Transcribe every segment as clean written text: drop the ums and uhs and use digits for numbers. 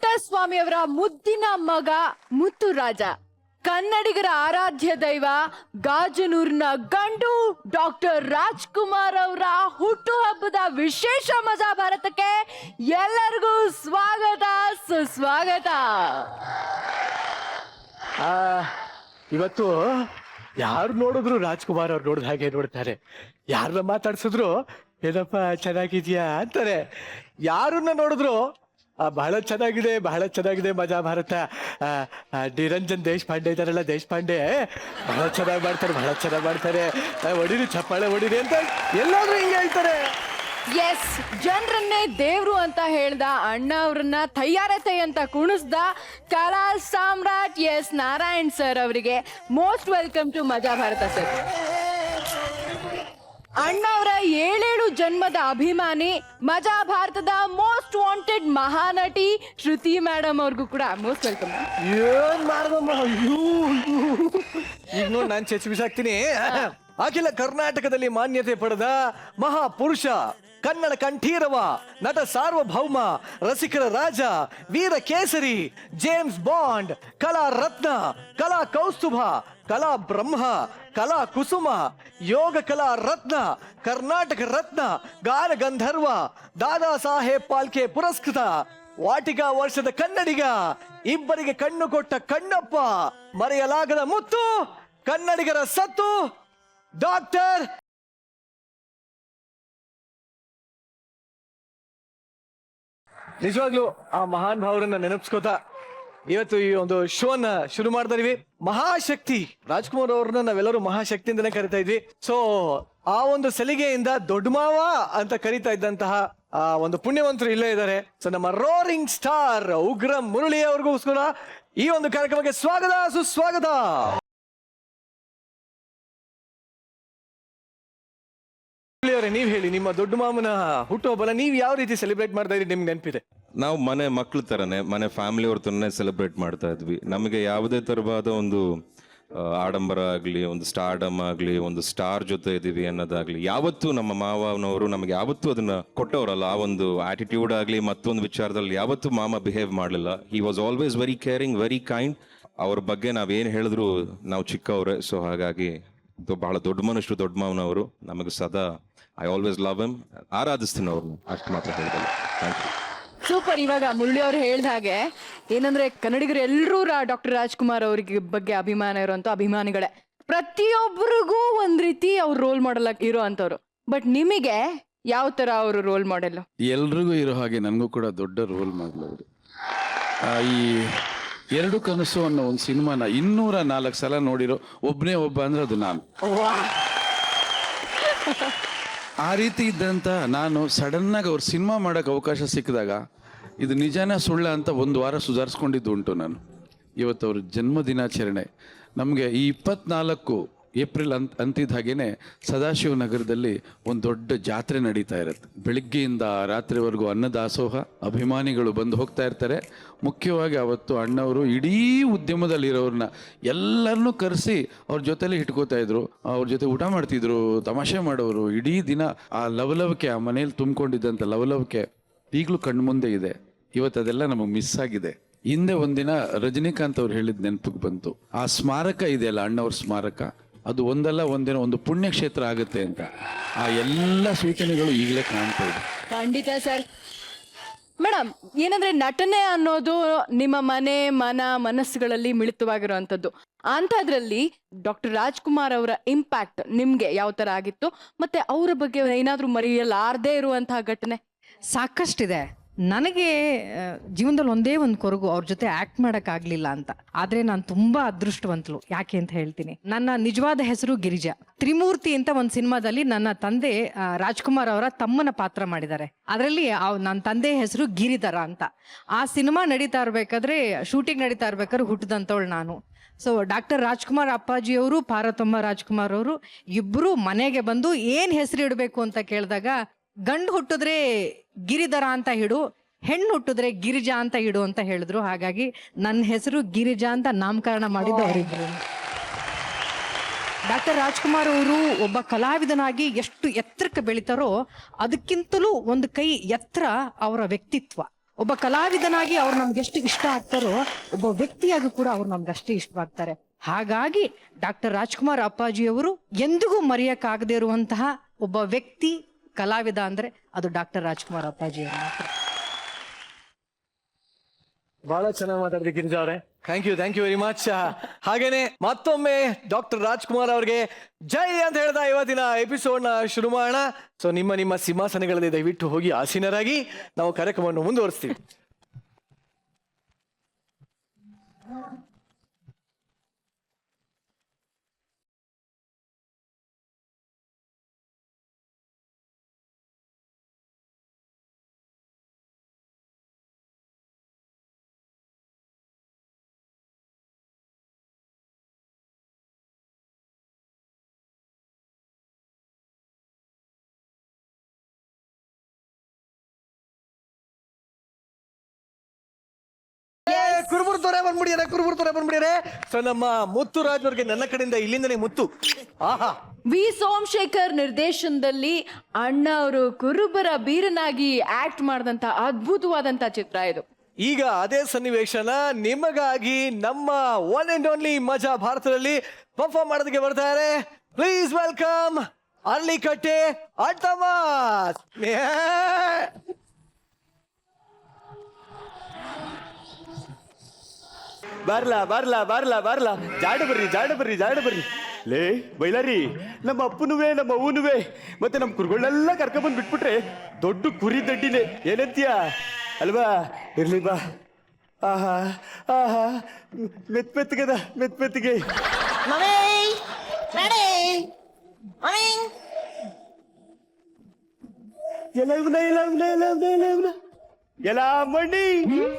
ಪುಟ್ಟಸ್ವಾಮಿಯವರ ಮುದ್ದಿನ ಮಗ ಮುತ್ತುರಾಜ, ಕನ್ನಡಿಗರ ಆರಾಧ್ಯ ದೈವ ಗಾಜನೂರಿನ ಗಂಡು ಡಾಕ್ಟರ್ ರಾಜ್ಕುಮಾರ್ ಅವರ ಹುಟ್ಟುಹಬ್ಬದ ವಿಶೇಷ ಮಜಾ ಭಾರತಕ್ಕೆ ಎಲ್ಲರಿಗೂ ಸ್ವಾಗತ ಸುಸ್ವಾಗತ. ಇವತ್ತು ಯಾರು ನೋಡಿದ್ರು ರಾಜ್ಕುಮಾರ್ ಅವ್ರು ನೋಡಿದ ಹಾಗೆ ನೋಡ್ತಾರೆ. ಯಾರನ್ನ ಮಾತಾಡ್ಸಿದ್ರು ಏನಪ್ಪ ಚೆನ್ನಾಗಿದ್ಯಾ ಅಂತಾರೆ. ಯಾರನ್ನ ನೋಡಿದ್ರು ಬಹಳ ಚೆನ್ನಾಗಿದೆ ಮಜಾ ಭಾರತ. ನಿರಂಜನ್ ದೇಶಪಾಂಡೆ ಇದಾರಲ್ಲ, ದೇಶಪಾಂಡೆ ಬಹಳ ಚೆನ್ನಾಗಿ ಮಾಡ್ತಾರೆ ಹೊಡಿರಿ, ಚಪ್ಪಾಳೆ ಹೊಡಿರಿ ಅಂತ ಎಲ್ಲಾದ್ರೂ ಹಿಂಗೆ ಹೇಳ್ತಾರೆ. ಎಸ್, ಜನರನ್ನೇ ದೇವ್ರು ಅಂತ ಹೇಳ್ದ ಅಣ್ಣ ಅವ್ರನ್ನ ತಯ್ಯಾರತೆ ಅಂತ ಕುಣಿಸ್ದ ಕಲಾ ಸಾಮ್ರಾಟ್ ಎಸ್ ನಾರಾಯಣ್ ಸರ್ ಅವರಿಗೆ ಮೋಸ್ಟ್ ವೆಲ್ಕಮ್ ಟು ಮಜಾ ಭಾರತ ಸರ್. ಅಣ್ಣ ಅವರ 7 ಜನ್ಮದ ಅಭಿಮಾನಿ, ಮಜಾ ಭಾರತದ ಮೋಸ್ಟ್ ವಾಂಟೆಡ್ ಮಹಾನಟಿ ಶ್ರುತಿ ಮೇಡಮ್ ಅವ್ರಿಗೂ ಕೂಡ ಮೋಸ್ಟ್ ವೆಲ್ಕಮ್. ಏನ್ ಮಾಡ್ದಮ್ಮ, ಈಗ ನೋಡಿ ನಾನು ಚೆಚ್ಚಿ ಬಿಸಾಕ್ತೀನಿ. ಅಖಿಲ ಕರ್ನಾಟಕದಲ್ಲಿ ಮಾನ್ಯತೆ ಪಡೆದ ಮಹಾಪುರುಷ, ಕನ್ನಡ ಕಂಠೀರವ, ನಟ ಸಾರ್ವಭೌಮ, ರಸಿಕರ ರಾಜ, ವೀರ ಕೇಸರಿ, ಜೇಮ್ಸ್ ಬಾಂಡ್, ಕಲಾ ರತ್ನ, ಕಲಾ ಕೌಸ್ತುಭ, ಕಲಾ ಬ್ರಹ್ಮ, ಕಲಾ ಕುಸುಮ, ಯೋಗ ಕಲಾ ರತ್ನ, ಕರ್ನಾಟಕ ರತ್ನ, ಗಾನ ಗಂಧರ್ವ, ದಾದಾ ಸಾಹೇಬ್ ಪಾಲ್ಕೆ ಪುರಸ್ಕೃತ, ವಾಟಿಕಾ ವರ್ಷದ ಕನ್ನಡಿಗ, ಇಬ್ಬರಿಗೆ ಕಣ್ಣು ಕೊಟ್ಟ ಕಣ್ಣಪ್ಪ, ಮರೆಯಲಾಗದ ಮುತ್ತು, ಕನ್ನಡಿಗರ ಸತ್ತು ಡಾಕ್ಟರ್ ನಿಜವಾಗ್ಲೂ ಆ ಮಹಾನ್ ಭಾವರನ್ನ ನೆನಪಿಸ್ಕೋತಾ ಇವತ್ತು ಈ ಒಂದು ಶೋನ ಶುರು ಮಾಡ್ತಾ ಇದೀವಿ. ಮಹಾಶಕ್ತಿ ರಾಜ್ಕುಮಾರ್ ಅವ್ರನ್ನ ನಾವೆಲ್ಲರೂ ಮಹಾಶಕ್ತಿ ಅಂತಾನೆ ಕರಿತಾ ಇದ್ವಿ. ಸೊ ಆ ಒಂದು ಸಲಿಗೆಯಿಂದ ದೊಡ್ಡ ಮಾವ ಅಂತ ಕರಿತಾ ಇದ್ದಂತಹ ಆ ಒಂದು ಪುಣ್ಯವಂತರು ಇಲ್ಲೇ ಇದ್ದಾರೆ. ಸೊ ನಮ್ಮ ರೋರಿಂಗ್ ಸ್ಟಾರ್ ಉಗ್ರ ಮುರಳಿ ಅವ್ರಿಗೂ ಈ ಒಂದು ಕಾರ್ಯಕ್ರಮಕ್ಕೆ ಸ್ವಾಗತ ಸುಸ್ವಾಗತ. ನೀವ್ ಹೇಳಿ, ನಿಮ್ಮ ದೊಡ್ಡ ಮಾಮನ ಹುಟ್ಟುಹಬ್ಬನ ನೀವ್ ಯಾವ ರೀತಿ ಸೆಲೆಬ್ರೇಟ್ ಮಾಡ್ತಾ ಇದ್ರಿ? ನಿಮ್ಗೆ ನೆನಪಿದೆ? ನಾವು ಮನೆ ಮಕ್ಳ ತರನೇ, ಮನೆ ಫ್ಯಾಮಿಲಿ ಅವ್ರ ತರನೇ ಸೆಲೆಬ್ರೇಟ್ ಮಾಡ್ತಾ ಇದ್ವಿ. ನಮಗೆ ಯಾವುದೇ ತರವಾದ ಒಂದು ಆಡಂಬರ ಆಗಲಿ, ಒಂದು ಸ್ಟಾರ್ಡಮ್ ಆಗಲಿ, ಒಂದು ಸ್ಟಾರ್ ಜೊತೆ ಇದೀವಿ ಅನ್ನೋದಾಗ್ಲಿ ಯಾವತ್ತೂ ನಮ್ಮ ಮಾವನವರು ನಮಗೆ ಯಾವತ್ತೂ ಅದನ್ನ ಕೊಟ್ಟವರಲ್ಲ. ಆ ಒಂದು ಆಟಿಟ್ಯೂಡ್ ಆಗಲಿ ಮತ್ತೊಂದು ವಿಚಾರದಲ್ಲಿ ಯಾವತ್ತೂ ಮಾಮ ಬಿಹೇವ್ ಮಾಡಲಿಲ್ಲ. He was always very caring, very kind. ಅವ್ರ ಬಗ್ಗೆ ನಾವೇನು ಹೇಳಿದ್ರು ನಾವು ಚಿಕ್ಕವ್ರೆ. ಸೊ ಹಾಗಾಗಿ ಬಹಳ ದೊಡ್ಡ ಮನುಷ್ಯರು ದೊಡ್ಡ ಮಾವನವರು. ನಮಗೆ ಸದಾ ಐ ಆಲ್ವೇಸ್ ಲವ್ ಹಿಮ್, ಆರಾಧಿಸ್ತೀನಿ ಅವ್ರನ್ನ, ಅಷ್ಟು ಮಾತ್ರ ಹೇಳಿದಲ್ಲ. Thank you. ಸೂಪರ್. ಇವಾಗ ಮುರಳಿ ಅವ್ರು ಹೇಳ್ದ ಹಾಗೆ ಏನಂದ್ರೆ ಕನ್ನಡಿಗರು ಎಲ್ಲರೂ ಡಾಕ್ಟರ್ ರಾಜ್ಕುಮಾರ್ ಅವ್ರಿಗೆ ಬಗ್ಗೆ ಅಭಿಮಾನ ಇರುವಂತ ಅಭಿಮಾನಿಗಳೇ. ಪ್ರತಿಯೊಬ್ಬರಿಗೂ ಒಂದ್ ರೀತಿ ಅವ್ರ ರೋಲ್ ಮಾಡೆಲ್ ಇರೋ ಅಂತವ್ರು. ಬಟ್ ನಿಮಗೆ ಯಾವ ತರ ಅವರು ರೋಲ್ ಮಾಡೆಲ್? ಎಲ್ರಿಗೂ ಇರೋ ಹಾಗೆ ನನಗೂ ಕೂಡ ದೊಡ್ಡ ರೋಲ್ ಮಾಡೆಲ್ ಅವರು. ಈ 2 ಕನಸು ಅನ್ನೋ ಒಂದು ಸಿನಿಮಾನ 204 ಸಲ ನೋಡಿರೋ ಒಬ್ಬನೇ ಒಬ್ಬ ಅಂದ್ರೆ ಅದು ನಾನು. ಆ ರೀತಿ ಇದ್ದಂತ ನಾನು ಸಡನ್ ಆಗಿ ಅವ್ರ ಸಿನಿಮಾ ಮಾಡೋಕೆ ಅವಕಾಶ ಸಿಕ್ಕಿದಾಗ ಇದು ನಿಜಾನ ಸುಳ್ಳ ಅಂತ 1 ವಾರ ಸುಧಾರಿಸ್ಕೊಂಡಿದ್ದು ಉಂಟು ನಾನು. ಇವತ್ತು ಅವ್ರ ಜನ್ಮ ದಿನಾಚರಣೆ. ನಮಗೆ ಈ 24 ಏಪ್ರಿಲ್ ಅಂತಿದ್ದ ಹಾಗೇನೆ ಸದಾಶಿವ ನಗರದಲ್ಲಿ ಒಂದು ದೊಡ್ಡ ಜಾತ್ರೆ ನಡೀತಾ ಇರುತ್ತೆ. ಬೆಳಿಗ್ಗೆಯಿಂದ ರಾತ್ರಿವರೆಗೂ ಅನ್ನದಾಸೋಹ, ಅಭಿಮಾನಿಗಳು ಬಂದು ಹೋಗ್ತಾ ಇರ್ತಾರೆ. ಮುಖ್ಯವಾಗಿ ಅವತ್ತು ಅಣ್ಣವರು ಇಡೀ ಉದ್ಯಮದಲ್ಲಿರೋರನ್ನ ಎಲ್ಲರನ್ನೂ ಕರೆಸಿ ಅವ್ರ ಜೊತೆಲಿ ಇಟ್ಕೋತಾ ಇದ್ರು. ಅವ್ರ ಜೊತೆ ಊಟ ಮಾಡ್ತಿದ್ರು, ತಮಾಷೆ ಮಾಡೋರು. ಇಡೀ ದಿನ ಆ ಲವಲವಿಕೆ, ಆ ಮನೇಲಿ ತುಂಬಿಕೊಂಡಿದ್ದಂಥ ಲವಲವಿಕೆ ಈಗಲೂ ಕಣ್ಮುಂದೆ ಇದೆ. ಇವತ್ತು ಅದೆಲ್ಲ ನಮಗೆ ಮಿಸ್ ಆಗಿದೆ. ಹಿಂದೆ ಒಂದಿನ ರಜನಿಕಾಂತ್ ಅವ್ರು ಹೇಳಿದ ನೆನಪಿಗೆ ಬಂತು. ಆ ಸ್ಮಾರಕ ಇದೆಯಲ್ಲ, ಅಣ್ಣವ್ರ ಸ್ಮಾರಕ, ಅದು ಒಂದಲ್ಲ ಒಂದಿನ ಒಂದು ಪುಣ್ಯಕ್ಷೇತ್ರ ಆಗುತ್ತೆ ಅಂತ. ಆ ಎಲ್ಲ ಸೂಚನೆಗಳು ಈಗಲೇ ಕಾಣ್ತಾ ಇದೆ. ಖಂಡಿತ ಸರ್. ಮೇಡಮ್, ಏನಂದ್ರೆ ನಟನೆ ಅನ್ನೋದು ನಿಮ್ಮ ಮನಸ್ಸುಗಳಲ್ಲಿ ಮಿಳಿತವಾಗಿರುವಂಥದ್ದು. ಅಂಥದ್ರಲ್ಲಿ ಡಾಕ್ಟರ್ ರಾಜ್ಕುಮಾರ್ ಅವರ ಇಂಪ್ಯಾಕ್ಟ್ ನಿಮ್ಗೆ ಯಾವ ತರ ಆಗಿತ್ತು? ಮತ್ತೆ ಅವರ ಬಗ್ಗೆ ಏನಾದ್ರೂ ಮರೆಯಲಾರದೇ ಇರುವಂತಹ ಘಟನೆ? ಸಾಕಷ್ಟಿದೆ. ನನಗೆ ಜೀವನದಲ್ಲಿ ಒಂದೇ ಒಂದು ಕೊರಗು, ಅವ್ರ ಜೊತೆ ಆಕ್ಟ್ ಮಾಡೋಕ್ಕಾಗಲಿಲ್ಲ ಅಂತ. ಆದರೆ ನಾನು ತುಂಬ ಅದೃಷ್ಟವಂತಳು. ಯಾಕೆ ಅಂತ ಹೇಳ್ತೀನಿ. ನನ್ನ ನಿಜವಾದ ಹೆಸರು ಗಿರಿಜಾ. ತ್ರಿಮೂರ್ತಿ ಅಂತ ಒಂದು ಸಿನಿಮಾದಲ್ಲಿ ನನ್ನ ತಂದೆ ರಾಜ್ಕುಮಾರ್ ಅವರ ತಮ್ಮನ ಪಾತ್ರ ಮಾಡಿದ್ದಾರೆ. ಅದರಲ್ಲಿ ನನ್ನ ತಂದೆ ಹೆಸರು ಗಿರಿಧರ ಅಂತ. ಆ ಸಿನಿಮಾ ನಡೀತಾ ಇರಬೇಕಾದ್ರೆ, ಶೂಟಿಂಗ್ ನಡೀತಾ ಇರ್ಬೇಕಾದ್ರೆ ಹುಟ್ಟಿದಂಥವಳು ನಾನು. ಸೊ ಡಾಕ್ಟರ್ ರಾಜ್ಕುಮಾರ್ ಅಪ್ಪಾಜಿಯವರು, ಪಾರ್ವತಮ್ಮ ರಾಜ್ಕುಮಾರ್ ಅವರು ಇಬ್ಬರು ಮನೆಗೆ ಬಂದು ಏನು ಹೆಸರು ಇಡಬೇಕು ಅಂತ ಕೇಳಿದಾಗ, ಗಂಡು ಹುಟ್ಟಿದ್ರೆ ಗಿರಿಧರ ಅಂತ ಇಡು, ಹೆಣ್ಣು ಹುಟ್ಟಿದ್ರೆ ಗಿರಿಜಾ ಅಂತ ಇಡು ಅಂತ ಹೇಳಿದ್ರು. ಹಾಗಾಗಿ ನನ್ನ ಹೆಸರು ಗಿರಿಜಾ ಅಂತ ನಾಮಕರಣ ಮಾಡಿದ್ದು ಅವರಿಬ್ಬರು. ಡಾಕ್ಟರ್ ರಾಜ್ಕುಮಾರ್ ಅವರು ಒಬ್ಬ ಕಲಾವಿದನಾಗಿ ಎಷ್ಟು ಎತ್ತರಕ್ಕೆ ಬೆಳಿತಾರೋ ಅದಕ್ಕಿಂತಲೂ ಒಂದು ಕೈ ಎತ್ತರ ಅವರ ವ್ಯಕ್ತಿತ್ವ. ಒಬ್ಬ ಕಲಾವಿದನಾಗಿ ಅವ್ರು ನಮ್ಗೆ ಎಷ್ಟು ಇಷ್ಟ ಆಗ್ತಾರೋ ಒಬ್ಬ ವ್ಯಕ್ತಿಯಾಗಿ ಕೂಡ ಅವ್ರು ನಮ್ಗೆ ಅಷ್ಟೇ ಇಷ್ಟವಾಗ್ತಾರೆ. ಹಾಗಾಗಿ ಡಾಕ್ಟರ್ ರಾಜ್ಕುಮಾರ್ ಅಪ್ಪಾಜಿಯವರು ಎಂದಿಗೂ ಮರೆಯಕ್ಕಾಗದೇ ಇರುವಂತಹ ಒಬ್ಬ ವ್ಯಕ್ತಿ, ಕಲಾವಿದ ಅಂದ್ರೆ ಅದು ಡಾಕ್ಟರ್ ರಾಜ್ಕುಮಾರ್ ಅಪ್ಪಾಜಿಯವರು ಮಾತ್ರ. ಬಹಳ ಚೆನ್ನಾಗಿ ಮಾತಾಡಿದೆ ಗಿರಿಜಾ ಅವರೇ. Thank you very much. ಹಾಗೇನೆ ಮತ್ತೊಮ್ಮೆ ಡಾಕ್ಟರ್ ರಾಜ್ಕುಮಾರ್ ಅವರಿಗೆ ಜೈ ಅಂತ ಹೇಳ್ತಾ ಇವತ್ತಿನ ಎಪಿಸೋಡ್ ನ ಶುರು ಮಾಡೋಣ. ಸೊ ನಿಮ್ಮ ಸಿಂಹಾಸನಗಳಲ್ಲಿ ದಯವಿಟ್ಟು ಹೋಗಿ ಆಸೀನರಾಗಿ ನಾವು ಕಾರ್ಯಕ್ರಮವನ್ನು ಮುಂದುವರಿಸ್ತೀವಿ. ಕುರುಬುರು ತೋರೆ ಬಂದ್ಬಿಡಿಯಾರೆ. ಸೊ ನಮ್ಮ ಮುತ್ತುರಾಜ್ ಅವ್ರಿಗೆ ನನ್ನ ಕಡೆಯಿಂದ ಇಲ್ಲಿಂದನೇ ಮುತ್ತು. ಆಹಾ, ವಿ ಸೋಮಶೇಖರ್ ನಿರ್ದೇಶನದಲ್ಲಿ ಅಣ್ಣ ಅವರು ಕುರುಬರ ಬೀರನಾಗಿ ಆಕ್ಟ್ ಮಾಡಿದಂತ ಅದ್ಭುತವಾದಂತ ಚಿತ್ರ ಇದು. ಈಗ ಅದೇ ಸನ್ನಿವೇಶನ ನಿಮಗಾಗಿ ನಮ್ಮ ಒನ್ ಅಂಡ್ ಓನ್ಲಿ ಮಜಾ ಭಾರತದಲ್ಲಿ ಪರ್ಫಾರ್ಮ್ ಮಾಡೋದಕ್ಕೆ ಬರ್ತಾರೆ. Please welcome ಅರ್ಲಿಕಟ್ಟೆ ಅಟ್ಟಮಾಸ್. ಬರ್ಲಾ ಜಾಡ ಬರ್ರಿ ಲೇ ಬೈಲಾರಿ. ನಮ್ಮ ಅಪ್ಪನುವೆ ನಮ್ಮ ಅವ್ವನುವೆ ಮತ್ತೆ ನಮ್ಮ ಕುರುಗಳನ್ನೆಲ್ಲ ಕರ್ಕೊಂಡ್ಬಂದು ಬಿಟ್ಬಿಟ್ರೆ ದೊಡ್ಡ ಕುರಿ ದಡ್ಡಿನೇ, ಏನಂತೀಯ ಅಲ್ವಾ? ಇರ್ಲಿ ಬಾ. ಆಹಾ ಆಹಾ ಮೆತ್ಮೆತ್ತಿಗೆ ಎಲ್ಲ ಮಣ್ಣಿ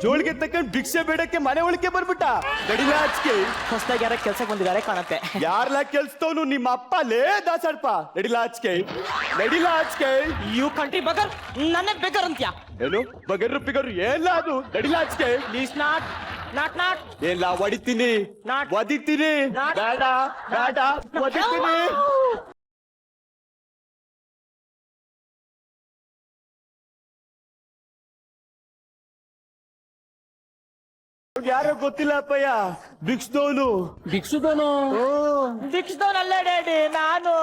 ಜೋಳಿಗೆ ತಕೊಂಡ್ ಭಿಕ್ಷೆ ಬೇಡಕ್ಕೆ ಮನೆ ಒಳಗೆ ಬರ್ಬಿಟ್ಟ. ಗಡಿಲ ಹಚ್ಕೆ ಹೊಸದಾಗಿ ಯಾರ ಕೆಲ್ಸಕ್ಕೆ ಬಂದಿದ್ದಾರೆ ಕಾಣತ್ತೆ. ಯಾರ್ಲಾ ಕೆಲ್ಸದವನು? ನಿಮ್ಮ ಅಪ್ಪ ಲೇ ದಾಸಡ್ಪ. ನಡಿಲ ಹಚ್ಕೆ ಯು ಕಂಟ್ರಿ ಬಗರ್, ನನ್ನ ಬೆಗರ್ ಅಂತ್ಯ. ಏನು ಬಗರ್ರು ಪಿಗರು ಎಲ್ಲ ಅದು? ನಡಿಲ ಹಚ್ಕೆ ಪ್ಲೀಸ್ ನಾಟ್ ಎಲ್ಲ ಹೊಡಿತೀನಿ, Not. ಒದಿತೀನಿ. Not. ಬೇಡ ಒದಿತೀನಿ. ಯಾರೋ ಗೊತ್ತಿಲ್ಲ ಅಪ್ಪಯ್ಯ, ಭಿಕ್ಷದವನು. ದಿಕ್ಸ್ದವನಲ್ಲ ಡ್ಯಾಡಿ, ನಾನು.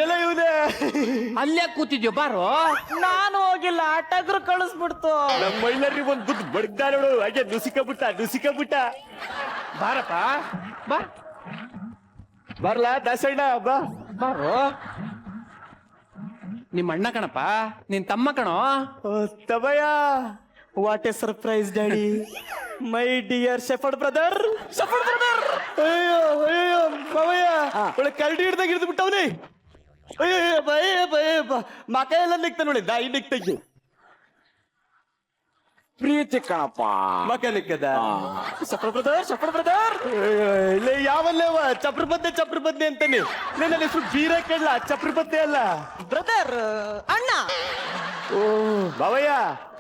ಎಲ್ಲ ಇವನೇ. ಅಲ್ಲೇ ಕೂತಿದ್ಯೋ ಬಾರೋ. ನಾನು ಹೋಗಿಲ್ಲ, ಟಗ್ರು ಕಳಿಸ್ಬಿಡ್ತು. ನಮ್ಮ ಮೈಲರಿ ಒಂದ್ ಬುದ್ಧ ಬಡ್ದ ನೋಡು, ಹಾಗೆ ನುಸಿಕ ಬಿಟ್ಟ. ಬಾರಪ್ಪ ಬಾ. ಬರ್ಲಾ ದಾಸಣ್ಣ ಬಾ. ಬಾರೋ. ನಿಮ್ಮ ಅಣ್ಣ ಕಣಪ್ಪ, ನಿನ್ ತಮ್ಮ ಕಣೋ. ತಬಯ್ಯ, what a surprise daddy, my dear shepherd brother. ಅಯ್ಯೋ ಬಾವಯ್ಯ, ಒಳ್ಳೆ ಕರಡಿ ಹಿಡ್ದಾಗ ಹಿಡಿದು ಬಿಟ್ಟವನಿ. ಅಯ್ಯೋ ಮಕ ಎಲ್ಲ ನಿಕ್ತ ನೋಡಿ, ದಾಯಿ ನಿಕ್ತಯ್ಯ. ಪ್ರೀತಿ ಕಣಪ್ಪ. ಮಕ ನಿಕ್ಕದ ಶಫರ್ಡ್ ಬ್ರದರ್. ಇಲ್ಲ ಯಾವಲ್ಲೇವ ಚಪ್ರ ಬದ್ದೆ ಅಂತಾನೆ. ನನ್ನ ಹೆಸರು ಬೀರ ಕೇಳಲ್ಲ, ಚಪ್ರ ಬದ್ದೆ ಅಲ್ಲ ಬ್ರದರ್, ಅಣ್ಣ. ಓ ಬಾವಯ್ಯ,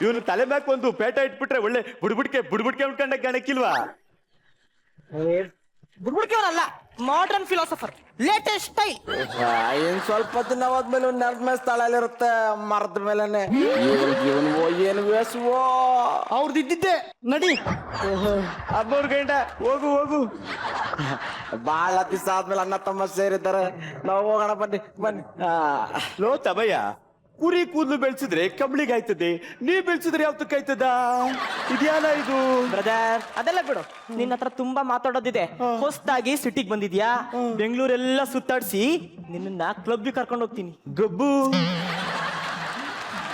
ಇವನು ತಲೆ ಮ್ಯಾಕ್ ಒಂದು ಪೇಟ ಇಟ್ಬಿಟ್ರೆ ಒಳ್ಳೆ ಬುಡ್ಬುಡ್ಕೆ ಉಳ್ಕೊಂಡ ಗಣಕ್ಕಿಲ್ವಾ? ಬುಡ್ಬುಡ್ಕೆವನಲ್ಲ, ಮಾಡರ್ನ್ ಫಿಲಾಸಫರ್, ಲೇಟೆಸ್ಟ್ ಸ್ಟೈಲ್. ಇನ್ ಸ್ವಲ್ಪ ದಿನ ಹೋದ್ಮೇಲೆ ನೆನಪ ಸ್ಥಳಲ್ಲಿರುತ್ತೆ, ಮರದ ಮೇಲೆನೆ. ಏನು ವೇಸುವೋ ಅವ್ರದ್ದು ಇದ್ದಿದ್ದೆ. ನಡಿ ಹಬ್ಬವ್ರ ಗಂಡ, ಹೋಗು. ಬಾಳ ದಿವಸ ಆದ್ಮೇಲೆ ಅಣ್ಣ ತಮ್ಮ ಸೇರಿದ್ದಾರೆ, ನಾವು ಹೋಗೋಣ ಬನ್ನಿ. ಲೋ ತಬಯ್ಯ, ಕುರಿ ಕೂದಲು ಬೆಳೆಸಿದ್ರೆ ಕಂಬಳಿಗೆ ಆಯ್ತದೆ, ನೀ ಬೆಳೆಸಿದ್ರೆ ಯಾವ್ದಕ್ಕಾಯ್ತದ? ಇದ್ಯಾನ ಇದು? ಬ್ರದರ್ ಅದೆಲ್ಲ ಬಿಡು, ನಿನ್ನ ಹತ್ರ ತುಂಬಾ ಮಾತಾಡೋದಿದೆ. ಹೊಸದಾಗಿ ಸಿಟಿಗೆ ಬಂದಿದ್ಯಾ, ಬೆಂಗಳೂರೆಲ್ಲ ಸುತ್ತಾಡ್ಸಿ ನಿನ್ನ ಕ್ಲಬ್ಗೆ ಕರ್ಕೊಂಡು ಹೋಗ್ತೀನಿ. ಗಬ್ಬು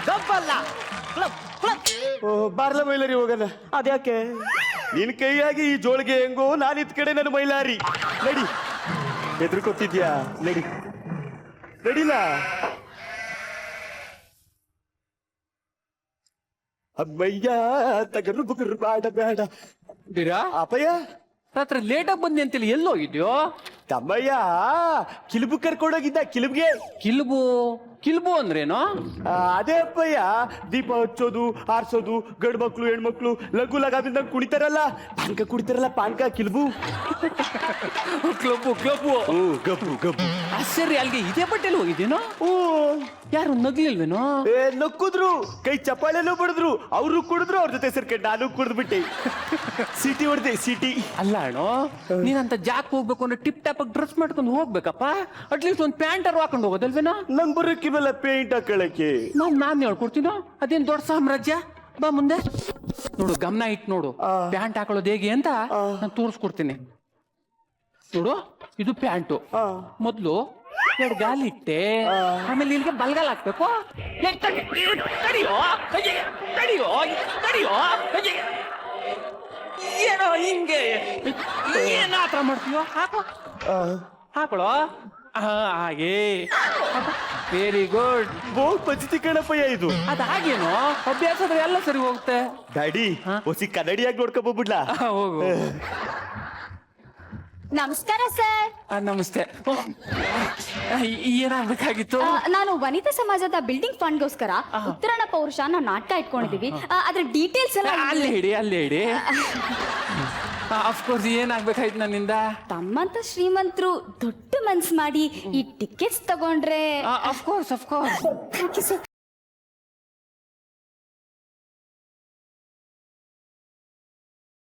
ಗಬ್ಬಲ್ಲ, ಕ್ಲಬ್. ಓ ಬಾರ್ಲ ಮೈಲಾರಿ ಹೋಗಲ್ಲ. ಅದ್ಯಾಕೆ? ನಿನ್ ಕೈಯಾಗಿ ಈ ಜೋಳಿಗೆ ಹೆಂಗೋ, ನಾನು ಇದ್ ಕಡೆ ನನ್ನ ಮೈಲಾರಿ. ನಡಿ, ಹೆದರ್ಕೊತಿದ್ಯಾ? ನಡಿಲ್ಲ. ಅಮ್ಮಯ್ಯ ತಗರು ಬುಗರು ಬೇಡ. ಬೀರಾ ಅಪ್ಪಯ್ಯ, ರಾತ್ರಿ ಲೇಟ್ ಆಗಿ ಬಂದಿ ಅಂತೇಳಿ ಎಲ್ಲೋಗಿದ್ಯೋ? ತಮ್ಮಯ್ಯ ಕಿಲುಬು ಕರ್ಕೊಂಡೋಗಿದ್ದ ಕಿಲುಬ್ಗೆ. ಕಿಲ್ಬು ಅಂದ್ರೇನು? ಅದೇ ಅಪ್ಪಯ್ಯ, ದೀಪ ಹಚ್ಚೋದು, ಆರ್ಸೋದು, ಗಂಡು ಮಕ್ಳು ಹೆಣ್ಮಕ್ಳು ಲಘು ಲಗಾದಿಂದ ಕುಣಿತಾರಲ್ಲ, ಪಾನ್ಕ ಕುಡಿತಾರಲ್ಲ, ಪಾನ್ಕ ಕಿಲ್ಬು. ಕ್ಲಬ್ಬು ಗಬ್ಬು ಗಬ್ಬು. ಸರಿ, ಅಲ್ಲಿಗೆ ಇದೇ ಬಟ್ಟೆಲಿ ಹೋಗಿದ್ದೇನೋ? ಯಾರು ನಗ್ಲಿಲ್ವೇನೋ? ನಕ್ಕುದ್ರು, ಕೈ ಚಪ್ಪಾಳೆನೂ ಬಡಿದ್ರು, ಅವರು ಕುಡಿದ್ರು, ಅವ್ರ ಜೊತೆ ಸೇರ್ಕೊಂಡು ನಾನು ಕುಡಿದ್ಬಿಟ್ಟೆ. ಸಿಟಿ ಹೊಡೆದೆ, ಸಿಟಿ. ಅಲ್ಲ ಅಣ್ಣೋ, ನೀನಂತ ಜಾಕ್ ಹೋಗ್ಬೇಕು ಅಂದ್ರೆ ಟಿಪ್ ಟಾಪ್ ಡ್ರೆಸ್ ಮಾಡ್ಕೊಂಡು ಹೋಗ್ಬೇಕಪ್ಪ. ಅಟ್ಲೀಸ್ಟ್ ಒಂದು ಪ್ಯಾಂಟರ್ ಹಾಕೊಂಡು ಹೋಗೋದಲ್ವೇನೋ? ನಂಗೆ ಬರೋಕ್ಕಿವಲ್ಲ ಪೇಂಟ್ ಹಾಕೊಳ್ಳಕ್ಕೆ. ನಾನು ಹೇಳ್ಕೊಡ್ತೀನೋ, ಅದೇನ್ ದೊಡ್ಡ ಸಾಮ್ರಾಜ್ಯ. ಬಾ ಮುಂದೆ ನೋಡು, ಗಮನ ಇಟ್ಟು ನೋಡು, ಪ್ಯಾಂಟ್ ಹಾಕೊಳ್ಳೋದು ಹೇಗೆ ಅಂತ ನಾನು ತೋರಿಸ್ಕೊಡ್ತೀನಿ. ನೋಡು, ಇದು ಪ್ಯಾಂಟು. ಮೊದ್ಲು ಎರಡು ಗಾಲಿ ಇಟ್ಟೆ, ಆಮೇಲೆ ಇಲ್ಲಿಗೆ ಬಲ್ಗಾಲ್ ಹಾಕ್ಬೇಕು. ಏನೋ ಹಿಂಗೆ ಏನ್ ಆತರ ಮಾಡ್ತೀಯೋ? ಹಾಕೊಳ್ಳೋ. ಹಾಗೆ, ವೆರಿ ಗುಡ್. ಬಹುತ್ ಪಚಿತಿ ಕಣಪ್ಪಯ್ಯ ಇದು. ಅದಾಗೇನು ಅಭ್ಯಾಸದ್ರೆ ಎಲ್ಲ ಸರಿ ಹೋಗುತ್ತೆ. ಡ್ಯಾಡಿ ಹೊಸಿ ಕನ್ನಡಿಯಾಗಿ ನೋಡ್ಕೊಬೋಗ್ಬಿಡ್ಲಾ? ಹೋಗು. ನಮಸ್ಕಾರ ಸರ್. ನಮಸ್ತೆ. ಏನಾಗ್ಬೇಕಾಗಿತ್ತು? ನಾನು ವನಿತಾ ಸಮಾಜದ ಬಿಲ್ಡಿಂಗ್ ಫಂಡ್ಗೋಸ್ಕರ ಉತ್ತರಣ ಪೌರುಷ ನಾವು ನಾಟಕ ಇಟ್ಕೊಂಡಿದೀವಿ. ಅದ್ರ ಡೀಟೇಲ್ಸ್ ಎಲ್ಲ ಅಲ್ಲಿ ಹಿಡಿ. ಅಫ್ಕೋರ್ಸ್, ಏನಾಗ್ಬೇಕಾಯ್ತು ನನ್ನಿಂದ? ತಮ್ಮಂತ ಶ್ರೀಮಂತರು ದೊಡ್ಡ ಮನ್ಸ್ ಮಾಡಿ ಈ ಟಿಕೆಟ್ಸ್ ತಗೊಂಡ್ರೆ. ಅಫ್ಕೋರ್ಸ್. Thank you sir.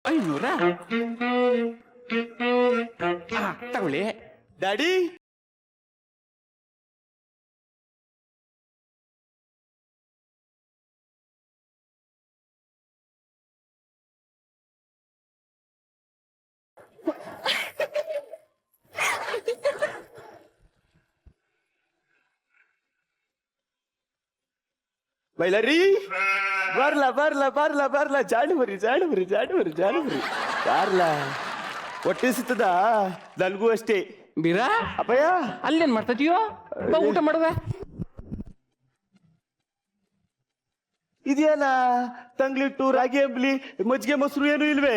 500 ತಗೊಳ್ಳಿ. ಡ್ಯಾಡಿ ಬೈಲರಿ ಬರ್ಲ ಜಾಡು ಬರಿ ಬಾರ್ಲ. ಹೊಟ್ಟೆ ಸಿತ್ತದ ನನ್ಗೂ ಅಷ್ಟೇ. ಬೀರಾ, ಅಪ್ಪಯ್ಯ ಅಲ್ಲೇನ್ ಮಾಡ್ತಿದ್ಯೋ? ಊಟ ಮಾಡುವೆ. ಇದೇನ ತಂಗ್ಲಿಟ್ಟು, ರಾಗಿ ಅಂಬ್ಲಿ, ಮಜ್ಜಿಗೆ ಮೊಸರು ಏನು ಇಲ್ವೇ?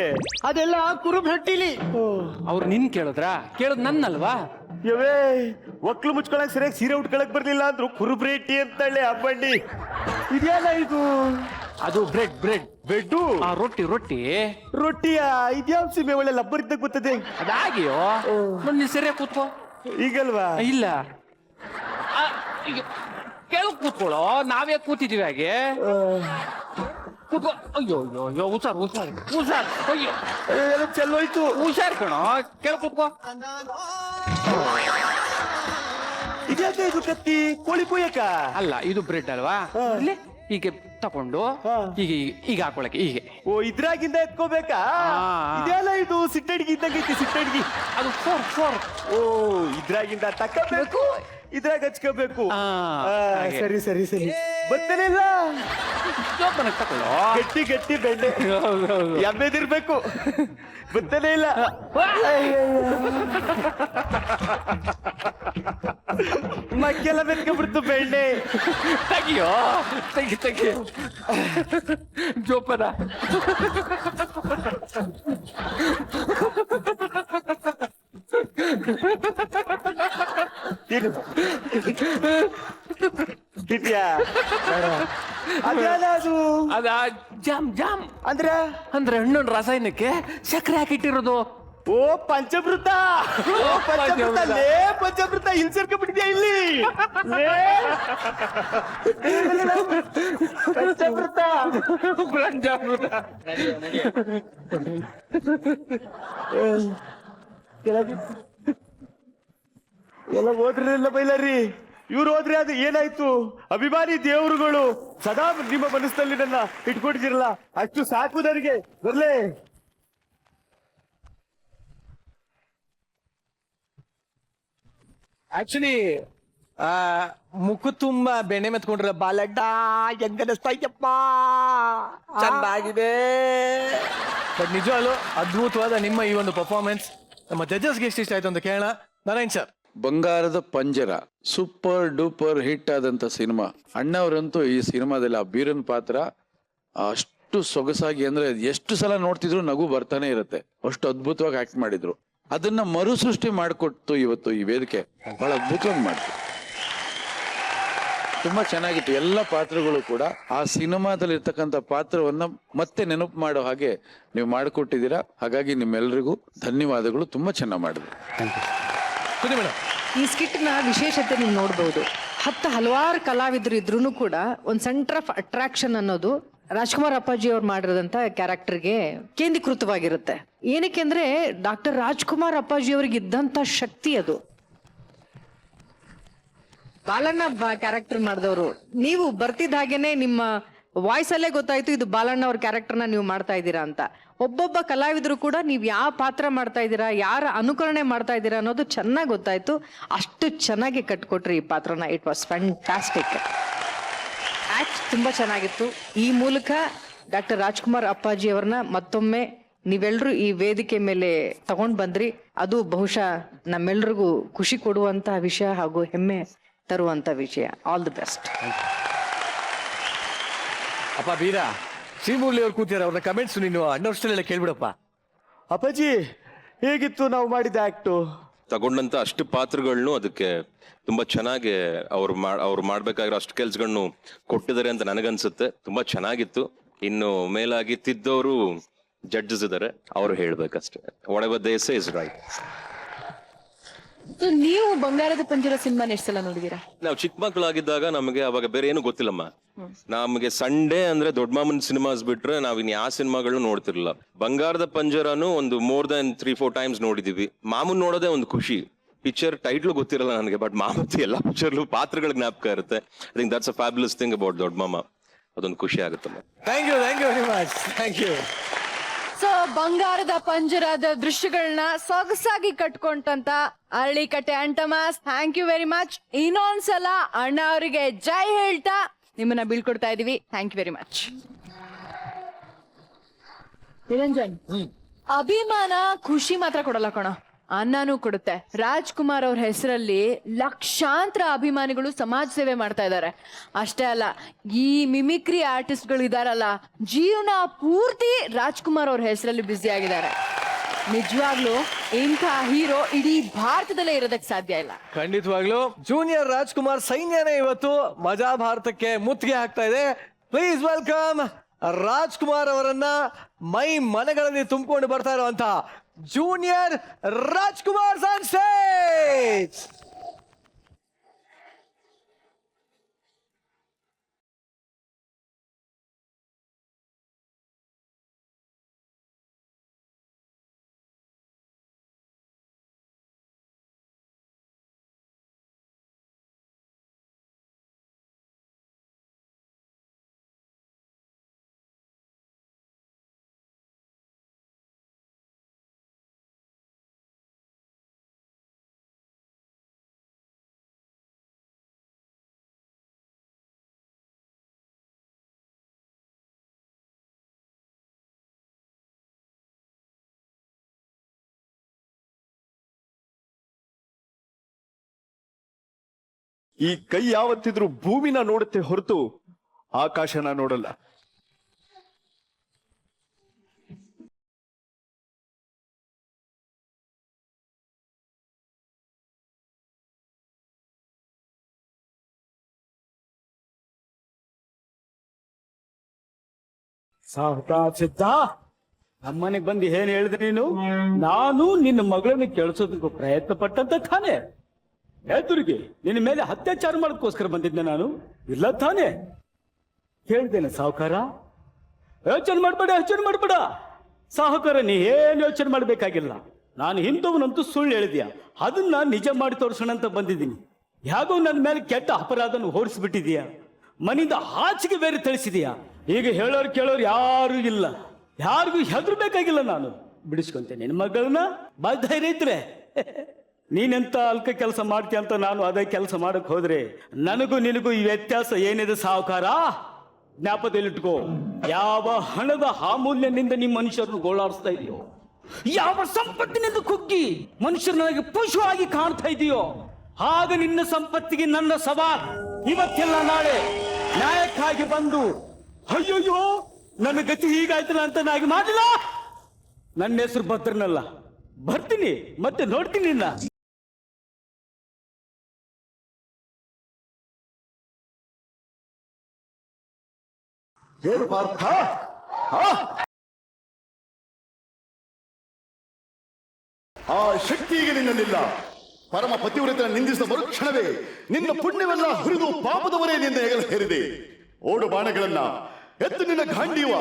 ಅದೆಲ್ಲ ಕುರುಬ್ ಹಟ್ಟಿಲಿ. ಅವ್ರು ನಿನ್ ಕೇಳಿದ್ರಾ? ಕೇಳದ್ ನನ್ನಲ್ವಾ? ಯವೇ, ಒಕ್ಲು ಮುಚ್ಕೊಳಕ್ ಸರಿಯಾಗಿ ಸೀರೆ ಉಟ್ಕೊಳಕ್ ಬರ್ಲಿಲ್ಲ ಅಂದ್ರು ಕುರುಬ್ರೇಟಿ ಅಂತಳ್ಳೆ ಅಬ್ಬಂಡಿ. ಇದೇನ ಇದು? ಅದು ಬ್ರೆಡ್. ಬೆಡ್ಡು, ರೊಟ್ಟಿಯ. ಇದ್ಯಾವ ಸೀಮೆ ಒಳ್ಳೆ ಲಬ್ಬರ್ ಇದ್ದಾಗ ಬರ್ತದೆ. ಅದಾಗಿಯೋ, ನೀನ್ ಸರಿಯಾಗಿ ಕೂತ್ಕೋ. ಈಗಲ್ವಾ? ಇಲ್ಲ, ಕೆಳಗ್ ಕೂತ್ಕೊಳ್ಳೋ. ನಾವೇ ಕೂತಿದೀವಿ ಹಾಗೆ. ಕೂತ್ಕೋ. ಅಯ್ಯೋ ಹುಷಾರ್. ಅಯ್ಯೋ, ಚೆಲ್ಲೋಯ್ತು. ಹುಷಾರ್ ಕಣೋ. ಕೆಳಗ್ ಕೂತ್ಕೋ. ಇದ್ಯಾಕೆ ಇದು ಕತ್ತಿ? ಕೋಳಿ ಕೊಯ್ಯಕ? ಅಲ್ಲ, ಇದು ಬ್ರೆಡ್ ಅಲ್ವಾ? ಇಲ್ಲಿ ಹೀಗೆ ತಕೊಂಡು ಈಗ ಹಾಕೊಳಕ್ಕೆ ಹೀಗೆ. ಓ, ಇದ್ರಾಗಿಂದ ಎತ್ಕೋಬೇಕಾ? ಇದೆಲ್ಲ ಇದು ಸಿಟ್ಟಡ್ಗಿ ಇದ್ದಂಗೈತಿ, ಸಿಟ್ಟಡ್ಗಿ. ಅದು ಫೋರ್. ಓ, ಇದ್ರಾಗಿಂದ ತಕ್ಕಬೇಕು, ಇದ್ರಾಗ ಹಚ್ಕೋಬೇಕು. ಸರಿ ಬರ್ತೇನೆ ಇಲ್ಲ. ಜೋಪಾನಕ್ಕೆ ತಕೊಳ್ಳೋ. ಗಟ್ಟಿ ಬೆಂಡೆ ಎಮ್ಮೆದಿರ್ಬೇಕು. ಬರ್ತೇನೆ ಇಲ್ಲ. ಮಕ್ಕೆಲ್ಲ ಬೆತ್ಕೊಂಡ್ಬಿಡ್ತು ಬೆಂಡೆ. ತೆಗಿಯೋ, ತೆಗಿ. ಜೋಪಾನ. ಅದ ಜಾಮ್ ಅಂದ್ರೆ ಹಣ್ಣು ರಾಸಾಯನಿಕಕ್ಕೆ ಸಕ್ಕರೆ ಹಾಕಿಟ್ಟಿರೋದು. ಓ, ಪಂಚಮೃತ. ಪಂಚಮೃತ ಇಲ್ಲಿ ಸೇರ್ಕೊಂಡ್ಬಿಟ್ಟಿದ್ಯಾ? ಇಲ್ಲಿ ಪಂಚಮೃತ. ಎಲ್ಲ ಹೋದ್ರಲ್ಲ ಬೈಲಾರಿ. ಇವ್ರು ಹೋದ್ರೆ ಅದು ಏನಾಯ್ತು? ಅಭಿಮಾನಿ ದೇವರುಗಳು ಸದಾ ನಿಮ್ಮ ಮನಸ್ಸಿನಲ್ಲಿ ನನ್ನ ಇಟ್ಕೊಂಡಿದ್ದೀರಲ್ಲ, ಅಷ್ಟು ಸಾಕು ನನಗೆ. ಬರ್ಲೇ ಆಕ್ಚುಲಿ ಮುಖ ತುಂಬಾ ಬೆಣ್ಣೆ ಮೆತ್ಕೊಂಡ್ರೆ ಬಾಲಡ್ಡ ಹೆಂಗನಿಸ್ತಾಯ್ತಪ್ಪ, ಚೆನ್ನಾಗಿದೆ. ಬಟ್ ನಿಜವಾಗ್ಲು ಅದ್ಭುತವಾದ ನಿಮ್ಮ ಈ ಒಂದು ಪರ್ಫಾರ್ಮೆನ್ಸ್ ನಮ್ಮ ಜಡ್ಜಸ್ಗೆ ಎಷ್ಟು ಇಷ್ಟ ಆಯ್ತು ಅಂತ ಕೇಳೋಣ. ನಾರಾಯಣ್ ಸರ್. ಬಂಗಾರದ ಪಂಜರ ಸೂಪರ್ ಡೂಪರ್ ಹಿಟ್ ಆದಂತ ಸಿನಿಮಾ. ಅಣ್ಣವರಂತೂ ಈ ಸಿನಿಮಾದಲ್ಲಿ ಆ ಬೀರನ್ ಪಾತ್ರ ಅಷ್ಟು ಸೊಗಸಾಗಿ, ಅಂದ್ರೆ ಎಷ್ಟು ಸಲ ನೋಡ್ತಿದ್ರು ನಗು ಬರ್ತಾನೆ ಇರುತ್ತೆ, ಅಷ್ಟು ಅದ್ಭುತವಾಗಿ ಆಕ್ಟ್ ಮಾಡಿದ್ರು. ಅದನ್ನ ಮರುಸೃಷ್ಟಿ ಮಾಡಿಕೊಟ್ಟು ಇವತ್ತು ಈ ವೇದಿಕೆ ಬಹಳ ಅದ್ಭುತವಾಗಿ ಮಾಡ್ತು. ತುಂಬಾ ಚೆನ್ನಾಗಿತ್ತು. ಎಲ್ಲ ಪಾತ್ರಗಳು ಕೂಡ ಆ ಸಿನಿಮಾದಲ್ಲಿ ಇರ್ತಕ್ಕಂಥ ಪಾತ್ರವನ್ನ ಮತ್ತೆ ನೆನಪು ಮಾಡೋ ಹಾಗೆ ನೀವು ಮಾಡಿಕೊಟ್ಟಿದ್ದೀರಾ. ಹಾಗಾಗಿ ನಿಮ್ಮೆಲ್ಲರಿಗೂ ಧನ್ಯವಾದಗಳು. ತುಂಬಾ ಚೆನ್ನಾಗಿ ಮಾಡಿದ್ರು. ಈ ಸ್ಕಿಟ್ನ ವಿಶೇಷತೆ ನೀವು ನೋಡ್ಬೋದು. ಹಲವಾರು ಕಲಾವಿದರು ಇದ್ರೂ ಕೂಡ ಒಂದು ಸೆಂಟರ್ ಆಫ್ ಅಟ್ರಾಕ್ಷನ್ ಅನ್ನೋದು ರಾಜ್ಕುಮಾರ್ ಅಪ್ಪಾಜಿ ಅವ್ರು ಮಾಡಿರೋದಂತ ಕ್ಯಾರೆಕ್ಟರ್ಗೆ ಕೇಂದ್ರೀಕೃತವಾಗಿರುತ್ತೆ. ಏನಕ್ಕೆ ಅಂದ್ರೆ ಡಾಕ್ಟರ್ ರಾಜ್ಕುಮಾರ್ ಅಪ್ಪಾಜಿ ಅವ್ರಿಗೆ ಇದ್ದಂತ ಶಕ್ತಿ ಅದು. ಬಾಲಣ್ಣ ಕ್ಯಾರೆಕ್ಟರ್ ಮಾಡಿದವರು, ನೀವು ಬರ್ತಿದ್ದ ಹಾಗೇನೆ ನಿಮ್ಮ ವಾಯ್ಸ್ ಅಲ್ಲೇ ಗೊತ್ತಾಯ್ತು ಇದು ಬಾಲಣ್ಣ ಅವ್ರ ಕ್ಯಾರೆಕ್ಟರ್ನ ನೀವು ಮಾಡ್ತಾ ಇದ್ದೀರಾ ಅಂತ. ಒಬ್ಬೊಬ್ಬ ಕಲಾವಿದರು ಕೂಡ ನೀವು ಯಾವ ಪಾತ್ರ ಮಾಡ್ತಾ ಇದ್ದೀರಾ, ಯಾರ ಅನುಕರಣೆ ಮಾಡ್ತಾ ಇದ್ದೀರಾ ಅನ್ನೋದು ಚೆನ್ನಾಗಿ ಗೊತ್ತಾಯ್ತು. ಅಷ್ಟು ಚೆನ್ನಾಗಿ ಕಟ್ಕೊಟ್ರಿ ಈ ಪಾತ್ರನ. It was fantastic. ಆಕ್ಟ್ ತುಂಬಾ ಚೆನ್ನಾಗಿತ್ತು. ಈ ಮೂಲಕ ಡಾಕ್ಟರ್ ರಾಜ್ಕುಮಾರ್ ಅಪ್ಪಾಜಿ ಅವ್ರನ್ನ ಮತ್ತೊಮ್ಮೆ ನೀವೆಲ್ಲರೂ ಈ ವೇದಿಕೆ ಮೇಲೆ ತಗೊಂಡ್ ಬಂದ್ರಿ. ಅದು ಬಹುಶಃ ನಮ್ಮೆಲ್ರಿಗೂ ಖುಷಿ ಕೊಡುವಂತಹ ವಿಷಯ ಹಾಗೂ ಹೆಮ್ಮೆ ತರುವಂತ ವಿಷಯ. All the best. ಅಪ್ಪ ಬೀರಾ, ಶ್ರೀಮೂರ್ಲಿ ಅವ್ರು ಕೂತಿದ್ದಾರೆ, ಅವ್ರನ್ನ ಕಮೆಂಟ್ಸ್ ನೀನು ಅಣ್ಣವಷ್ಟೆಲ್ಲ ಕೇಳ್ಬಿಡಪ್ಪ. ಅಪ್ಪಾಜಿ ಹೇಗಿತ್ತು ನಾವು ಮಾಡಿದ ಆಕ್ಟು? ತಗೊಂಡಂತ ಅಷ್ಟು ಪಾತ್ರಗಳನ್ನು ಅದಕ್ಕೆ ತುಂಬಾ ಚೆನ್ನಾಗಿ ಅವ್ರು ಮಾಡ್ಬೇಕಾಗಿರೋ ಅಷ್ಟು ಕೆಲ್ಸಗಳನ್ನು ಕೊಟ್ಟಿದ್ದಾರೆ ಅಂತ ನನಗನ್ಸುತ್ತೆ. ತುಂಬಾ ಚೆನ್ನಾಗಿತ್ತು. ಇನ್ನು ಮೇಲಾಗಿ ತಿದ್ದವರು ಜಡ್ಜಸ್ ಇದ್ದಾರೆ, ಅವ್ರು ಹೇಳ್ಬೇಕಷ್ಟೇ. whatever they say is right. ನೀವು ಬಂಗಾರದ ಪಂಜರ ಸಿನಿಮಾನ ಎಷ್ಟು ಸಲ ನೋಡಿದೀರಾ? ನಾವು ಚಿಕ್ಕ ಮಕ್ಕಳಾಗಿದ್ದಾಗ ನಮಗೆ ಅವಾಗ ಬೇರೆ ಏನು ಗೊತ್ತಿಲ್ಲಮ್ಮ. ನಮಗೆ ಸಂಡೇ ಅಂದ್ರೆ ದೊಡ್ಡ ಮಾಮನ್ ಸಿನಿಮಾಸ್ ಬಿಟ್ರೆ ನಾವ್ ಇನ್ ಯಾವ ಸಿನಿಮಾಗಳನ್ನ ನೋಡ್ತಿರ್ಲಿಲ್ಲ. ಬಂಗಾರದ ಪಂಜರನು ಒಂದು ಮೋರ್ ದನ್ 3-4 ಟೈಮ್ಸ್ ನೋಡಿದೀವಿ. ಮಾಮೂನ್ ನೋಡೋದೇ ಒಂದು ಖುಷಿ. ಪಿಕ್ಚರ್ ಟೈಟ್ಲು ಗೊತ್ತಿರಲ್ಲ ನನಗೆ, ಬಟ್ ಮಾಮೂತಿ ಎಲ್ಲಾ ಪಿಕ್ಚರ್ಲು ಪಾತ್ರಗಳ ಜ್ಞಾಪಕ ಇರುತ್ತೆ. I think that's a fabulous thing about ದೊಡ್ಡ ಮಾಮ. ಅದೊಂದು ಖುಷಿ ಆಗುತ್ತಮ್ಮ. Thank you very much. Thank you. So ಬಂಗಾರದ ಪಂಜರದ ದೃಶ್ಯಗಳನ್ನ ಸೊಗಸಾಗಿ ಕಟ್ಕೊಂಡಂತ ಅರಳಿಕಟ್ಟೆ ಅಂಟಮಾಸ್, ಥ್ಯಾಂಕ್ ಯು ವೆರಿ ಮಚ್. ಇನ್ನೊಂದ್ಸಲ ಅಣ್ಣ ಅವರಿಗೆ ಜೈ ಹೇಳ್ತಾ ನಿಮ್ಮನ್ನ ಬೀಳ್ಕೊಡ್ತಾ ಇದೀವಿ. Thank you very much. Niranjan, ಅಭಿಮಾನ ಖುಷಿ ಮಾತ್ರ ಕೊಡಲ್ಲ ಕಣ, ಅನ್ನನೂ ಕೊಡುತ್ತೆ. ರಾಜ್ಕುಮಾರ್ ಅವ್ರ ಹೆಸರಲ್ಲಿ ಲಕ್ಷಾಂತರ ಅಭಿಮಾನಿಗಳು ಸಮಾಜ ಸೇವೆ ಮಾಡ್ತಾ ಇದ್ದಾರೆ. ಅಷ್ಟೇ ಅಲ್ಲ, ಈ ಮಿಮಿಕ್ರಿ ಆರ್ಟಿಸ್ಟ್ಗಳು ಇದಾರಲ್ಲ, ಜೀವನ ಪೂರ್ತಿ ರಾಜ್ಕುಮಾರ್ ಅವ್ರ ಹೆಸರಲ್ಲಿ ಬ್ಯುಸಿ ಆಗಿದ್ದಾರೆ. ನಿಜವಾಗ್ಲೂ ಇಂಥ ಹೀರೋ ಇಡೀ ಭಾರತದಲ್ಲೇ ಇರೋದಕ್ಕೆ ಸಾಧ್ಯ ಇಲ್ಲ. ಖಂಡಿತವಾಗ್ಲು ಜೂನಿಯರ್ ರಾಜ್ಕುಮಾರ್ ಸೈನ್ಯನೇ ಇವತ್ತು ಮಜಾ ಭಾರತಕ್ಕೆ ಮುತ್ತಿಗೆ ಹಾಕ್ತಾ ಇದೆ. ಪ್ಲೀಸ್ ವೆಲ್ಕಮ್ ರಾಜ್ಕುಮಾರ್ ಅವರನ್ನ ಮೈ ಮನೆಗಳಲ್ಲಿ ತುಂಬಿಕೊಂಡು ಬರ್ತಾ ಇರುವಂತ ಜೂನಿಯರ್ ರಾಜ್ಕುಮಾರ್ ಆನ್ ಸ್ಟೇಜ್. ಈ ಕೈ ಯಾವತ್ತಿದ್ರೂ ಭೂಮಿನ ನೋಡುತ್ತೆ ಹೊರತು ಆಕಾಶನ ನೋಡಲ್ಲ. ಸಿದ್ಧ, ನಮ್ಮನೆಗೆ ಬಂದು ಏನ್ ಹೇಳಿದ್ರೆ ನೀನು? ನಾನು ನಿನ್ನ ಮಗಳನ್ನು ಕೇಳಿಸೋದಕ್ಕೂ ಪ್ರಯತ್ನ ಪಟ್ಟಂತ ತಾನೆ? ಎದುರಿಗೆ ನಿನ್ನ ಮೇಲೆ ಅತ್ಯಾಚಾರ ಮಾಡೋದಕ್ಕೋಸ್ಕರ ಬಂದಿದ್ದೆ ನಾನು, ಇಲ್ಲ ತಾನೆ? ಹೇಳ್ದೇನೆ ಸಾಹುಕಾರ, ಯೋಚನೆ ಮಾಡ್ಬೇಡ ಸಾಹುಕಾರ, ನೀ ಏನ್ ಯೋಚನೆ ಮಾಡ್ಬೇಕಾಗಿಲ್ಲ. ನಾನು ಹಿಂದವನಂತೂ ಸುಳ್ಳು ಹೇಳಿದ್ಯಾ, ಅದನ್ನ ನಿಜ ಮಾಡಿ ತೋರಿಸೋಣ ಅಂತ ಬಂದಿದ್ದೀನಿ. ಯಾಗೋ ನನ್ನ ಮೇಲೆ ಕೆಟ್ಟ ಅಪರಾಧನ ಹೊರಿಸ್ಬಿಟ್ಟಿದೀಯಾ, ಮನಿಂದ ಆಚೆಗೆ ಬೇರೆ ತಿಳಿಸಿದೀಯಾ. ಈಗ ಹೇಳೋರು ಕೇಳೋರು ಯಾರು ಇಲ್ಲ, ಯಾರಿಗೂ ಹೆದರ್ಬೇಕಾಗಿಲ್ಲ. ನಾನು ಬಿಡಿಸ್ಕೊಂತೇನೆ ನಿನ್ನ ಮಗಳನ್ನ. ಧೈರ್ಯ ಇದ್ರೆ ನೀನೆಂತ ಅಲ್ಕ ಕೆಲಸ ಮಾಡ್ತೀಯ ಅಂತ ನಾನು ಅದೇ ಕೆಲಸ ಮಾಡಕ್ ಹೋದ್ರೆ ನನಗೂ ನಿನಗೂ ಈ ವ್ಯತ್ಯಾಸ ಏನಿದೆ ಸಾಹುಕಾರ, ಜ್ಞಾಪಕದಲ್ಲಿಟ್ಕೋ. ಯಾವ ಹಣದ ಅಮೂಲ್ಯನಿಂದ ನಿಮ್ಮ ಮನುಷ್ಯರನ್ನು ಗೋಳಾಡಿಸ್ತಾ ಇದೆಯೋ, ಯಾವ ಸಂಪತ್ತಿನಿಂದ ಕುಗ್ಗಿ ಮನುಷ್ಯರನ್ನಾಗಿ ಪಶುವಾಗಿ ಕಾಣ್ತಾ ಇದೆಯೋ, ಆಗ ನಿನ್ನ ಸಂಪತ್ತಿಗೆ ನನ್ನ ಸವಾಲ್. ಇವತ್ತೆಲ್ಲ ನಾಳೆ ನ್ಯಾಯಕ್ಕಾಗಿ ಬಂದು ಅಯ್ಯೋಯ್ಯೋ ನನ್ನ ಗತಿ ಹೀಗಾಯ್ತಲ್ಲ ಅಂತ ನಾಗಿ ಮಾಡಿಲ್ಲ. ನನ್ನ ಹೆಸರು ಭದ್ರನಲ್ಲ, ಬರ್ತೀನಿ ಮತ್ತೆ ನೋಡ್ತೀನಿ ನಿನ್ನ. ಏನು ಪಾರ್ಥ? ಆ ಶಕ್ತಿ ಈಗ ನಿನ್ನಲ್ಲಿಲ್ಲ. ಪರಮ ಪತಿವ್ರತನ ನಿಂದಿಸಿದ ಮರುಕ್ಷಣವೇ ನಿನ್ನ ಪುಣ್ಯವೆಲ್ಲ ಹುರಿದು ಪಾಪದವರೇ ನಿನ್ನ ಹೆಗಲು ಹೇರಿದೆ. ಓಡು ಬಾಣಗಳನ್ನ ಎದ್ದು ನಿನ್ನ ಗಾಂಡೀವ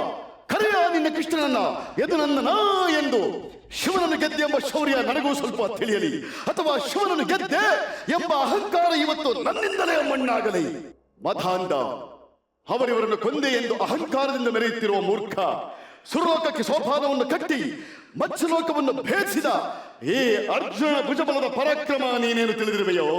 ಕರೆಯ ನಿನ್ನ ಕೃಷ್ಣನನ್ನ ಎದು ನನ್ನ ಎಂದು. ಶಿವನನ್ನು ಗೆದ್ದೆ ಎಂಬ ಶೌರ್ಯ ನನಗೂ ಸ್ವಲ್ಪ ತಿಳಿಯಲಿ, ಅಥವಾ ಶಿವನನ್ನು ಗೆದ್ದೆ ಎಂಬ ಅಹಂಕಾರ ಇವತ್ತು ನನ್ನಿಂದಲೇ ಮಣ್ಣಾಗಲಿ. ಮಧಾಂಧ ಅವರಿವರನ್ನು ಕೊಂದೆ ಎಂದು ಅಹಂಕಾರದಿಂದ ಮೆರೆಯುತ್ತಿರುವ ಮೂರ್ಖ, ಸುರಲೋಕಕ್ಕೆ ಸೋಪಾನವನ್ನು ಕಟ್ಟಿ ಮತ್ಸ್ಯಲೋಕವನ್ನು ಭೇದಿಸಿದ ಈ ಅರ್ಜುನ ಭುಜಬಲದ ಪರಾಕ್ರಮ ನೀನೇನು ತಿಳಿದಿರುವೆಯೋ?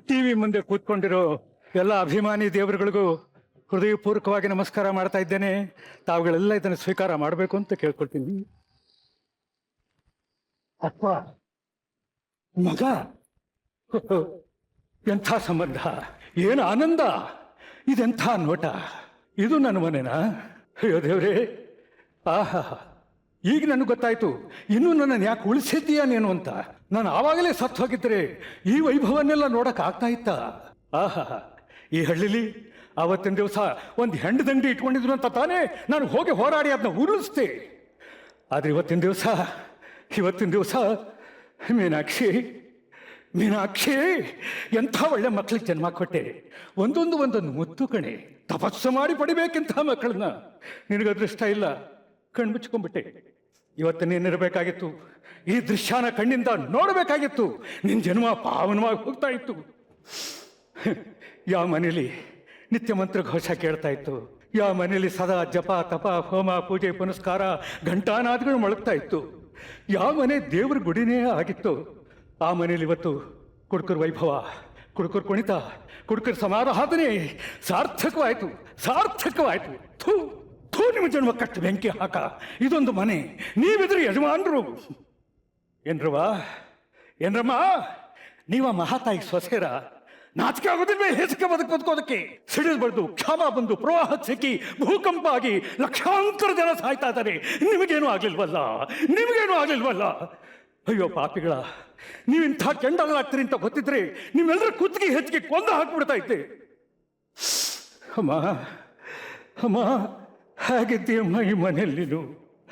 ಟಿವಿ ಮುಂದೆ ಕೂತ್ಕೊಂಡಿರೋ ಎಲ್ಲ ಅಭಿಮಾನಿ ದೇವರುಗಳಿಗೂ ಹೃದಯಪೂರ್ವಕವಾಗಿ ನಮಸ್ಕಾರ ಮಾಡ್ತಾ ಇದ್ದೇನೆ. ತಾವುಗಳೆಲ್ಲ ಇದನ್ನು ಸ್ವೀಕಾರ ಮಾಡಬೇಕು ಅಂತ ಕೇಳ್ಕೊಳ್ತೀನಿ. ಅಪ್ಪ ಮಗ, ಎಂಥ ಸಂಬಂಧ, ಏನು ಆನಂದ, ಇದೆಂಥ ನೋಟ. ಇದು ನನ್ನ ಮನೆನಾ? ಅಯ್ಯೋ ದೇವ್ರೇ, ಆಹಾ, ಈಗ ನನಗೆ ಗೊತ್ತಾಯ್ತು ಇನ್ನೂ ನನ್ನನ್ನು ಯಾಕೆ ಉಳಿಸಿದ್ದೀಯಾ ನೀನು ಅಂತ. ನಾನು ಆವಾಗಲೇ ಸತ್ತು ಹೋಗಿದ್ರೆ ಈ ವೈಭವನ್ನೆಲ್ಲ ನೋಡಕ್ ಆಗ್ತಾ ಇತ್ತ? ಆಹಾ, ಈ ಹಳ್ಳಿಲಿ ಆವತ್ತಿನ ದಿವಸ ಒಂದು ಹೆಂಡು ದಂಡಿ ಇಟ್ಕೊಂಡಿದ್ರು ಅಂತ ತಾನೇ ನಾನು ಹೋಗಿ ಹೋರಾಡಿ ಅದನ್ನ ಉರುಳಿಸ್ದೆ. ಆದ್ರೆ ಇವತ್ತಿನ ದಿವಸ ಮೀನಾಕ್ಷಿ ಎಂಥ ಒಳ್ಳೆ ಮಕ್ಕಳಿಗೆ ಜನ್ಮ ಕೊಟ್ಟೆ. ಒಂದೊಂದು ಮುತ್ತು ಕಣೆ, ತಪಸ್ಸು ಮಾಡಿ ಪಡಿಬೇಕಿಂತ ಮಕ್ಕಳನ್ನ. ನಿನಗೆ ಅದೃಷ್ಟ ಇಲ್ಲ, ಕಣ್ಮುಚ್ಕೊಂಡ್ಬಿಟ್ಟೆ. ಇವತ್ತು ನೀನಿರಬೇಕಾಗಿತ್ತು, ಈ ದೃಶ್ಯನ ಕಣ್ಣಿಂದ ನೋಡಬೇಕಾಗಿತ್ತು. ನಿನ್ನ ಜನ್ಮ ಪಾವನವಾಗಿ ಹೋಗ್ತಾ ಇತ್ತು. ಯಾವ ಮನೇಲಿ ನಿತ್ಯ ಮಂತ್ರ ಘೋಷ ಕೇಳ್ತಾ ಇತ್ತು, ಯಾವ ಮನೇಲಿ ಸದಾ ಜಪ ತಪ ಹೋಮ ಪೂಜೆ ಪುನಸ್ಕಾರ ಘಂಟಾನಾದಗಳು ಮೊಳಗ್ತಾ ಇತ್ತು, ಯಾವ ಮನೆ ದೇವ್ರ ಗುಡಿನೇ ಆಗಿತ್ತು, ಆ ಮನೇಲಿ ಇವತ್ತು ಕುಡುಕರ ವೈಭವ, ಕುಡುಕರ ಕುಣಿತ, ಕುಡುಕರ ಸಮಾರಾಧನೆ ಸಾರ್ಥಕವಾಯಿತು. ಥೂ ಥೂ, ನಿಮ್ಮ ಜನ್ಮ ಕಟ್ಟು ಬೆಂಕಿ ಹಾಕ. ಇದೊಂದು ಮನೆ, ನೀವಿದ್ರಿ ಯಜಮಾನರು. ಏನ್ರಮ್ಮ, ನೀವ ಮಹಾತಾಯಿ ಸೊಸೆರ? ನಾಚಿಕೆ ಆಗೋದಿಲ್ವೇ ಹೆಸಕ್ಕೆ ಬದುಕೋದಕ್ಕೆ? ಸಿಡಿಲ್ ಬಡ್ದು, ಕ್ಷಾಮ ಬಂದು, ಪ್ರವಾಹ ಸಿಕ್ಕಿ, ಭೂಕಂಪ ಆಗಿ ಲಕ್ಷಾಂತರ ಜನ ಸಾಯ್ತಾ ಇದ್ದಾರೆ. ನಿಮಗೇನು ಆಗ್ಲಿಲ್ವಲ್ಲ? ಅಯ್ಯೋ ಪಾಪಿಗಳ, ನೀವಿಂಥ ಕೆಂಡಲ್ಲಾಗ್ತೀರಿ ಅಂತ ಗೊತ್ತಿದ್ರೆ ನಿಮ್ಮೆಲ್ಲರ ಕುತ್ತಿಗೆ ಹೆಚ್ಚಿಗೆ ಕೊಂದು ಹಾಕ್ಬಿಡ್ತಾ ಇದ್ದೆ. ಅಮ್ಮ ಹೇಗಿದ್ದೀಯಮ್ಮ? ಈ ಮನೆಯಲ್ಲಿ ನೀನು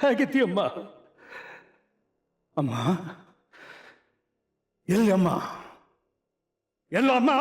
ಹೇಗಿದ್ದೀಯಮ್ಮ? ಅಮ್ಮ ಎಲ್ಲಮ್ಮ? ಎಲ್ಲೋ ಅಮ್ಮ?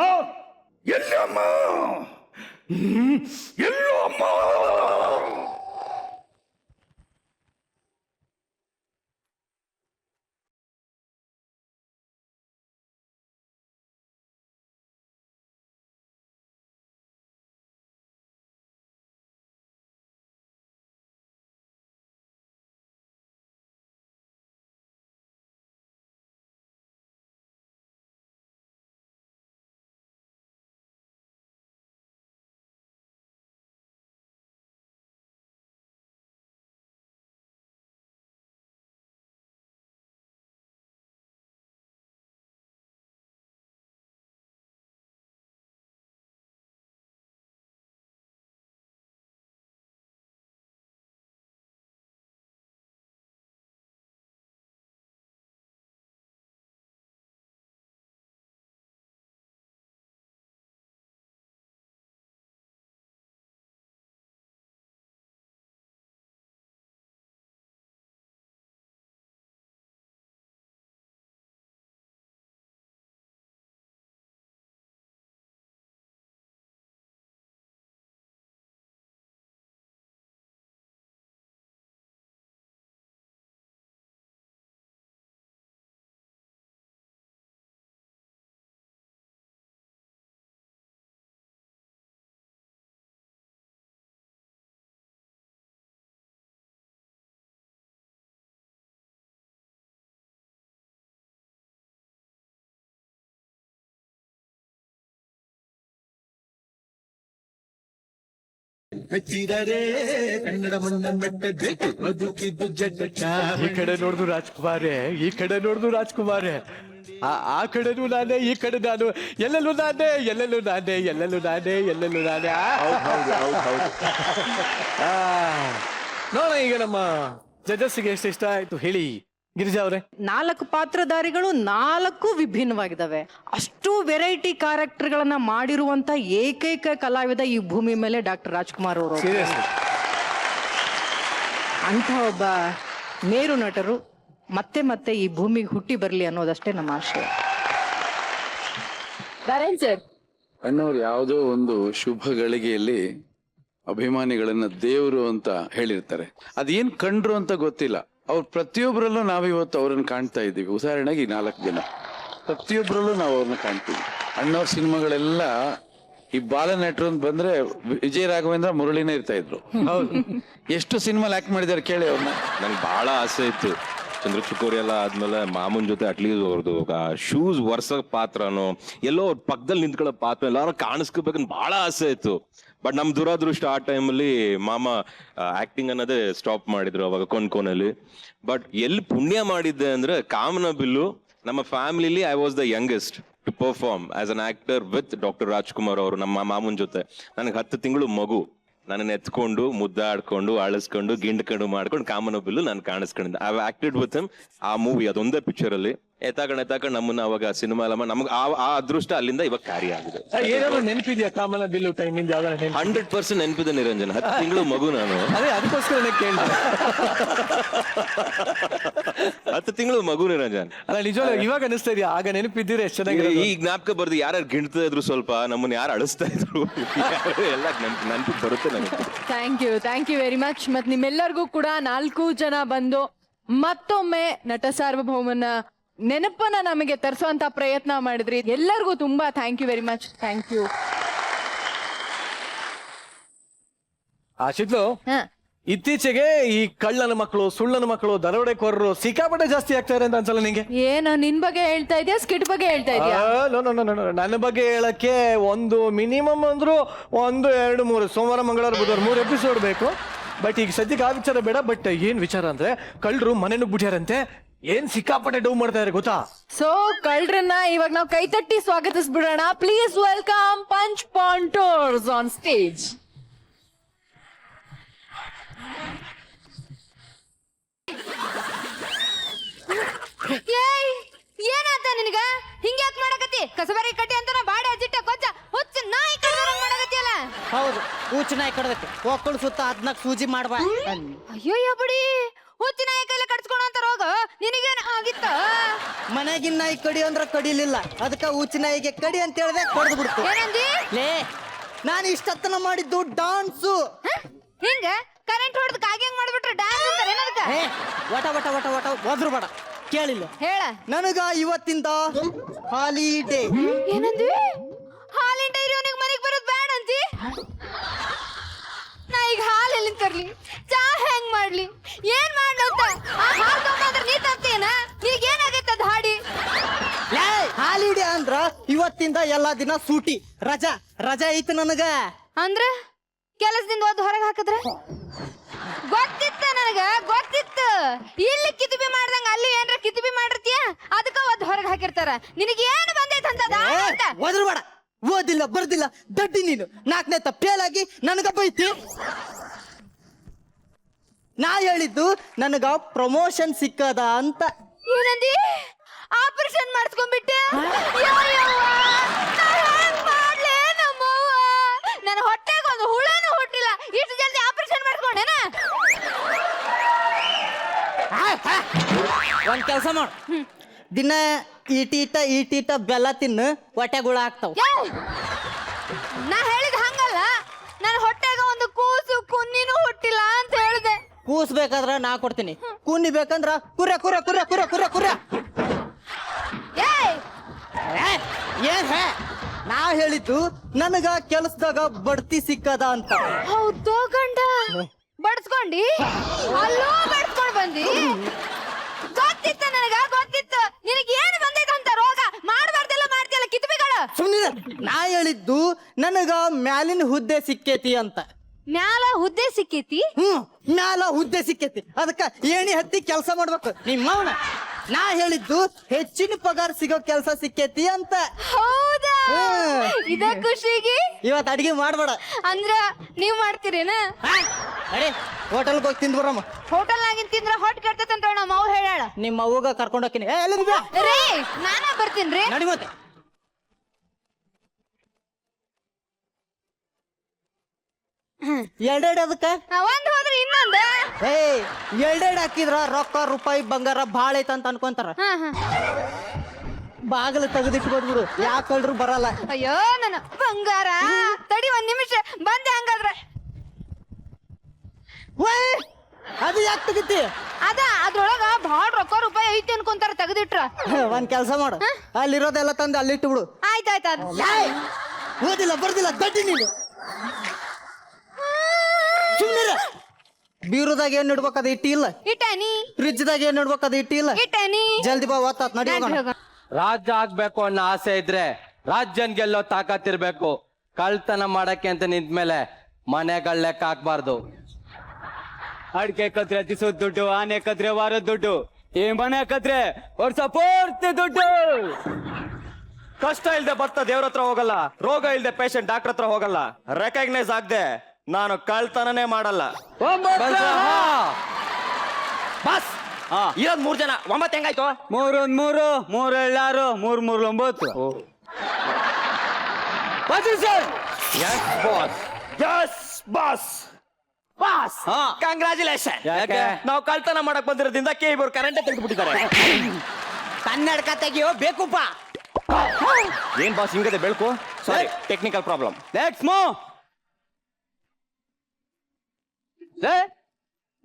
ಈ ಕಡೆ ನೋಡ್ದು ರಾಜ್ಕುಮಾರೇ, ಈ ಕಡೆ ನೋಡ್ದು ರಾಜ್ಕುಮಾರೇ, ಆ ಕಡೆನೂ ನಾನೇ, ಈ ಕಡೆ ನಾನು, ಎಲ್ಲೆಲ್ಲೂ ನಾನೇ, ಎಲ್ಲೆಲ್ಲೂ ನಾನೇ, ಎಲ್ಲೆಲ್ಲೂ ನಾನೇ, ಎಲ್ಲೆಲ್ಲೂ ನಾನೇ. ನೋಡ ಈಗ ನಮ್ಮ ಜಜಸ್ಸಿಗೆ ಎಷ್ಟು ಇಷ್ಟ ಆಯ್ತು ಹೇಳಿ ಗಿರಿಜಾ ಅವರೇ. 4 ಪಾತ್ರಧಾರಿಗಳು 4 ವಿಭಿನ್ನವಾಗಿದ್ದಾವೆ. ಅಷ್ಟು ವೆರೈಟಿ ಕ್ಯಾರೆಕ್ಟರ್ಗಳನ್ನ ಮಾಡಿರುವಂತ ಏಕೈಕ ಕಲಾವಿದ ಈ ಭೂಮಿ ಮೇಲೆ ಡಾಕ್ಟರ್ ರಾಜ್ಕುಮಾರ್ ಅವರು. ಅಂಥ ಒಬ್ಬ ಮೇರು ನಟರು ಮತ್ತೆ ಮತ್ತೆ ಈ ಭೂಮಿಗೆ ಹುಟ್ಟಿ ಬರಲಿ ಅನ್ನೋದಷ್ಟೇ ನಮ್ಮ ಆಶಯ. ಸರ್ ಅಣ್ಣವ್ರು ಯಾವುದೋ ಒಂದು ಶುಭ ಗಳಿಗೆಯಲ್ಲಿ ಅಭಿಮಾನಿಗಳನ್ನ ದೇವರು ಅಂತ ಹೇಳಿರ್ತಾರೆ. ಅದೇನ್ ಕಂಡ್ರು ಅಂತ ಗೊತ್ತಿಲ್ಲ. ಅವ್ರು ಪ್ರತಿಯೊಬ್ಬರಲ್ಲೂ ನಾವಿವತ್ತು ಅವ್ರನ್ನ ಕಾಣ್ತಾ ಇದ್ದೀವಿ. ಉದಾಹರಣೆಗೆ ಈ 4 ಜನ ಪ್ರತಿಯೊಬ್ಬರಲ್ಲೂ ನಾವು ಅವ್ರನ್ನ ಕಾಣ್ತೀವಿ. ಅಣ್ಣವ್ರ ಸಿನಿಮಾಗಳೆಲ್ಲ ಈ ಬಾಲ ನಟರು ಅಂತ ಬಂದ್ರೆ ವಿಜಯ ರಾಘವೇಂದ್ರ, ಮುರಳಿನೇ ಇರ್ತಾ ಇದ್ರು. ಎಷ್ಟು ಸಿನಿಮಾ ಆಕ್ಟ್ ಮಾಡಿದಾರೆ ಕೇಳಿ ಅವ್ರನ್ನ. ನಂಗೆ ಬಹಳ ಆಸೆ ಇತ್ತು ಚಂದ್ರಚೂಕೋರಿ ಎಲ್ಲ ಆದ್ಮೇಲೆ ಮಾಮೂನ್ ಜೊತೆ ಅಟ್ಲೀಸ್ಟ್ ಅವ್ರದ್ದು ಶೂಸ್ ವರ್ಷ ಪಾತ್ರನೋ ಎಲ್ಲೋ ಪಕ್ಕದಲ್ಲಿ ನಿಂತ್ಕೊಳ್ಳೋ ಪಾತ್ರ ಎಲ್ಲಾರು ಕಾಣಿಸ್ಕೋಬೇಕಂತ ಬಹಳ ಆಸೆ ಇತ್ತು. ಬಟ್ ನಮ್ ದುರಾದೃಷ್ಟ ಆ ಟೈಮಲ್ಲಿ ಮಾಮ ಆಕ್ಟಿಂಗ್ ಅನ್ನೋದೇ ಸ್ಟಾಪ್ ಮಾಡಿದ್ರು ಅವಾಗ ಕೊನ್ಕೋನಲ್ಲಿ. ಬಟ್ ಎಲ್ಲಿ ಪುಣ್ಯ ಮಾಡಿದ್ದೆ ಅಂದ್ರೆ ಕಾಮನ ಬಿಲ್ಲು ನಮ್ಮ ಫ್ಯಾಮಿಲಿಲಿ I was the youngest to perform as an actor with doctor Rajkumar ಅವರು. ನಮ್ಮ ಮಾಮೂನ್ ಜೊತೆ ನನಗೆ 10 ತಿಂಗಳು ಮಗು, ನನ್ನನ್ನು ಎತ್ಕೊಂಡು ಮುದ್ದಾಡ್ಕೊಂಡು ಅಳಿಸ್ಕೊಂಡು ಗಿಂಡ್ಕೊಂಡು ಮಾಡ್ಕೊಂಡು ಕಾಮನ ಬಿಲ್ಲು ನಾನು ಕಾಣಿಸ್ಕೊಂಡಿದ್ದೆ. ಐ ಆಕ್ಟೆಡ್ ವಿತ್ ಹಿಮ್ ಆ ಮೂವಿ, ಅದೊಂದೇ ಪಿಕ್ಚರ್ ಅಲ್ಲಿ. ಎತ್ತಾಕೊಂಡು ನಮ್ಮನ್ನ ಅವಾಗ ಸಿನಿಮಾ ಎಲ್ಲ ನಮ್ಗೆ ಆ ಅದೃಷ್ಟ ಅಲ್ಲಿಂದ ಇವಾಗ ಕ್ಯಾರಿ ಆಗಿದೆ. ಏನಾದ್ರು ನೆನಪಿದ್ಯಾ ಕಾಮನ ಬಿಲ್ಲು ಟೈಮಿಂದ? 100% ನೆನಪಿದೆ ನಿರಂಜನ್. 10 ತಿಂಗಳು ಮಗು ನಾನು. ಅದೇ ಅದಕ್ಕೋಸ್ಕರ ಕೇಳಿದೆ. 10 ತಿಂಗಳು ಮಗು ನಿರಂಜನ್. ಅಲ್ಲ ನಿಜವಾಗ್ಲೂ ಇವಾಗ ಅನಿಸ್ತಾ ಇದೆಯಾ ಆಗ ನೆನಪಿದ್ದೀರಾ ಎಷ್ಟು ಚೆನ್ನಾಗಿ? ಈ ಜ್ಞಾಪಕ ಬರ್ದು ಯಾರ್ಯಾರು ಗಿಣ್ತಾ ಇದ್ರು, ಸ್ವಲ್ಪ ನಮ್ಮನ್ನ ಯಾರು ಅಳಿಸ್ತಾ ಇದ್ರು ಎಲ್ಲ ನೆನಪಿಗೆ ಬರುತ್ತೆ ನನಗೆ. Thank you very much. ಮತ್ ನಿಮ್ಮೆಲ್ಲರಿಗೂ ಕೂಡ 4 ಜನ ಬಂದು ಮತ್ತೊಮ್ಮೆ ನಟ ಸಾರ್ವಭೌಮನ ನೆನಪನ್ನ ನಮಗೆ ತರಿಸುವಂತ ಪ್ರಯತ್ನ ಮಾಡಿದ್ರಿ. ಎಲ್ಲರಿಗೂ ತುಂಬಾ thank you very much. Thank you. ಆಶಿತ್ಲು, ಇತ್ತೀಚೆಗೆ ಈ ಕಳ್ಳನ ಮಕ್ಕಳು, ಸುಳ್ಳನ ಮಕ್ಕಳು, ದರೋಡೆಕೋರರು ಸಿಕ್ಕಾಪಟ್ಟೆ ಜಾಸ್ತಿ ಆಗ್ತಾರೆ ಅಂತ ಅನ್ಸಲ್ಲ ನಿಂಗೆ? ಏನ ನಿನ್ ಬಗ್ಗೆ ಹೇಳ್ತಾ ಇದೆಯಾ, ಸ್ಕಿಟ್ ಬಗ್ಗೆ ಹೇಳ್ತಾ ಇದೆಯಾ? ನನ್ನ ಬಗ್ಗೆ ಹೇಳಕ್ಕೆ ಒಂದು ಮಿನಿಮಮ್ ಅಂದ್ರು 1, 2, 3 ಸೋಮವಾರ, ಮಂಗಳವಾರ, ಬುಧವಾರ 3 ಎಪಿಸೋಡ್ ಬೇಕು. ಬಟ್ ಈಗ ಸದ್ಯಕ್ಕೆ ಆ ವಿಚಾರ ಬೇಡ. ಬಟ್ ಏನ್ ವಿಚಾರ ಅಂದ್ರೆ ಕಳ್ಳರು ಮನೆ ನುಗ್ಬಿಟ್ಯಾರಂತೆ. ಏನ್ ಸಿಕ್ಕಾಪಟ್ಟೆ ಡೌ ಮಾಡ್ತಾ ಇದಾರೆ ಗೊತ್ತಾ? ಸೊ ಕಳ್ಳರನ್ನ ಇವಾಗ ನಾವು ಕೈ ತಟ್ಟಿ ಸ್ವಾಗತಿಸ್ಬಿಡೋಣ. ಪ್ಲೀಸ್ ವೆಲ್ಕಮ್ ಪಂಚ್ ಪಾಂಟೋರ್ಸ್ ಆನ್ ಸ್ಟೇಜ್. ಏನಾತ ನಿನಗ? ಹಿಂಗ್ಯಾಕ್ ಮಾಡಕತ್ತಿ? ಕಸಬಾರಿ ಕಟ್ಟಿ ಅಂತ ಬಾಡಿ ಹಚ್ಚಿಟ್ಟ ಕೊಚ್ಚ ಹುಚ್ಚ ನಾಯಿ ಕಡ್ದಂಗ್ ಮಾಡಕತ್ತಿಯಲ್ಲ. ಹೌದು, ಹುಚ್ಚ ನಾಯಿ ಕಡ್ದಕ್ಕೆ ಒಕ್ಕಳು ಸುತ್ತ 14 ಸೂಜಿ ಮಾಡ್ಬಾ. ಅಯ್ಯೋ ಬಿಡಿ, ಹುಚ್ಚ ನಾಯಿ ಕೈಲಿ ಕಡ್ಸ್ಕೊಳ ಅಂತ ರೋಗ ನಿನಗೇನ ಆಗಿತ್ತ? ಮನೆಗಿನ ನಾಯಿ ಕಡಿ ಅಂದ್ರ ಕಡಿಲಿಲ್ಲ, ಅದಕ್ಕ ಹುಚ್ಚ ನಾಯಿಗೆ ಕಡಿ ಅಂತ ಹೇಳ್ದೆ ಕಡ್ದು ಬಿಡ್ತು. ಏನಂದಿ? ಲೇ, ನಾನು ಇಷ್ಟತ್ತನ ಮಾಡಿದ್ದು ಡಾನ್ಸು. ಹಿಂಗ ಕರೆಂಟ್ ಹೊಡೆದ್ ಕಾಗ್ಯಾಂಗ್ ಮಾಡ್ಬಿಟ್ರೆ ಡ್ಯಾನ್ಸ್ ಅಂತಾರೆ ಏನದಕ್ಕ? ವಟ ವಟ ವಟ ವಟ ಒದ್ರು ಬೇಡ, ಕೇಳಿಲ್ಲ ಹೇಳ. ನನಗ ಇವತ್ತಿಂದ ಹಾಲಿಡೇ. ಏನಂದಿ? ಹಾಲಿನ ಡೈರಿ ಅವನಿಗೆ ಮನೆಗೆ ಬರೋದು ಬೇಡ ಅಂತಿ? ನಾ ಈಗ ಹಾಲು ಎಲ್ಲಿಂದ ತರ್ಲಿ? ಚಾ ಹೆಂಗ್ ಮಾಡ್ಲಿ? ಏನ್ ಮಾಡ್ಲಂತ? ಆ ಹಾಲು ತಗೊಂಡ್ರೆ ನೀ ತರ್ತೀಯನ? ಈಗ ಏನಾಗೈತೆ ಅದ್ ಹಾಡಿ? ಹಾಲಿಡೇ ಅಂದ್ರ ಇವತ್ತಿಂದ ಎಲ್ಲಾ ದಿನ ಸೂಟಿ, ರಜಾ ಐತಿ ನನಗ. ಅಂದ್ರ ಕೆಲಸದಿಂದ ಒದ್ದು ಹೊರಗೆ ಹಾಕಿದ್ರ? ಗೊತ್ತಿತ್ತ ನನಗ, ಗೊತ್ತಿತ್ತು. ಇಲ್ಲಿ ಕಿತಿಬಿ ಮಾಡ್ದಂಗ ಅಲ್ಲಿ ಏನ್ರ ಕಿತಿಬಿ ಮಾಡಿರ್ತೀಯ, ಅದಕ್ಕ ಒದ್ದು ಹೊರಗೆ ಹಾಕಿರ್ತಾರ. ನಿನಗೆ ಏನು ಬಂದೈತೆ ಅಂತ ಒದ್ರು ಬೇಡ, ಓದಿಲ್ಲ ಬರ್ದಿಲ್ಲ ದಡ್ಡಿ ನೀನು. 4ನೇ ಫೇಲ್ ಆಗಿ ನನಗ ಬೈತಿ. ನಾ ಹೇಳಿದ್ದು ನನಗ ಪ್ರಮೋಷನ್ ಸಿಕ್ಕದ ಅಂತ. ಏನಂದಿ? ಆಪರೇಷನ್ ಮಾಡಿಸ್ಕೊಂಡ್ಬಿಟ್ಟೆ? ಮಾಡ್ಲೆ ನಮ್ಮವ್ವ, ನನ್ನ ಹೊಟ್ಟೆಗೆ ಒಂದು ಹುಳನೂ ಹುಟ್ಟಿಲ್ಲ, ಇಷ್ಟು ಜಲ್ದಿ ಆಪರೇಷನ್ ಮಾಡಿಸ್ಕೊಂಡೇನ? ಒಂದ್ ಕೆಲಸ ಮಾಡು, ದಿನ ಈಟೀಟ ಬೆಲ್ಲ ತಿನ್ನು, ಹೊಟ್ಟೆಗುಳ ಆಗ್ತಾವ. ನಾ ಹೇಳಿದ ಹಂಗಲ್ಲ, ನನ್ನ ಹೊಟ್ಟೆಗೆ ಒಂದು ಕೂಸು ಕುನ್ನಿನೂ ಹುಟ್ಟಿಲ್ಲ ಅಂತ ಹೇಳಿದೆ. ಕೂಸ್ಬೇಕಾದ್ರ ನಾ ಕೊಡ್ತೀನಿ, ಕುನ್ನಿ ಬೇಕಂದ್ರ ಕುರ್ರ ಕುರ್ರ ಕುರ್ರ ಕುರ್ರ ಕುರ್ರ ಕುರ್ರ. ಏನ್ ಹೇ? ನಾ ಹೇಳಿದ್ದು ನನಗ ಕೆಲಸದಾಗ ಬಡ್ತಿ ಸಿಕ್ಕದ ಅಂತ. ಹೌದೋ ಗಂಡ? ಬಡ್ಸ್ಕೊಂಡಿ? ಅಲ್ಲೂ ಬಡ್ಸ್ಕೊಂಡ್ ಬಂದಿ? ಗೊತ್ತಿತ್ತ ನನಗ, ಗೊತ್ತಿತ್ತು. ನಿನಗೆ ಏನು ಬಂದೈತೆ ಅಂತ ರೋಗ. ಮಾಡ್ಬಾರ್ದೆಲ್ಲ ಮಾಡ್ತಿಯಲ್ಲ ಕಿತ್ಬಿಗಳ. ಸುಮ್ಮನೆ. ನಾ ಹೇಳಿದ್ದು ನನಗ ಮ್ಯಾಲಿನ ಹುದ್ದೆ ಸಿಕ್ಕೇತಿ ಅಂತ. ಮ್ಯಾಲ ಹುದ್ದೆ ಸಿಕ್ಕೇತಿ. ಮ್ಯಾಲ ಹುದ್ದೆ ಸಿಕ್ಕೈತಿ, ಅದಕ್ಕ ಏಣಿ ಹತ್ತಿ ಕೆಲಸ ಮಾಡ್ಬೇಕು. ನಿಮ್ಮವನ ನಾ ಹೇಳಿದ್ದು ಹೆಚ್ಚಿನ ಪಗಾರ ಸಿಗೋ ಕೆಲಸ ಸಿಕ್ಕೇತಿ ಅಂತ. ಹೌದಾ? ಇದ ಖುಷಿಗೆ ಇವತ್ ಅಡಿಗೆ ಮಾಡ್ಬೇಡ. ಅಂದ್ರ ನೀವ್ ಮಾಡ್ತೀರೇನ? ಅಡೆ ಹೋಟೆಲ್ಗೆ ಹೋಗಿ ತಿಂದ್ ಬರಮ್ಮ. ಹೋಟೆಲ್ ನಾಗಿನ್ ತಿಂದ್ರ ಹೊಟ್ಟೆ ಕೆಡ್ತೈತಂತ ನಮ್ಮ ಅವ್ವ ಹೇಳಾಳ. ನಿಮ್ಮ ಅವ್ವಗ ಕರ್ಕೊಂಡು ಹೋಗ್ತೀನಿ. ರೇ ನಾನಾ ಬರ್ತೀನ್ರಿ. ನಡಿ ಮತ್ತೆ. ಎರಡೆರಡು ಅದಕ್ಕ ಒಂದ್ ಹೋದ್ರೆ ಇನ್ನೊಂದ. ಎರಡೆರಡು ಹಾಕಿದ್ರ ರೊಕ್ಕ ರೂಪಾಯಿ ಬಂಗಾರ ಭಾಳ ಐತಂತ ಅನ್ಕೊಂತಾರ. ಬಾಗಿಲು ತೆಗೆದಿಟ್ಕೊಡ್ಬಿಡು, ಯಾಕಲ್ರು ಬರಲ್ಲ. ಅಯ್ಯೋ ನನ್ನ ಬಂಗಾರ, ತಡಿ ಒಂದ್ ನಿಮಿಷ ಬಂದೆ. ಹಂಗಾದ್ರ ಅದು ಯಾಕೆ ತೆಗಿತಿ? ಅದ್ರೊಳಗ ಭಾಳ ರೊಕ್ಕ ರೂಪಾಯಿ ಐತಿ ಅನ್ಕೊಂತಾರ ತೆಗೆದಿಟ್ರ. ಒಂದ್ ಕೆಲಸ ಮಾಡು, ಅಲ್ಲಿರೋದೆಲ್ಲ ತಂದು ಅಲ್ಲಿಟ್ಟು ಬಿಡು. ಆಯ್ತಾಯ್ತ. ಓದಿಲ್ಲ ಬರ್ದಿಲ್ಲ ದಡ್ಡಿ ನೀನು. ಸುಮ್ಮನೆ ಬೀರುದಾಗ ಏನ್ ಇಡ್ಬೇಕು ಅದು ಇಟ್ಟಿ ಇಲ್ಲ. ಇಟ್ಟಾನಿ. ಫ್ರಿಜ್ದಾಗ ಏನ್ ಇಡ್ಬೇಕು ಅದು ಇಟ್ಟಿ ಇಲ್ಲ. ಇಟ್ಟಾನಿ. ಜಲ್ದಿ ಬಾ, ಓದ್ತಾತ್ ನಡಿ ಹೋಗೋಣ. ರಾಜ್ಯ ಆಗ್ಬೇಕು ಅನ್ನೋ ಆಸೆ ಇದ್ರೆ ರಾಜ್ಯನ್ ಗೆಲ್ಲೋ ತಾಕತ್ತಿರ್ಬೇಕು. ಕಳ್ತನ ಮಾಡಕ್ಕೆ ಅಂತ ನಿಂತ್ಮೇಲೆ ಮನೆಗಳ ಲೆಕ್ಕ ಹಾಕ್ಬಾರ್ದು. ಅಡಿಕೆ ಕತ್ರೆ ಹತ್ತಿಸೋದ್ ದುಡ್ಡು, ಆನೆ ಕತ್ರೆ ವಾರದ ದುಡ್ಡು, ಈ ಮನೆ ಕತ್ರೆ ವರ್ಷ ಪೂರ್ತಿ ದುಡ್ಡು. ಕಷ್ಟ ಇಲ್ದೆ ಭಕ್ತ ದೇವ್ರ ಹತ್ರ ಹೋಗಲ್ಲ, ರೋಗ ಇಲ್ದೆ ಪೇಷಂಟ್ ಡಾಕ್ಟರ್ ಹತ್ರ ಹೋಗಲ್ಲ. ರೆಕಗ್ನೈಸ್ ಆಗದೆ ನಾನು ಕಳ್ತನನೇ ಮಾಡಲ್ಲ. ಬಸ್ ಇರೋದ್ 3 ಜನ, 9 ಹೆಂಗಾಯ್ತು? 3 1 3 3 7 6 3 3 ಬಾಸ್ ಕಂಗ್ರಾಚುಲೇಷನ್. ಯಾಕೆ? ನಾವು ಕಳ್ತನ ಮಾಡಕ್ ಬಂದಿರೋದ್ರಿಂದ ಕೇಬರ್ ಕರೆಂಟ್ ತೆಗೆದುಬಿಟ್ಟಿದ್ದಾರೆ. ಕನ್ನಡಕ ತೆಗಿಯೋ ಬೇಕುಪ್ಪ. ಏನ್ ಬಾಸ್ ಹಿಂಗದೆ ಬೆಳಕು? ಸಾರಿ, ಟೆಕ್ನಿಕಲ್ ಪ್ರಾಬ್ಲಮ್.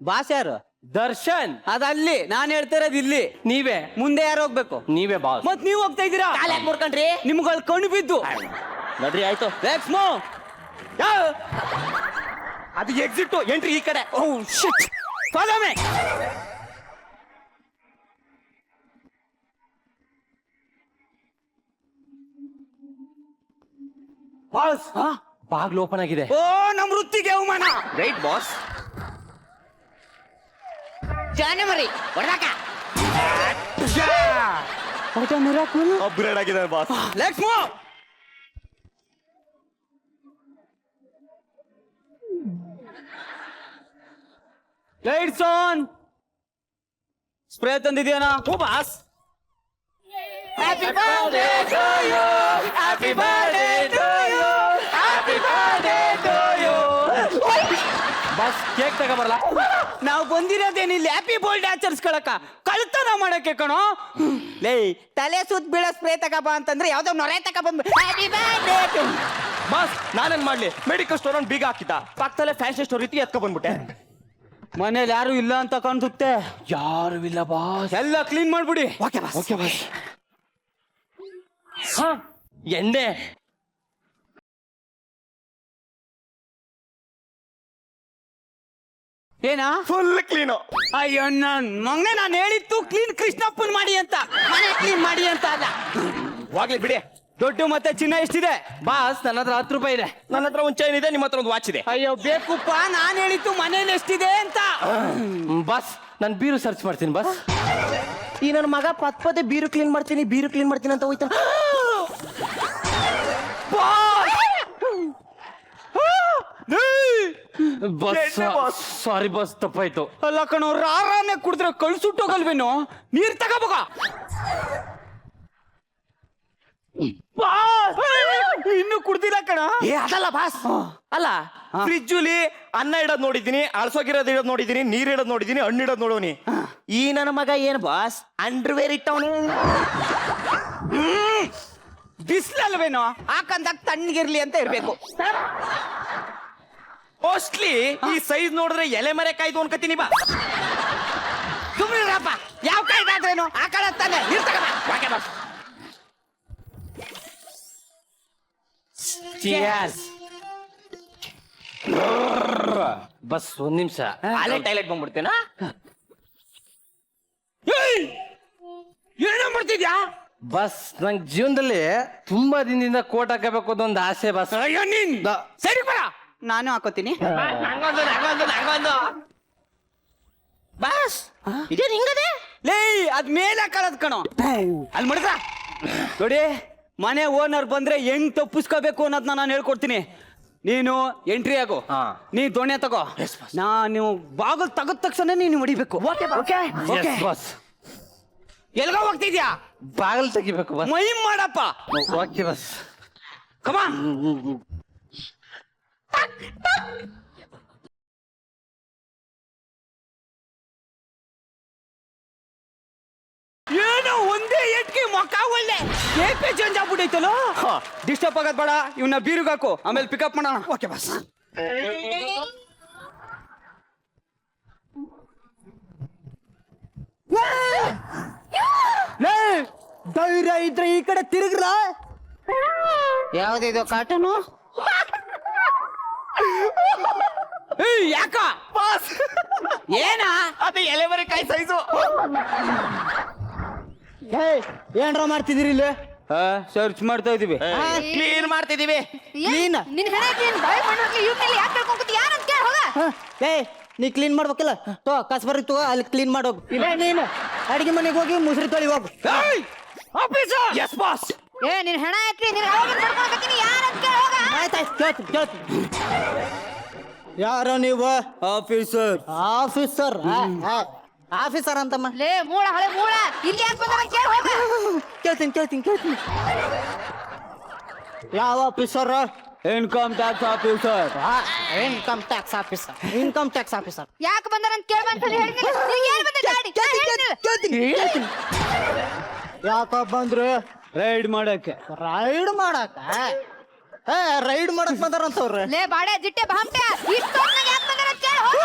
ಬಾಸ್ ಯಾರು? ದರ್ಶನ್ ಅದಲ್ಲಿ, ನಾನ್ ಹೇಳ್ತಿರೋದು ಇಲ್ಲಿ. ನೀವೇ ಮುಂದೆ ಯಾರು ಹೋಗ್ಬೇಕು? ನೀವೇ ಬಾಸ್. ಮತ್ ನೀವ್ ಹೋಗ್ತಾ ಇದ್ದೀರಾ? ಮುರ್ಕಂಡ್ರಿ ನಿಮ್ಗಳು ಕಣ್ಣು ಬಿದ್ದು. ನಡ್ರಿ ಆಯ್ತು. ಅದು ಎಕ್ಸಿಟ್, ಎಂಟ್ರಿ ಈ ಕಡೆ. Oh shit, follow me. Boss ಬಾಗ್ಲು ಓಪನ್ ಆಗಿದೆ. ಓ ನಮ್ ವೃತ್ತಿಗೆ ಅವಮಾನ. Right boss. ಜಾನವರಿ ಹೊಡ್ದಾಕ. ಅಪ್ಗ್ರೇಡ್ ಆಗಿದೆ boss. Let's move. Lights on. Spray ತಂದಿದ್ಯಾನ? ಓ boss. Happy birthday to you, happy birthday to you, happy birthday to you. Boss cake ತಗೋಬರಲ್ಲ. ನಾವು ಬಂದಿರೋದೇನಿಲ್ಲ ಹ್ಯಾಪಿ ಬರ್ತ್ಡೇ ಆಚರಿಸ್ಕೊಳಕ, ಕಳ್ತನ ಮಾಡಕ್ಕೆ ಕಣೋ. ಲೇ ತಲೆ ಸುತ್ತ ಬೀಳೋ ಸ್ಪ್ರೇ ತಗೋಬ ಅಂತಂದ್ರೆ ಯಾವ್ದೋ ನೊರೆ ತಗೊಬಂದ್ ಹ್ಯಾಪಿ ಬರ್ತ್ಡೇ ಟು. ಬಾಸ್ ನಾನೇನ್ ಮಾಡ್ಲಿ? ಮೆಡಿಕಲ್ ಸ್ಟೋರ್ ಬೀಗ ಹಾಕಿದ್ದ, ಪಕ್ಕದಲ್ಲೇ ಫ್ಯಾನ್ಸಿ ಸ್ಟೋರ್ ಇತ್ತು, ಎತ್ಕೊ ಬಂದ್ಬಿಟ್ಟೆ. ಮನೇಲಿ ಯಾರು ಇಲ್ಲ ಅಂತ ಕಾಣಿಸುತ್ತೆ. ಯಾರು ಇಲ್ಲ ಬಾಸ್, ಎಲ್ಲ ಕ್ಲೀನ್ ಮಾಡ್ಬಿಡಿ. Okay boss. Okay boss. ಎಣ್ಣೆ ಏನಾ? Full clean. ಅಯ್ಯೋ ನನ್ ಮಗನೇ, ನಾನು ಹೇಳಿತ್ತು ಕ್ಲೀನ್ ಕೃಷ್ಣಪ್ಪನ್ ಮಾಡಿ ಅಂತ, ಮನೆ ಕ್ಲೀನ್ ಮಾಡಿ ಅಂತ ಅಲ್ಲ. ಹೋಗ್ಲಿ ಬಿಡಿ. ದುಡ್ಡು ಮತ್ತೆ ಚಿನ್ನ ಎಷ್ಟಿದೆ? ಬಾಸ್ ನನ್ನ ಹತ್ರ 10 ರೂಪಾಯಿ ಇದೆ. ನನ್ನ ಹತ್ರ ಒಂದು ಚೈನ್ ಇದೆ, ನಿಮ್ಮ ಹತ್ರ ಒಂದು ವಾಚ್ ಇದೆ. ಅಯ್ಯೋ ಬೇಕುಪ್ಪ, ನಾನು ಹೇಳಿತ್ತು ಮನೇಲಿ ಎಷ್ಟಿದೆ ಅಂತ. ಬಸ್ ನಾನು ಬೀರು ಸರ್ಚ್ ಮಾಡ್ತೀನಿ ಬಸ್. ಈ ನನ್ನ ಮಗ ಪದೇ ಬೀರು ಕ್ಲೀನ್ ಮಾಡ್ತೀನಿ ಅಂತ ಹೋಯ್ತಾ. ಬಸ್ ಸಾರಿ ಬಸ್, ತಪ್ಪಾಯ್ತು. ಅಲ್ಲ ಕಣೋ, ರಾರಾನೆ ಕುಡಿದ್ರೆ ಕಳ್ಸುಟ್ಟೋಗಲ್ವೇನೋ? ನೀರ್ ತಗೋಬೋಗ. ಇನ್ನು ಕುಡ್ದಿಲ್ಲ ಕಣ. ಅದಲ್ಲ ಬಾಸ್, ಅಲ್ಲ ಫ್ರಿಜ್ಜುಲಿ ಅನ್ನ ಇಡೋದ್ ನೋಡಿದೀನಿ, ಅಳ್ಸೋಗಿರೋದ್ ಇಡೋದ್ ನೋಡಿದೀನಿ, ನೀರ್ ಇಡೋದ್ ನೋಡಿದೀನಿ, ಹಣ್ಣು ಇಡೋದ್ ನೋಡೋನಿ. ಈ ನನ್ನ ಮಗ ಏನ್ ಬಾಸ್ ಅಂಡರ್ವೇರ್ ಇಟ್ಟವನು? ಬಿಸ್ಲಲ್ವೇನೋ, ಹಾಕಂದಾಗ ತಣ್ಣಗಿರ್ಲಿ ಅಂತ ಇರ್ಬೇಕು. ಮೋಸ್ಟ್ಲಿ ಈ ಸೈಜ್ ನೋಡಿದ್ರೆ ಎಲೆ ಮರೆ ಕಾಯ್ದು ಅನ್ಕತೀನಿ ಬಾ. ಸುಮ್ಮನಿರಪ್ಪ, ಯಾವ ಕಾಯ್ದಾದ್ರೇನು ಹಾಕಳತ್ತಾನೆ. ಬಸ್ ಒಂದ್ ನಿಮಿಷ, ಅಲ್ಲೇ ಟೈಲೆಟ್ ಬಂದ್ಬಿಡ್ತೇನಾ? ಏನೋ ಮಾಡ್ತಿದ್ಯಾ? ಬಸ್ ನಂಗೆ ಜೀವನದಲ್ಲಿ ತುಂಬಾ ದಿನದಿಂದ ಕೋಟ್ ಹಾಕಬೇಕು ಅಂತ ಒಂದು ಆಸೆ ಬಸ್. ಅಯ್ಯೋ ನೀನ್ ಸರಿ ಬರ. ನಾನು ಹಾಕೋತೀನಿ ಬಾಸ್ ಇದೇ ಹಿಂಗದೆ ಲೇ ಅದ್ ಮೇಲೆ ಕಳದ್ ಕಣೋ ಅಲ್ಲಿ ಮಡ್ಕ ನೋಡಿ ಮನೆ ಓನರ್ ಬಂದ್ರೆ ಹೆಂಗ್ ತಪ್ಪಿಸ್ಕೋಬೇಕು ಅನ್ನೋದನ್ನ ನಾನು ಹೇಳ್ಕೊಡ್ತೀನಿ. ನೀನು ಎಂಟ್ರಿ ಆಗು, ನೀ ದೋಣೆ ತಗೋ, ನಾನು ಬಾಗಲ್ ತಗದ ತಕ್ಷಣ ನೀನು ಹೊಡಿಬೇಕು. ಎಲ್ಗ ಹೋಗ್ತಿದ್ಯಾ? ಬಾಗಿಲು ತೆಗಿಬೇಕು ಬಸ್. ಮೈ ಮಾಡಪ್ಪ. Okay boss. ಕಮಾನ್. ಏನೋ ಒಂದೇ ಎಟ್ಕೆ ಮೊಕ್ಕ ಒಳ್ಳೆ ಕೇಪೆ ಚೇಂಜ್ ಆಗ್ಬಿಟ್ಟೈತಲ್ಲ. ಡಿಸ್ಟರ್ಬ್ ಆಗದ್ ಬೇಡ, ಇವನ್ನ ಬೀರುಗ್ ಹಾಕು, ಆಮೇಲೆ ಪಿಕಪ್ ಮಾಡೋಣ. Okay bus. ಧೈರ್ಯ ಇದ್ರೆ ಈ ಕಡೆ ತಿರುಗ್ರ. ಯಾವ್ದಿದು ಕಾಟನು? ಯಾಕ ಏನ ಅದು ಎಲೆಬರೆಕಾಯಿ ಸೈಜು. ಏನ್ರ ಮಾಡ್ತಿದ್ದೀರಿ ಇಲ್ಲಿ? ಸರ್ಚ್ ಮಾಡ್ತಾ ಇದೀವಿ, ಕ್ಲೀನ್ ಮಾಡ್ತಿದೀವಿ. ಕ್ಲೀನ್ ನಿನ್ ಹಣೆ ಕ್ಲೀನ್ ಬಾಯ್ ಮಾಡ್ಲಿ ಇವ್ನಲ್ಲಿ ಯಾಕೆ ಕಳ್ಕೊಂಡ್ತಿ ಯಾರಂತ ಕೇಳ ಹೋಗ. ನೀ ಕ್ಲೀನ್ ಮಾಡ್ಬೇಕಲ್ಲ, ತೋ ಕಸ್ಬರ್ಗ್ ತಗೋ, ಅಲ್ಲಿ ಕ್ಲೀನ್ ಮಾಡೋಗು. ಇಲ್ಲ ನೀನು ಅಡಿಗೆ ಮನೆಗೆ ಹೋಗಿ ಮುಸ್ರಿ ತೊಳಿ ಹೋಗು. Officer yes boss. ನಿನ್ ಹಣ ಹಾಕಿ ನಿನ್ ಅವಾಗ ಮಾಡ್ಕೊಳಕತ್ತೀನಿ ಯಾರಂತ ಕೇಳ ಹೋಗ. ಆಯ್ತಾಯ್ತು, ಕೇಳ್ತೀನಿ. ಯಾರೋ ನೀವು? ಆಫೀಸರ್. ಆಫೀಸರ್ ಆಫೀಸರ್ ಅಂತಮ್ಮ. ಲೇ ಮೂಳ ಹಳೆ ಮೂಳ ಇಲ್ಲಿ ಯಾಕೆ ಬಂದ ಕೇಳ ಹೋಗ. ಕೇಳ್ತೀನಿ. ಯಾವ officer? Income tax officer. Income tax officer. ಯಾಕೆ ಬಂದಾರ ಅಂತ ಕೇಳ ಬಂತ ಹೇಳ್ತೀನಿ. ನಿನಗೆ ಏನು ಬಂದ ಗಾಡಿ? ಕೇಳ್ತೀನಿ. ಯಾಕ ಬಂದ್ರು? ರೈಡ್ ಮಾಡಕ್ಕೆ ಬಂದಾರಂತವ್ರೆ. ಲೇ ಬಾಡೆ ಜಿಟ್ಟೆ ಬಾಂಟೆ ಇಷ್ಟೊತ್ತಿನಾಗ ಯಾಕೆ ಬಂದಾರ ಅಂತ ಕೇಳ ಹೋಗ.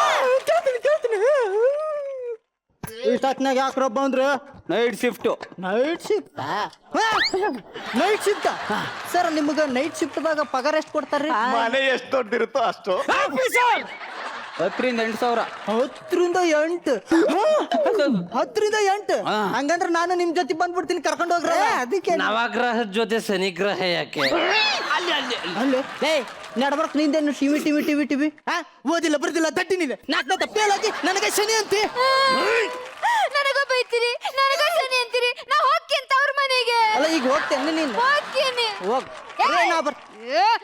ಇಷ್ಟೊತ್ತಿನಾಗ ಯಾಕ್ರ ಬಂದ್ರು? Night shift sir. ನಿಮ್ಗ ನೈಟ್ ಶಿಫ್ಟ್ದಾಗ ಪಗಾರ ಎಷ್ಟು ಕೊಡ್ತಾರ್ರಿ? ಮನೆ ಎಷ್ಟು ದೊಡ್ಡಿರುತ್ತೋ ಅಷ್ಟು. 10,000 10 10 8 ಹಂಗಂದ್ರೆ ನಾನು ನಿಮ್ ಜೊತೆ ಬಂದ್ಬಿಡ್ತೀನಿ, ಕರ್ಕೊಂಡು ಹೋಗ್ರ. ಅದಕ್ಕೆ ನವಗ್ರಹದ ಜೊತೆ ಶನಿಗ್ರಹ ಯಾಕೆ? ಅಲ್ಲಿ ನಡ್ಬರ್ಕ್ ನಿಂದೇನು ಟಿವಿ ಓದಿಲ್ಲ ಬರ್ದಿಲ್ಲ ದಡ್ಡಿ ನೀನು. ನಾಲ್ಕನೇ ಫೇಲಾಗಿ ನನಗೆ ಶನಿ ಅಂತಿ. ನನಗ ಬೈತೀರಿ, ನನಗ ಶನಿ ಅಂತೀರಿ. ನಾ ಹೋಗ್ತೀನಿ ತವ್ರ ಮನೆಗೆ. ಅಲ್ಲ ಈಗ ಹೋಗ್ತೇನೆ ನೀನು? ಹೋಗ್ತೀನಿ. ಹೋಗ್.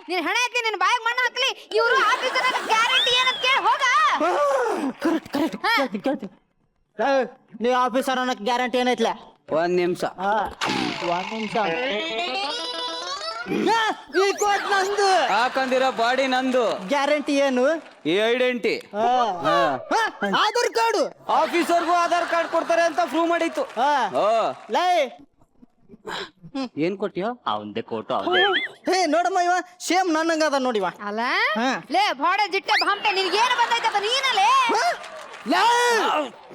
ನೀನ್ ಹಣ ಹಾಕ್ಲಿ, ನಿನ್ ಬಾಯಿಗೆ ಮಣ್ಣು ಹಾಕ್ಲಿ. ಇವರು ಆಫೀಸರ್ ಗ್ಯಾರಂಟಿ ಏನಂತ ಕೇಳ ಹೋಗ. ಕೇಳ್ತೀನಿ. ನೀ ಆಫೀಸರ್ ಅನ್ನಕ್ ಗ್ಯಾರಂಟಿ ಏನೈತ್ಲ? ಒಂದ್ ನಿಮಿಷ. ಈ ಕೋಟ್ ನಂದು, ಹಾಕೊಂಡಿರೋ ಬಾಡಿ ನಂದು. ಗ್ಯಾರಂಟಿ ಏನು? ಈ ಐಡೆಂಟಿ. ಆಧಾರ್ ಕಾರ್ಡ್. ಆಫೀಸರ್ಗೂ ಆಧಾರ್ ಕಾರ್ಡ್ ಕೊಡ್ತಾರೆ ಅಂತ ಪ್ರೂವ್ ಮಾಡಿತ್ತು. ಲೈ ಏನ್ ಕೊಟ್ಟಿಯೋ? ಅವಂದೇ ಕೋಟು. ಹೇ ನೋಡಮ್ಮ, ಇವ ಸೇಮ್ ನನ್ನಂಗ ಅದ ನೋಡಿವ. ಅಲ್ಲ ಲೇ ಬಾಡೆ ಜಿಟ್ಟೆ ಬಾಂಟೆ ನಿನಗೆ ಏನು ಬಂದೈತಪ್ಪ? ನೀನಲ್ಲೇ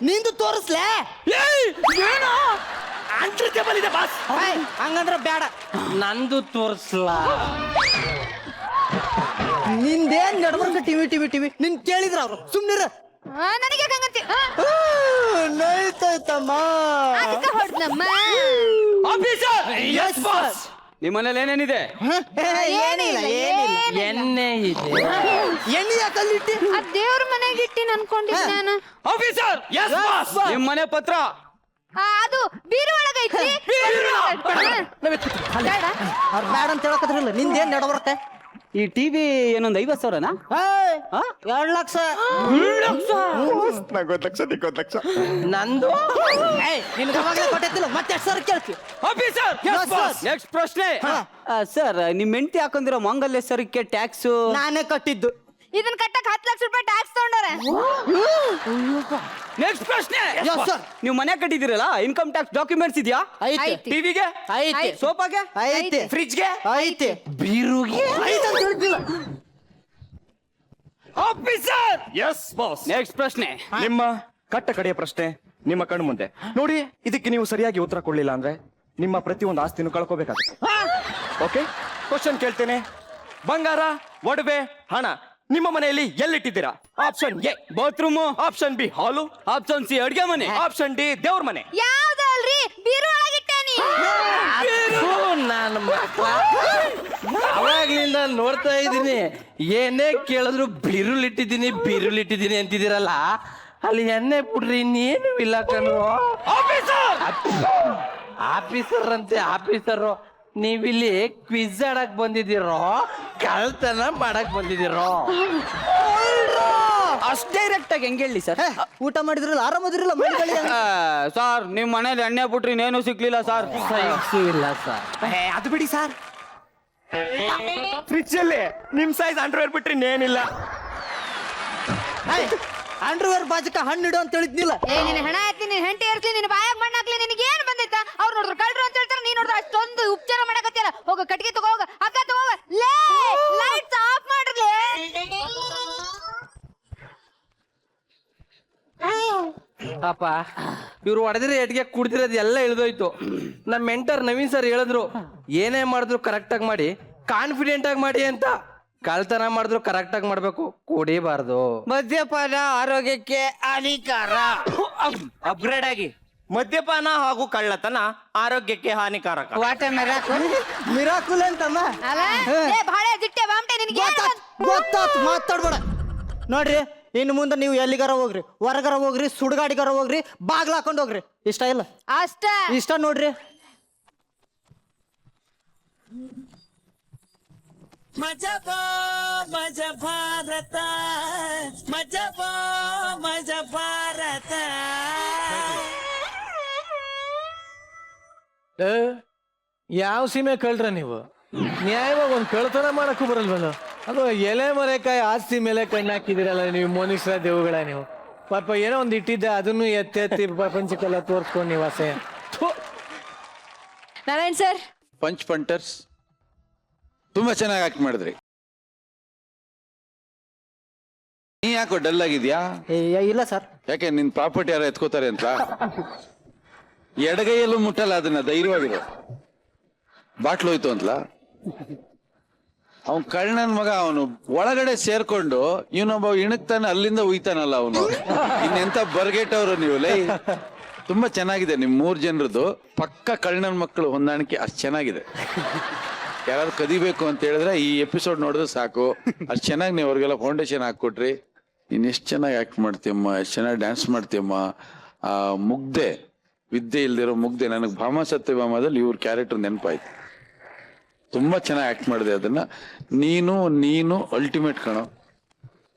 ನಿಂದು ತೋರಿಸ್ಲೇ. ಏನು ಅನ್ಸುತ್ತೆ ಬಾಸ್? ಹಂಗಂದ್ರ ಬೇಡ, ನಂದು ತೋರ್ಸ್ಲಾ? ನಿಂದೇನ್ ನಡ್ಬರ್ಕ ಟಿವಿ ನಿನ್ ಕೇಳಿದ್ರ ಅವ್ರು ಸುಮ್ನಿರ. ನನಗೆ ಹಂಗಂತಿ ನೈತಮ್ಮ. ಅದಕ್ಕೆ ಹೊಡ್ದಮ್ಮ. Officer yes boss. ನಿಮ್ಮ ಮನೇಲಿ ಏನೇನಿದೆ? ಏನಿಲ್ಲ. ಎಣ್ಣೆ ಇದೆ. ಎಣ್ಣೆ ಯಾಕಲ್ಲಿಟ್ಟಿ? ಆ ದೇವ್ರ ಮನೆಗೆ ಇಟ್ಟಿನ ಅನ್ಕೊಂಡಿದ್ದೆ ನಾನು. Officer yes boss. ನಿಮ್ಮ ಮನೆ ಪತ್ರ ಅದು ಬೀರು ಒಳಗೈತಿ. ಬೇಡ ಅಂತ ಹೇಳಕತ್ರಲ್ಲ. ನಿಂದೇನ್ ನಡಬರ್ತೆ? ಈ ಟಿವಿ ಏನೊಂದು 50,000ನಾ? 2 ಲಕ್ಷ. 50 ಲಕ್ಷ. ನಂದು ನಿನ್ಗೆ ಅವಾಗಲೇ ಕೊಟ್ಟಿಲ್ಲ, ಮತ್ತೆ 2 ಸಾವಿರ ಕೇಳ್ತೀವಿ. ಆಫೀಸರ್ ನೆಕ್ಸ್ಟ್ ಪ್ರಶ್ನೆ. ಸರ್, ನಿಮ್ ಹೆಂಡತಿ ಹಾಕೊಂಡಿರೋ ಮಂಗಲ್ಯ ಸರ್ಗೆ ಟ್ಯಾಕ್ಸ್ ನಾನೇ ಕಟ್ಟಿದ್ದು. ಇದನ್ನ ಕಟ್ಟಕ್ 10 ಲಕ್ಷ ರೂಪಾಯಿ ಟ್ಯಾಕ್ಸ್ ತಗೊಂಡಾರೆ. ನೆಕ್ಸ್ಟ್ ಪ್ರಶ್ನೆ. ನೀವು ಮನೆ ಕಟ್ಟಿದಿರಲ್ಲ, ಇನ್ಕಮ್ ಟ್ಯಾಕ್ಸ್ ಡಾಕ್ಯುಮೆಂಟ್ಸ್ ಇದೆಯಾ? ಐತೆ. ಟಿವಿಗೆ ಐತೆ, ಸೋಫಾಗೆ ಐತೆ, ಫ್ರಿಡ್ಜ್ಗೆ ಐತೆ, ಬೀರುಗೆ ಐತೆ ಅಂತ ಹೇಳ್ತಿಲ್ಲ. Officer yes boss. ನೆಕ್ಸ್ಟ್ ಪ್ರಶ್ನೆ. ನಿಮ್ಮ ಕಟ್ಟ ಕಡೆಯ ಪ್ರಶ್ನೆ ನಿಮ್ಮ ಕಣ್ಣು ಮುಂದೆ ನೋಡಿ. ಇದಕ್ಕೆ ನೀವು ಸರಿಯಾಗಿ ಉತ್ತರ ಕೊಡ್ಲಿಲ್ಲ ಅಂದ್ರೆ ನಿಮ್ಮ ಪ್ರತಿಯೊಂದು ಆಸ್ತಿನೂ ಕಳ್ಕೋಬೇಕಾಗುತ್ತೆ. ಓಕೆ, ಕ್ವಶನ್ ಕೇಳ್ತೇನೆ. ಬಂಗಾರ, ಒಡವೆ, ಹಣ ನಿಮ್ಮ ಮನೆಯಲ್ಲಿ ಎಲ್ಲಿಟ್ಟಿದ್ದೀರಾ? Option A bathroom, option B hall, option C ಅಡ್ಗೆ ಮನೆ, ಆಪ್ಷನ್ ಡಿ ದೇವ್ರ ಮನೆ. ಯಾವ್ದಲ್ರಿ? ಬೀರು ಒಳಗಿಟ್ಟೇನಿ. ನನ್ನ ಮಕ್ಕಳ ಅವಾಗ್ಲಿಂದ ನಾನು ನೋಡ್ತಾ ಇದ್ದೀನಿ, ಏನೇ ಕೇಳಿದ್ರು ಬಿರುಲಿಟ್ಟಿದ್ದೀನಿ ಅಂತಿದ್ದೀರಲ್ಲ, ಅಲ್ಲಿ ಎಣ್ಣೆ ಬಿಡ್ರಿ ಇನ್ನೇನು ಇಲ್ಲ ಕಣ್ರು. ಆಫೀಸರ್ ಅಂತೆ ಆಫೀಸರು, ನೀವಿಲ್ಲಿ ಕ್ವಿಜ್ ಆಡಕ್ ಬಂದಿದ್ದೀರೋ ಕಳ್ತನ ಮಾಡಕ್ ಬಂದಿದ್ದೀರೋ? ಅಷ್ಟ್ ಡೈರೆಕ್ಟ್ ಆಗಿ ಹೆಂಗ್ ಹೇಳಿ ಸರ್? ಊಟ ಮಾಡಿದ್ರಲ್ಲ ಆರಾಮದಿರಲ್ಲ ಸರ್ ನಿಮ್ ಮನೇಲಿ ಎಣ್ಣೆ ಬಿಟ್ರಿ ಇನ್ನೇನು ಸಿಗ್ಲಿಲ್ಲ ಸರ್. ಇಲ್ಲ ಸರ್. ಅದು ಬಿಡಿ ಸರ್, ಫ್ರಿಡ್ಜ್ ಅಲ್ಲಿ ನಿಮ್ ಸೈಜ್ ಅಂಡರ್ವೇರ್ ಬಿಟ್ರಿ ಇನ್ನೇನಿಲ್ಲ. ಅಂಡರ್ವೇರ್ ಬಾಜಕ ಹಣ್ಣು ಇಡು ಅಂತ ಹೇಳಿದ್ನಿಲ್ಲ. ನಿನ್ನ ಹಣ ಎತ್ತಿ ನಿನ್ನ ಹೆಂಡತಿ ಇರ್ಲಿ ನಿನ್ನ ಬಾಯಾಗ ಮಣ್ಣು ಹಾಕ್ಲಿ, ನಿನಗೆ ಏನ್ ಬಂದೈತ? ಅವ್ರು ನೋಡಿದ್ರು ಕಳ್ರು ಅಂತ ಹೇಳ್ತಾರೆ, ನೀನ್ ನೋಡಿದ್ರೆ ಅಷ್ಟೊಂದು ಉಪಚಾರ ಮಾಡಕತ್ತಿಯಲ್ಲ. ಹೋಗ ಕಟ್ಟಿಗೆ ತಗೋ, ಹೋಗ ಅಕ್ಕ ತಗೋ, ಲೇ ಲೈಟ್ಸ್ ಆಫ್ ಮಾಡ್ರಲೇ. ಅಪ್ಪ ಇವ್ರು ಹೊಡೆದಿರೋ ಎಟ್ಗೆ ಕುಡ್ದಿರೋದು ಎಲ್ಲ ಇಳಿದೋಯ್ತು. ನಮ್ಮ ಮೆಂಟರ್ ನವೀನ್ ಸರ್ ಹೇಳಿದ್ರು, ಏನೇ ಮಾಡಿದ್ರು ಕರೆಕ್ಟ್ ಆಗಿ ಮಾಡಿ, ಕಾನ್ಫಿಡೆಂಟ್ ಆಗಿ ಮಾಡಿ ಅಂತ. ಕಳ್ತನ ಮಾಡಿದ್ರು ಕರೆಕ್ಟ್ ಆಗಿ ಮಾಡ್ಬೇಕು, ಕುಡಿಬಾರ್ದು. ಮದ್ಯಪಾನ ಆರೋಗ್ಯಕ್ಕೆ ಹಾನಿಕಾರ. ಅಪ್ಗ್ರೇಡ್ ಆಗಿ ಮದ್ಯಪಾನ ಹಾಗೂ ಕಳ್ಳತನ ಆರೋಗ್ಯಕ್ಕೆ ಹಾನಿಕಾರಕ. ಮಿರಾಕುಲ್ ಅಂತಮ್ಮ. ಅಲ್ಲ ಲೇ ಬಾಳೆ ಜಿಟ್ಟೆ ಬಾಮ್ಟೆ, ನಿನಗೆ ಏನ್ ಗೊತ್ತಾತು, ಮಾತಾಡ್ಬೇಡ. ನೋಡ್ರಿ, ಇನ್ನು ಮುಂದೆ ನೀವು ಎಲ್ಲಿಗಾರ ಹೋಗ್ರಿ, ಹೊರಗಾರ ಹೋಗ್ರಿ, ಸುಡ್ಗಾಡಿಗಾರ ಹೋಗ್ರಿ, ಬಾಗ್ಲ ಹಾಕೊಂಡು ಹೋಗ್ರಿ. ಇಷ್ಟ ಇಲ್ಲ? ಅಷ್ಟ ಇಷ್ಟ ನೋಡ್ರಿ. ಯಾವ ಸೀಮೆ ಕಳ್ರ ನೀವು? ನ್ಯಾಯವಾಗಿ ಒಂದು ಕಳ್ತನ ಮಾಡಕ್ಕೂ ಬರಲ್ವಲ್ಲ? ಅದು ಎಲೆ ಮರೆಕಾಯಿ ಆಸ್ತಿ ಮೇಲೆ ಕಣ್ಣು ಹಾಕಿದಿರಲ್ಲ ನೀವು, ಮನುಷ್ಯರ ದೇವುಗಳ ನೀವು. ಪಾಪ ಏನೋ ಒಂದು ಇಟ್ಟಿದ್ದೆ, ಅದನ್ನು ಎತ್ತಿ ಪ್ರಪಂಚಕ್ಕೆಲ್ಲ ತೋರ್ಸ್ಕೊಂಡು ನೀವು ಅಸಹ್ಯ. ನಾರಾಯಣ್ ಸರ್, ಪಂಟರ್ಸ್ ತುಂಬಾ ಚೆನ್ನಾಗಿ ಆಕ್ಟ್ ಮಾಡಿದ್ರಿ. ನೀ ಯಾಕೋ ಡಲ್ ಆಗಿದ್ಯಾ? ಇಲ್ಲ ಸರ್. ಯಾಕೆ ನಿನ್ ಪ್ರಾಪರ್ಟಿ ಯಾರು ಎತ್ಕೋತಾರೆ ಅಂತ? ಎಡಗೈಯಲ್ಲೂ ಮುಟ್ಟಲ್ಲ ಅದನ್ನ, ಧೈರ್ಯವಾಗಿರೋ. ಬಾಟ್ಲು ಹೋಯ್ತು ಅಂತಲ ಅವನ್ ಕಳ್ಳನ ಮಗ, ಅವನು ಒಳಗಡೆ ಸೇರ್ಕೊಂಡು ಇವನೊಬ್ಬ ಇಣಕ್ತಾನೆ, ಅಲ್ಲಿಂದ ಉಯ್ತಾನಲ್ಲ ಅವನು. ಇನ್ನೆಂತ ಬರ್ಗೆಟ್ಟವ್ರು ನೀವು ಲೈ. ತುಂಬಾ ಚೆನ್ನಾಗಿದೆ ನಿಮ್ 3 ಜನರದ್ದು. ಪಕ್ಕ ಕಳ್ಳನ ಮಕ್ಕಳು ಹೊಂದಾಣಿಕೆ ಅಷ್ಟು ಚೆನ್ನಾಗಿದೆ. ಯಾರಾದ್ರು ಕದಿಬೇಕು ಅಂತ ಹೇಳಿದ್ರೆ ಈ ಎಪಿಸೋಡ್ ನೋಡಿದ್ರೆ ಸಾಕು. ಅಷ್ಟು ಚೆನ್ನಾಗಿ ನೀವು ಅವ್ರಿಗೆಲ್ಲ ಫೌಂಡೇಶನ್ ಹಾಕೊಟ್ರಿ. ನೀನ್ ಎಷ್ಟು ಚೆನ್ನಾಗಿ ಆಕ್ಟ್ ಮಾಡ್ತೀಯಮ್ಮ, ಎಷ್ಟು ಚೆನ್ನಾಗಿ ಡ್ಯಾನ್ಸ್ ಮಾಡ್ತೀಯಮ್ಮ. ಆ ಮುಗ್ಧೆ, ವಿದ್ಯೆ ಇಲ್ದಿರೋ ಮುಗ್ಧೆ. ನನಗೆ ಭಾಮ ಸತ್ಯಭಾಮದಲ್ಲಿ ಇವ್ರ ಕ್ಯಾರೆಕ್ಟರ್ ನೆನಪಾಯ್ತು. ತುಂಬಾ ಚೆನ್ನಾಗಿ ಆಕ್ಟ್ ಮಾಡಿದೆ ಅದನ್ನ. ನೀನು ಅಲ್ಟಿಮೇಟ್ ಕಣೋ.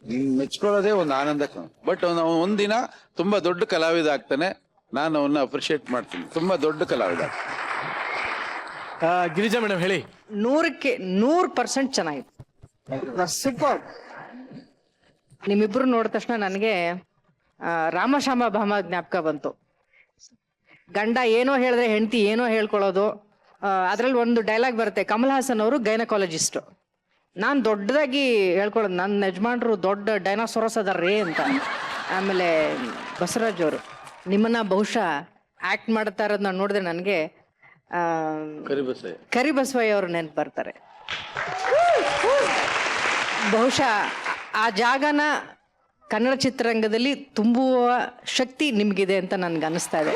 ನೀನ್ ಮೆಚ್ಕೊಳ್ಳೋದೇ ಒಂದು ಆನಂದ ಕಣೋ. ಬಟ್ ಅವನು ಒಂದಿನ ತುಂಬಾ ದೊಡ್ಡ ಕಲಾವಿದ ಆಗ್ತಾನೆ. ನಾನು ಅವನ್ನ ಅಪ್ರಿಶಿಯೇಟ್ ಮಾಡ್ತೀನಿ. ತುಂಬಾ ದೊಡ್ಡ ಕಲಾವಿದ. ಗಿರಿಜಾ ಮೇಡಮ್ ಹೇಳಿ. 100ಕ್ಕೆ 100% ಚೆನ್ನಾಗಿತ್ತು. ಸೂಪರ್. ನಿಮ್ಮಿಬ್ರು ನೋಡಿದ ತಕ್ಷಣ ನನಗೆ ರಾಮಶ್ಯಾಮ ಭಾಮ ಜ್ಞಾಪಕ ಬಂತು. ಗಂಡ ಏನೋ ಹೇಳಿದ್ರೆ ಹೆಂಡತಿ ಏನೋ ಹೇಳ್ಕೊಳ್ಳೋದು. ಅದ್ರಲ್ಲಿ ಒಂದು ಡೈಲಾಗ್ ಬರುತ್ತೆ, ಕಮಲ್ ಹಾಸನ್ ಅವರು ಗೈನಕಾಲಜಿಸ್ಟ್. ನಾನು ದೊಡ್ಡದಾಗಿ ಹೇಳ್ಕೊಳ್ಳೋದು, ನನ್ನ ಯಜಮಾನ್ರು ದೊಡ್ಡ ಡೈನಾಸೋರಸ್ ಅದಾರ್ರೀ ಅಂತ. ಆಮೇಲೆ ಬಸವರಾಜ್ ಅವರು ನಿಮ್ಮನ್ನ ಬಹುಶಃ ಆಕ್ಟ್ ಮಾಡ್ತಾ ಇರೋದು ನಾನು ನೋಡಿದ್ರೆ ನನಗೆ ಕರಿಬಸವಯ್ಯ ಅವರು ನೆನಪು ಬರ್ತಾರೆ. ಬಹುಶಃ ಆ ಜಾಗನ ಕನ್ನಡ ಚಿತ್ರರಂಗದಲ್ಲಿ ತುಂಬುವ ಶಕ್ತಿ ನಿಮ್ಗಿದೆ ಅಂತ ನನ್ಗೆ ಅನಿಸ್ತಾ ಇದೆ.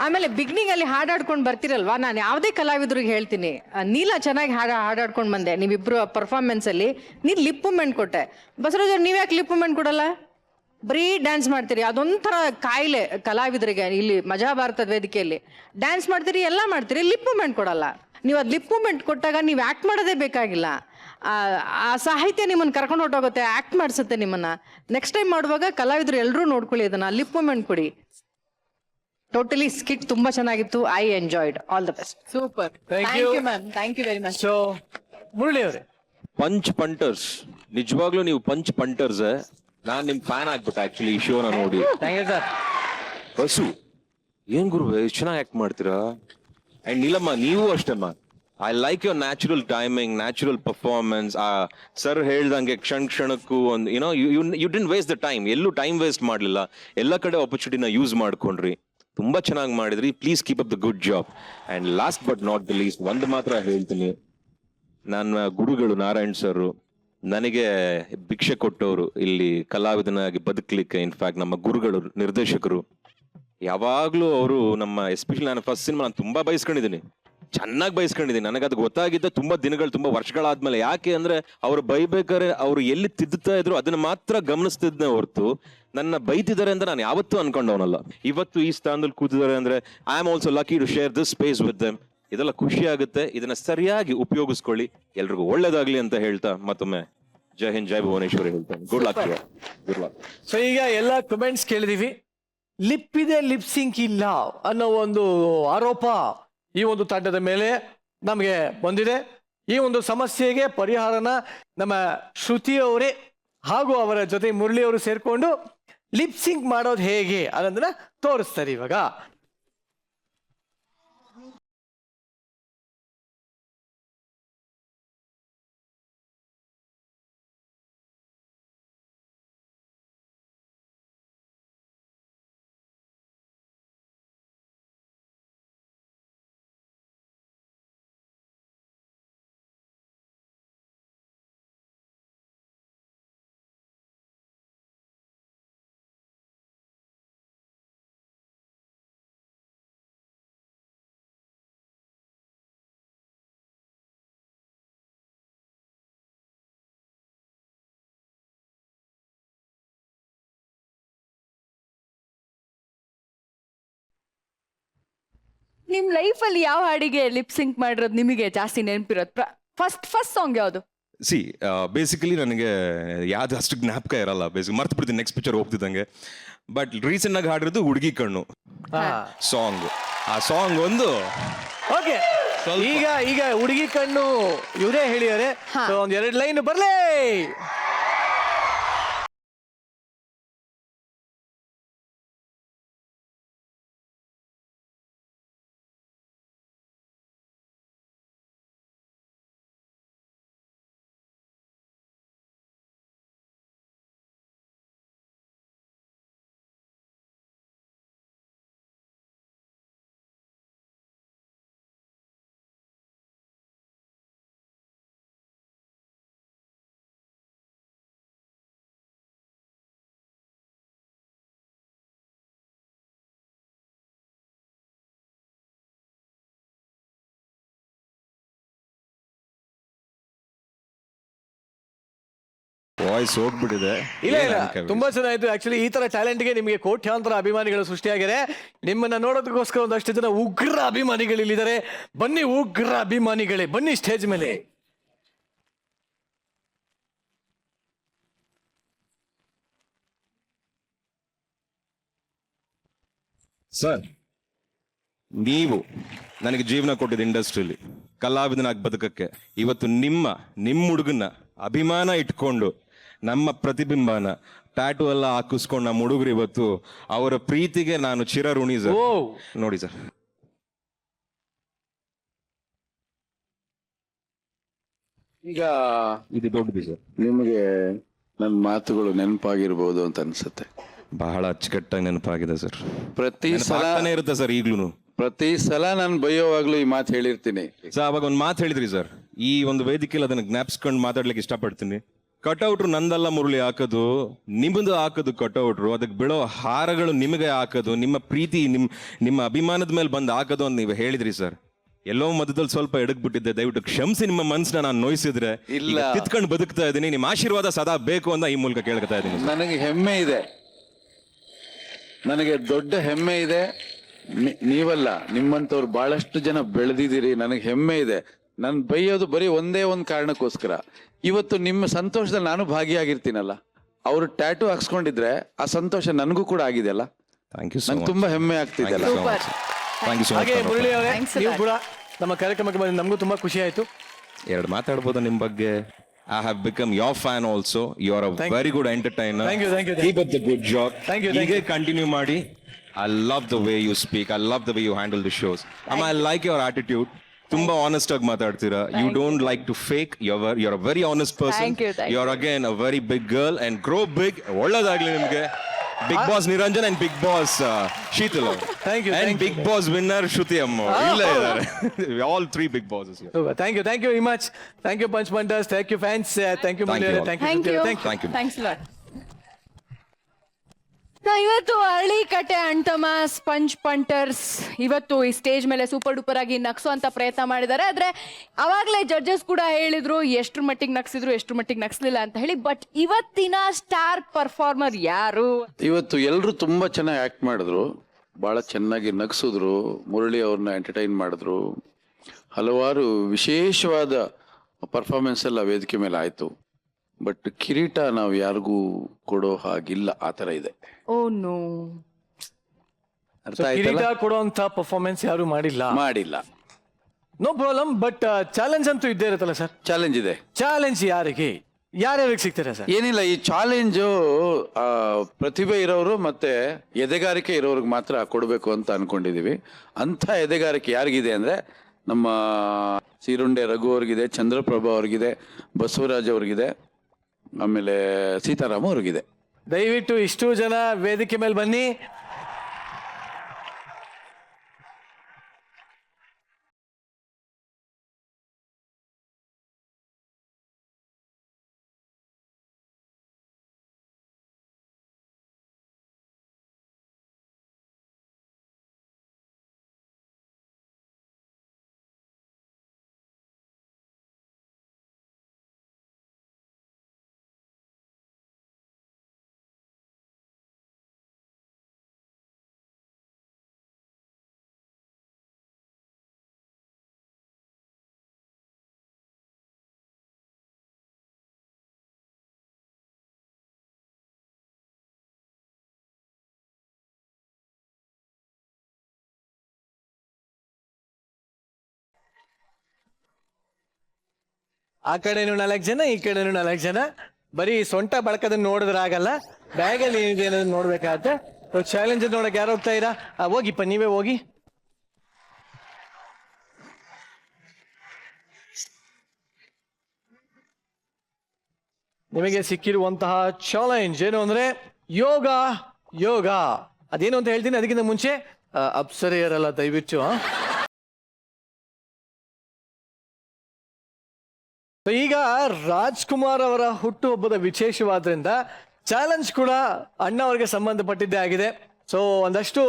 ಆಮೇಲೆ ಬಿಗ್ನಿಂಗ್ ಅಲ್ಲಿ ಹಾಡಾಡ್ಕೊಂಡು ಬರ್ತಿರಲ್ವಾ, ನಾನು ಯಾವುದೇ ಕಲಾವಿದ್ರಿಗೆ ಹೇಳ್ತೀನಿ, ನೀಲ ಚೆನ್ನಾಗಿ ಹಾಡಾಡ್ಕೊಂಡು ಬಂದೆ. ನೀವಿಬ್ರು ಪರ್ಫಾರ್ಮೆನ್ಸ್ ಅಲ್ಲಿ ನೀನು ಲಿಪ್ ಮೂಮೆಂಟ್ ಕೊಟ್ಟೆ. ಬಸವರಾಜ್ ಅವ್ರು ನೀವ್ಯಾಕೆ ಲಿಪ್ ಮೂಮೆಂಟ್ ಕೊಡಲ್ಲ? ಬರೀ ಡ್ಯಾನ್ಸ್ ಮಾಡ್ತೀರಿ. ಅದೊಂಥರ ಕಾಯಿಲೆ ಕಲಾವಿದರಿಗೆ. ಇಲ್ಲಿ ಮಜಾ ಭಾರತದ ವೇದಿಕೆಯಲ್ಲಿ ಡ್ಯಾನ್ಸ್ ಮಾಡ್ತೀರಿ, ಎಲ್ಲ ಮಾಡ್ತೀರಿ, ಲಿಪ್ ಮೂಮೆಂಟ್ ಕೊಡಲ್ಲ. ನೀವು ಅದು ಲಿಪ್ ಮೂಮೆಂಟ್ ಕೊಟ್ಟಾಗ ನೀವು ಆ್ಯಕ್ಟ್ ಮಾಡೋದೇ ಬೇಕಾಗಿಲ್ಲ. ಆ ಸಾಹಿತ್ಯ ನಿಮ್ಮನ್ನು ಕರ್ಕೊಂಡು ಹೊಟ್ಟೋಗುತ್ತೆ, ಆ್ಯಕ್ಟ್ ಮಾಡಿಸುತ್ತೆ ನಿಮ್ಮನ್ನ. ನೆಕ್ಸ್ಟ್ ಟೈಮ್ ಮಾಡುವಾಗ ಕಲಾವಿದರು ಎಲ್ಲರೂ ನೋಡ್ಕೊಳ್ಳಿ ಅದನ್ನ, ಲಿಪ್ ಮೂಮೆಂಟ್ ಕೊಡಿ. ಟೋಟಲಿ ಸ್ಕಿಟ್ ತುಂಬಾ ಚೆನ್ನಾಗಿತ್ತು. I enjoyed. All the best. Super. Thank you ma'am, thank you very much. So Murali ಅವರೇ, ಪಂಟರ್ಸ್ ನಿಜವಾಗ್ಲೂ ನೀವು ಪಂಟರ್ಸ್. ನಾನ್ ನಿಮ್ ಫ್ಯಾನ್ ಆಗ್ಬಿಟ್ಟೆ ಆಕ್ಚುಲಿ ಈ ಶೋನ ನೋಡಿ. Thank you sir. ಬಸ್ಸು ಏನ್ ಗುರು ಎಷ್ಟು ಚೆನ್ನಾಗಿ ಆಕ್ಟ್ ಮಾಡ್ತೀರಾ. ಅಂಡ್ ನೀಲಮ್ಮ ನೀವು ಅಷ್ಟಮ್ಮ. I like your natural timing, natural performance. ಆ ಸರ್ ಹೇಳ್ದಂಗೆ ಕ್ಷಣಕ್ಕೂ ಒಂದು you didn't waste the time. ಎಲ್ಲೂ ಟೈಮ್ ವೇಸ್ಟ್ ಮಾಡ್ಲಿಲ್ಲ, ಎಲ್ಲ ಕಡೆ ಆಪರ್ಚುನಿಟಿನ ಯೂಸ್ ಮಾಡ್ಕೊಂಡ್ರಿ. ತುಂಬಾ ಚೆನ್ನಾಗಿ ಮಾಡಿದ್ರಿ. Please keep up the good job. And last but not the least ಒಂದು ಮಾತ್ರ ಹೇಳ್ತೀನಿ, ನನ್ನ ಗುರುಗಳು ನಾರಾಯಣ್ ಸರ್ ನನಗೆ ಭಿಕ್ಷೆ ಕೊಟ್ಟವರು ಇಲ್ಲಿ ಕಲಾವಿದನಾಗಿ ಬದುಕಲಿಕ್ಕೆ. ಇನ್ಫ್ಯಾಕ್ಟ್ ನಮ್ಮ ಗುರುಗಳು, ನಿರ್ದೇಶಕರು. ಯಾವಾಗ್ಲೂ ಅವರು ನಮ್ಮ, ಎಸ್ಪೆಷಲಿ ನಾನು ಫಸ್ಟ್ ಸಿನಿಮಾ ನಾನು ತುಂಬಾ ಬಯಸ್ಕೊಂಡಿದ್ದೀನಿ. ಚೆನ್ನಾಗಿ ಬಯಸ್ಕೊಂಡಿದ್ದೀನಿ. ನನಗೆ ಅದು ಗೊತ್ತಾಗಿದ್ದ ತುಂಬಾ ದಿನಗಳು, ತುಂಬಾ ವರ್ಷಗಳಾದ್ಮೇಲೆ. ಯಾಕೆ ಅಂದ್ರೆ ಅವ್ರು ಬೈಬೇಕಾದ್ರೆ ಅವ್ರು ಎಲ್ಲಿ ತಿದ್ದುತ್ತಾ ಇದ್ರು ಅದನ್ನ ಮಾತ್ರ ಗಮನಿಸ್ತಿದ್ದೆ ಹೊರತು ನನ್ನ ಬೈತಿದ್ದಾರೆ ಅಂತ ನಾನು ಯಾವತ್ತೂ ಅನ್ಕೊಂಡವನಲ್ಲ. ಇವತ್ತು ಈ ಸ್ಥಾನದಲ್ಲಿ ಕೂತಿದ್ದಾರೆ ಅಂದ್ರೆ I am also lucky to share this space with them. ಇದೆಲ್ಲ ಖುಷಿ ಆಗುತ್ತೆ. ಇದನ್ನ ಸರಿಯಾಗಿ ಉಪಯೋಗಿಸ್ಕೊಳ್ಳಿ. ಎಲ್ರಿಗೂ ಒಳ್ಳೇದಾಗ್ಲಿ ಅಂತ ಹೇಳ್ತಾ ಮತ್ತೊಮ್ಮೆ ಜೈ ಹಿಂದ್, ಜೈ ಭುವನೇಶ್ವರಿ ಹೇಳ್ತಾನೆ. Good luck, good luck. So ಈಗ ಎಲ್ಲ ಕಮೆಂಟ್ಸ್ ಕೇಳಿದೀವಿ. ಲಿಪ್ಪಿದೆ ಲಿಪ್ಸಿಂಕ್ ಇಲ್ಲ ಅನ್ನೋ ಒಂದು ಆರೋಪ ಈ ಒಂದು ತಂಡದ ಮೇಲೆ ನಮಗೆ ಬಂದಿದೆ. ಈ ಒಂದು ಸಮಸ್ಯೆಗೆ ಪರಿಹಾರನ ನಮ್ಮ ಶ್ರುತಿ ಅವರೇ ಹಾಗೂ ಅವರ ಜೊತೆ ಮುರಳಿ ಅವರು ಸೇರ್ಕೊಂಡು ಲಿಪ್ಸಿಂಕ್ ಮಾಡೋದು ಹೇಗೆ ಅನ್ನೋದನ್ನ ತೋರಿಸ್ತಾರೆ ಇವಾಗ. ನಿಮ್ ಲೈಫ್ ಅಲ್ಲಿ ಯಾವ ಹಾಡಿಗೆ ಲಿಪ್ಸಿಂಕ್ ಮಾಡಿರೋದು ನಿಮಗೆ ಜಾಸ್ತಿ ನೆನಪಿರೋದು? ಫಸ್ಟ್ ಸಾಂಗ್ ಯಾವುದು? ಸಿ ಬೇಸಿಕಲಿ ನನಗೆ ಯಾವ್ದು ಅಷ್ಟು ಜ್ಞಾಪಕ ಇರಲ್ಲ. ಬೇಸಿಕ್ ಮರ್ತು ಬಿಡ್ತೀನಿ ನೆಕ್ಸ್ಟ್ ಪಿಕ್ಚರ್ ಹೋಗ್ತಿದ್ದಂಗೆ. ಬಟ್ ರೀಸೆಂಟ್ ಆಗಿ ಹಾಡಿರೋದು ಹುಡುಗಿ ಕಣ್ಣು ಸಾಂಗ್. ಆ ಸಾಂಗ್ ಒಂದು ಓಕೆ, ಈಗ ಹುಡುಗಿ ಕಣ್ಣು ಇವರೇ ಹೇಳಿದ್ದಾರೆ. ಒಂದ್ 2 ಲೈನ್ ಬರ್ಲೇ. ವಾಯ್ಸ್ ಹೋಗ್ಬಿಟ್ಟಿದೆ. ಇಲ್ಲ ತುಂಬಾ ಚೆನ್ನಾಯ್ತು. ಆಕ್ಚುಲಿ ಈ ತರ ಟ್ಯಾಲೆಂಟ್ಗೆ ನಿಮಗೆ ಕೋಟ್ಯಾಂತರ ಅಭಿಮಾನಿಗಳು ಸೃಷ್ಟಿಯಾಗಿದೆ. ನಿಮ್ಮನ್ನ ನೋಡೋದಕ್ಕೋಸ್ಕರ ಒಂದಷ್ಟು ಜನ ಉಗ್ರ ಅಭಿಮಾನಿಗಳು ಇಲ್ಲಿದ್ದಾರೆ. ಬನ್ನಿ ಉಗ್ರ ಅಭಿಮಾನಿಗಳೇ, ಬನ್ನಿ ಸ್ಟೇಜ್ ಮೇಲೆ. ಸರ್, ನೀವು ನನಗೆ ಜೀವನ ಕೊಟ್ಟಿದ್ದ ಇಂಡಸ್ಟ್ರಿಯಲ್ಲಿ ಕಲಾವಿದನಾಗಿ ಬದುಕಕ್ಕೆ ಇವತ್ತು ನಿಮ್ಮ ಹುಡುಗನ ಅಭಿಮಾನ ಇಟ್ಕೊಂಡು ನಮ್ಮ ಪ್ರತಿಬಿಂಬನ ಟ್ಯಾಟು ಎಲ್ಲ ಹಾಕಿಸ್ಕೊಂಡು ನಮ್ಮ ಹುಡುಗರು ಇವತ್ತು ಅವರ ಪ್ರೀತಿಗೆ ನಾನು ಚಿರಋಣಿ ಸರ್. ನೋಡಿ ಸರ್, ಈಗ ಇದು ದೊಡ್ಡದು ಸರ್. ನಿಮಗೆ ನನ್ನ ಮಾತುಗಳು ನೆನಪಾಗಿರ್ಬೋದು ಅಂತ ಅನ್ಸುತ್ತೆ. ಬಹಳ ಅಚ್ಚುಕಟ್ಟಾಗಿ ನೆನಪಾಗಿದೆ ಸರ್. ಪ್ರತಿ ಸಲ ಇರುತ್ತೆ ಸರ್. ಈಗ್ಲೂ ಪ್ರತಿ ಸಲ ನಾನು ಬೈಯೋವಾಗ್ಲೂ ಈ ಮಾತು ಹೇಳಿರ್ತೀನಿ. ಸರ್, ಅವಾಗ ಒಂದು ಮಾತು ಹೇಳಿದ್ರಿ ಸರ್, ಈ ಒಂದು ವೇದಿಕೆಯಲ್ಲಿ ಅದನ್ನ ಜ್ಞಾಪಿಸ್ಕೊಂಡು ಮಾತಾಡ್ಲಿಕ್ಕೆ ಇಷ್ಟಪಡ್ತೀನಿ. ಕಟೌಟ್ರು ನಂದಲ್ಲ ಮುರಳಿ ಹಾಕೋದು, ನಿಮ್ಮದು ಹಾಕೋದು ಕಟೌಟ್ರು, ಅದಕ್ಕೆ ಬೀಳೋ ಹಾರಗಳು ನಿಮಗೆ ಹಾಕೋದು, ನಿಮ್ಮ ಪ್ರೀತಿ ನಿಮ್ಮ ಅಭಿಮಾನದ ಮೇಲೆ ಬಂದು ಹಾಕೋದು ಅಂತ ನೀವು ಹೇಳಿದ್ರಿ ಸರ್. ಎಲ್ಲೋ ಮಧ್ಯದಲ್ಲಿ ಸ್ವಲ್ಪ ಎಡಗ್ಬಿಟ್ಟಿದ್ದೆ, ದಯವಿಟ್ಟು ಕ್ಷಮಿಸಿ. ನಿಮ್ಮ ಮನಸ್ಸನ್ನ ನಾನು ನೋಯಿಸಿದ್ರೆ ಇಲ್ಲ, ಕಿತ್ಕೊಂಡು ಬದುಕ್ತಾ ಇದ್ದೀನಿ. ನಿಮ್ಮ ಆಶೀರ್ವಾದ ಸದಾ ಬೇಕು ಅಂತ ಈ ಮೂಲಕ ಕೇಳ್ಕೊತಾ ಇದ್ದೀನಿ. ನನಗೆ ಹೆಮ್ಮೆ ಇದೆ, ನನಗೆ ದೊಡ್ಡ ಹೆಮ್ಮೆ ಇದೆ. ನೀವಲ್ಲ, ನಿಮ್ಮಂಥವ್ರು ಬಹಳಷ್ಟು ಜನ ಬೆಳೆದಿದ್ದೀರಿ. ನನಗೆ ಹೆಮ್ಮೆ ಇದೆ. ನಾನು ಬೈಯೋದು ಬರೀ ಒಂದೇ ಒಂದು ಕಾರಣಕ್ಕೋಸ್ಕರ. ಇವತ್ತು ನಿಮ್ಮ ಸಂತೋಷದಲ್ಲಿ ನಾನು ಭಾಗಿಯಾಗಿರ್ತೀನಲ್ಲ. ಅವರು ಟ್ಯಾಟೂ ಹಾಕ್ಸ್ಕೊಂಡಿದ್ರೆ ಆ ಸಂತೋಷ ನನಗೂ ಕೂಡ ಆಗಿದೆಯಲ್ಲ. Thank you. ನಂಗೆ ತುಂಬಾ ಹೆಮ್ಮೆ ಆಗ್ತಿದೆಲ್ಲ. ಹಾಗೆ ಮುರಳಿ ಅವರೇ, ನೀವು ಕೂಡ ನಮ್ಮ ಕಾರ್ಯಕ್ರಮಕ್ಕೆ ಬಂದು ನಮಗೂ ತುಂಬಾ ಖುಷಿ ಆಯ್ತು. 2 ಮಾತಾಡ್ಬೋದು ನಿಮ್ಮ ಬಗ್ಗೆ. I have become your fan also. You are a very good entertainer. Thank you. Keep up the good job. Thank you. ಹೀಗೆ ಕಂಟಿನ್ಯೂ ಮಾಡಿ. I love the way you speak. I love the way you handle the shows. I like your attitude. ತುಂಬಾ honest ಆಗಿ ಮಾತಾಡ್ತೀರಾ. You don't like to fake. You're a very honest person. Thank you. You're again a very big girl and grow big. ಒಳ್ಳೆದಾಗ್ಲಿ ನಿಮ್ಗೆ. Big Boss Niranjan and Big Boss Sheetal. Thank you. And Big Boss winner Shruti Amma. ಇಲ್ಲ ಇದ್ದಾರೆ. All 3 big bosses here. Thank you very much. Thank you Punch Banders. Thank you fans. Thank you Mulia. Thank you. Thanks a lot. ಇವತ್ತು ಹಳ್ಳಿ ಕಟ್ಟೆ ಅಣ್ತಮ್ಮ sponge punters ಇವತ್ತು ಈ stage ಮೇಲೆ super duper ಆಗಿ ನಗ್ಸೋ ಪ್ರಯತ್ನ ಮಾಡಿದ್ದಾರೆ. ಆದ್ರೆ ಅವಾಗಲೇ ಜಡ್ಜಸ್ ಕೂಡ ಹೇಳಿದ್ರು ಎಷ್ಟ್ರ ಮಟ್ಟಿಗೆ ನಗ್ಸಿದ್ರು ಎಷ್ಟ್ರ ಮಟ್ಟಿಗೆ ನಗ್ಸ್ಲಿಲ್ಲ ಅಂತ ಹೇಳಿ. ಬಟ್ ಇವತ್ತಿನ ಸ್ಟಾರ್ ಪರ್ಫಾರ್ಮರ್ ಯಾರು? ಇವತ್ತು ಎಲ್ಲರೂ ತುಂಬ ಚೆನ್ನಾಗಿ ಆ್ಯಕ್ಟ್ ಮಾಡಿದ್ರು, ಭಾಳ ಚೆನ್ನಾಗಿ ನಗಿಸಿದ್ರು, ಮುರಳಿ ಅವ್ರನ್ನ ಎಂಟರ್ಟೈನ್ ಮಾಡಿದ್ರು. ಹಲವಾರು ವಿಶೇಷವಾದ ಪರ್ಫಾರ್ಮೆನ್ಸ್ ಎಲ್ಲ ವೇದಿಕೆ ಮೇಲೆ ಆಯಿತು. ಬಟ್ ಕಿರೀಟ ನಾವು ಯಾರಿಗೂ ಕೊಡೋ ಹಾಗಿಲ್ಲ, ಆ ಥರ ಇದೆ. ಓ ನೋ, ಅರ್ಥ ಕಿರೀಟ ಆಯ್ತಲ್ಲ? ಕೊಡುವಂತ ಪರ್ಫಾರ್ಮೆನ್ಸ್ ಯಾರು ಮಾಡಿಲ್ಲ. No problem. ಬಟ್ ಚಾಲೆಂಜ್ ಅಂತೂ ಇದ್ದೇ ಇರುತ್ತಲ್ಲ ಸರ್? ಚಾಲೆಂಜ್ ಇದೆ. ಚಾಲೆಂಜ್ ಯಾರ್ಯಾರಿಗೆ ಸಿಗ್ತಾರೆ ಸರ್? ಏನಿಲ್ಲ, ಈ ಚಾಲೆಂಜು ಪ್ರತಿಭೆ ಇರೋರು ಮತ್ತೆ ಎದೆಗಾರಿಕೆ ಇರೋರಿಗೆ ಮಾತ್ರ ಕೊಡಬೇಕು ಅಂತ ಅನ್ಕೊಂಡಿದೀವಿ. ಅಂಥ ಎದೆಗಾರಿಕೆ ಯಾರಿಗಿದೆ ಅಂದ್ರೆ ನಮ್ಮ ಸೀರುಂಡೆ ರಘು ಅವ್ರಿಗಿದೆ, ಚಂದ್ರಪ್ರಭಾ ಅವ್ರಿಗಿದೆ, ಬಸವರಾಜ್ ಅವ್ರಿಗಿದೆ, ಆಮೇಲೆ ಸೀತಾರಾಮ ಅವ್ರಿಗಿದೆ. ದಯವಿಟ್ಟು ಇಷ್ಟು ಜನ ವೇದಿಕೆ ಮೇಲೆ ಬನ್ನಿ. ಆ ಕಡೆನೂ 4 ಜನ, ಈ ಕಡೆನೂ 4 ಜನ. ಬರೀ ಸೊಂಟ ಬಳಕದನ್ನ ನೋಡಿದ್ರೆ ಆಗಲ್ಲ, ಬ್ಯಾಗಲ್ಲಿ ಏನಿದೆ ಅನ್ನೋದನ್ನ ನೋಡ್ಬೇಕಾಗತ್ತೆ. ಚಾಲೆಂಜ್ ನೋಡಕ್ ಯಾರು ಹೋಗ್ತಾ ಇರಾ? ಹೋಗಿಪ್ಪ, ನೀವೇ ಹೋಗಿ. ನಿಮಗೆ ಸಿಕ್ಕಿರುವಂತಹ ಚಾಲೆಂಜ್ ಏನು ಅಂದ್ರೆ ಯೋಗ. ಯೋಗ ಅದೇನು ಅಂತ ಹೇಳ್ತೀನಿ. ಅದಕ್ಕಿಂತ ಮುಂಚೆ ಅಪ್ಸರೆಯರಲ್ಲ, ದಯವಿಟ್ಟು ಈಗ ರಾಜ್ಕುಮಾರ್ ಅವರ ಹುಟ್ಟುಹಬ್ಬದ ವಿಶೇಷವಾದ್ರಿಂದ ಚಾಲೆಂಜ್ ಕೂಡ ಅಣ್ಣ ಅವರಿಗೆ ಸಂಬಂಧಪಟ್ಟಿದ್ದೇ ಆಗಿದೆ. ಸೊ ಒಂದಷ್ಟು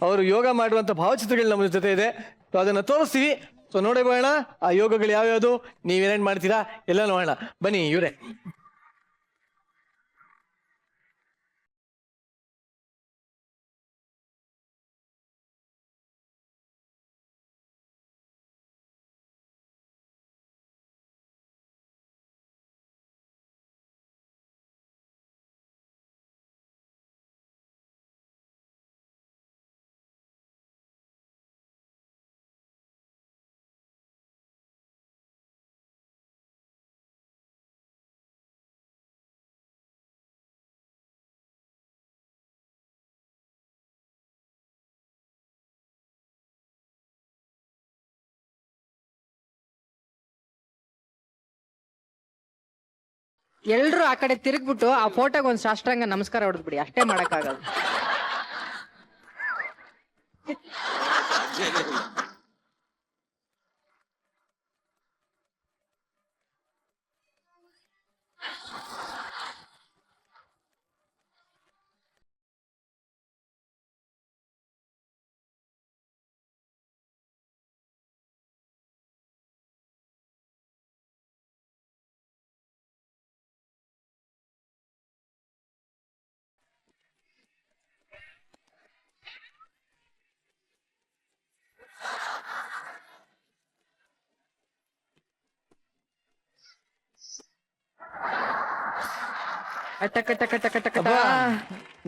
ಅವರು ಯೋಗ ಮಾಡುವಂತ ಭಾವಚಿತ್ರಗಳು ನಮ್ಮ ಜೊತೆ ಇದೆ. ಸೊ ಅದನ್ನ ತೋರಿಸ್ತೀವಿ. ಸೊ ನೋಡೇ ಬರೋಣ ಆ ಯೋಗಗಳು ಯಾವ್ಯಾವುದು, ನೀವೇನೇನ್ ಮಾಡ್ತೀರಾ ಎಲ್ಲ ನೋಡೋಣ. ಬನ್ನಿ ಇವರೇ. ಎಲ್ರು ಆ ಕಡೆ ತಿರುಗ್ಬಿಟ್ಟು ಆ ಫೋಟೋಗೆ ಒಂದು ಸಾಷ್ಟಾಂಗ ನಮಸ್ಕಾರ ಹೊಡೆದ್ಬಿಡಿ, ಅಷ್ಟೇ ಮಾಡಕ್ಕಾಗಲ್ಲ.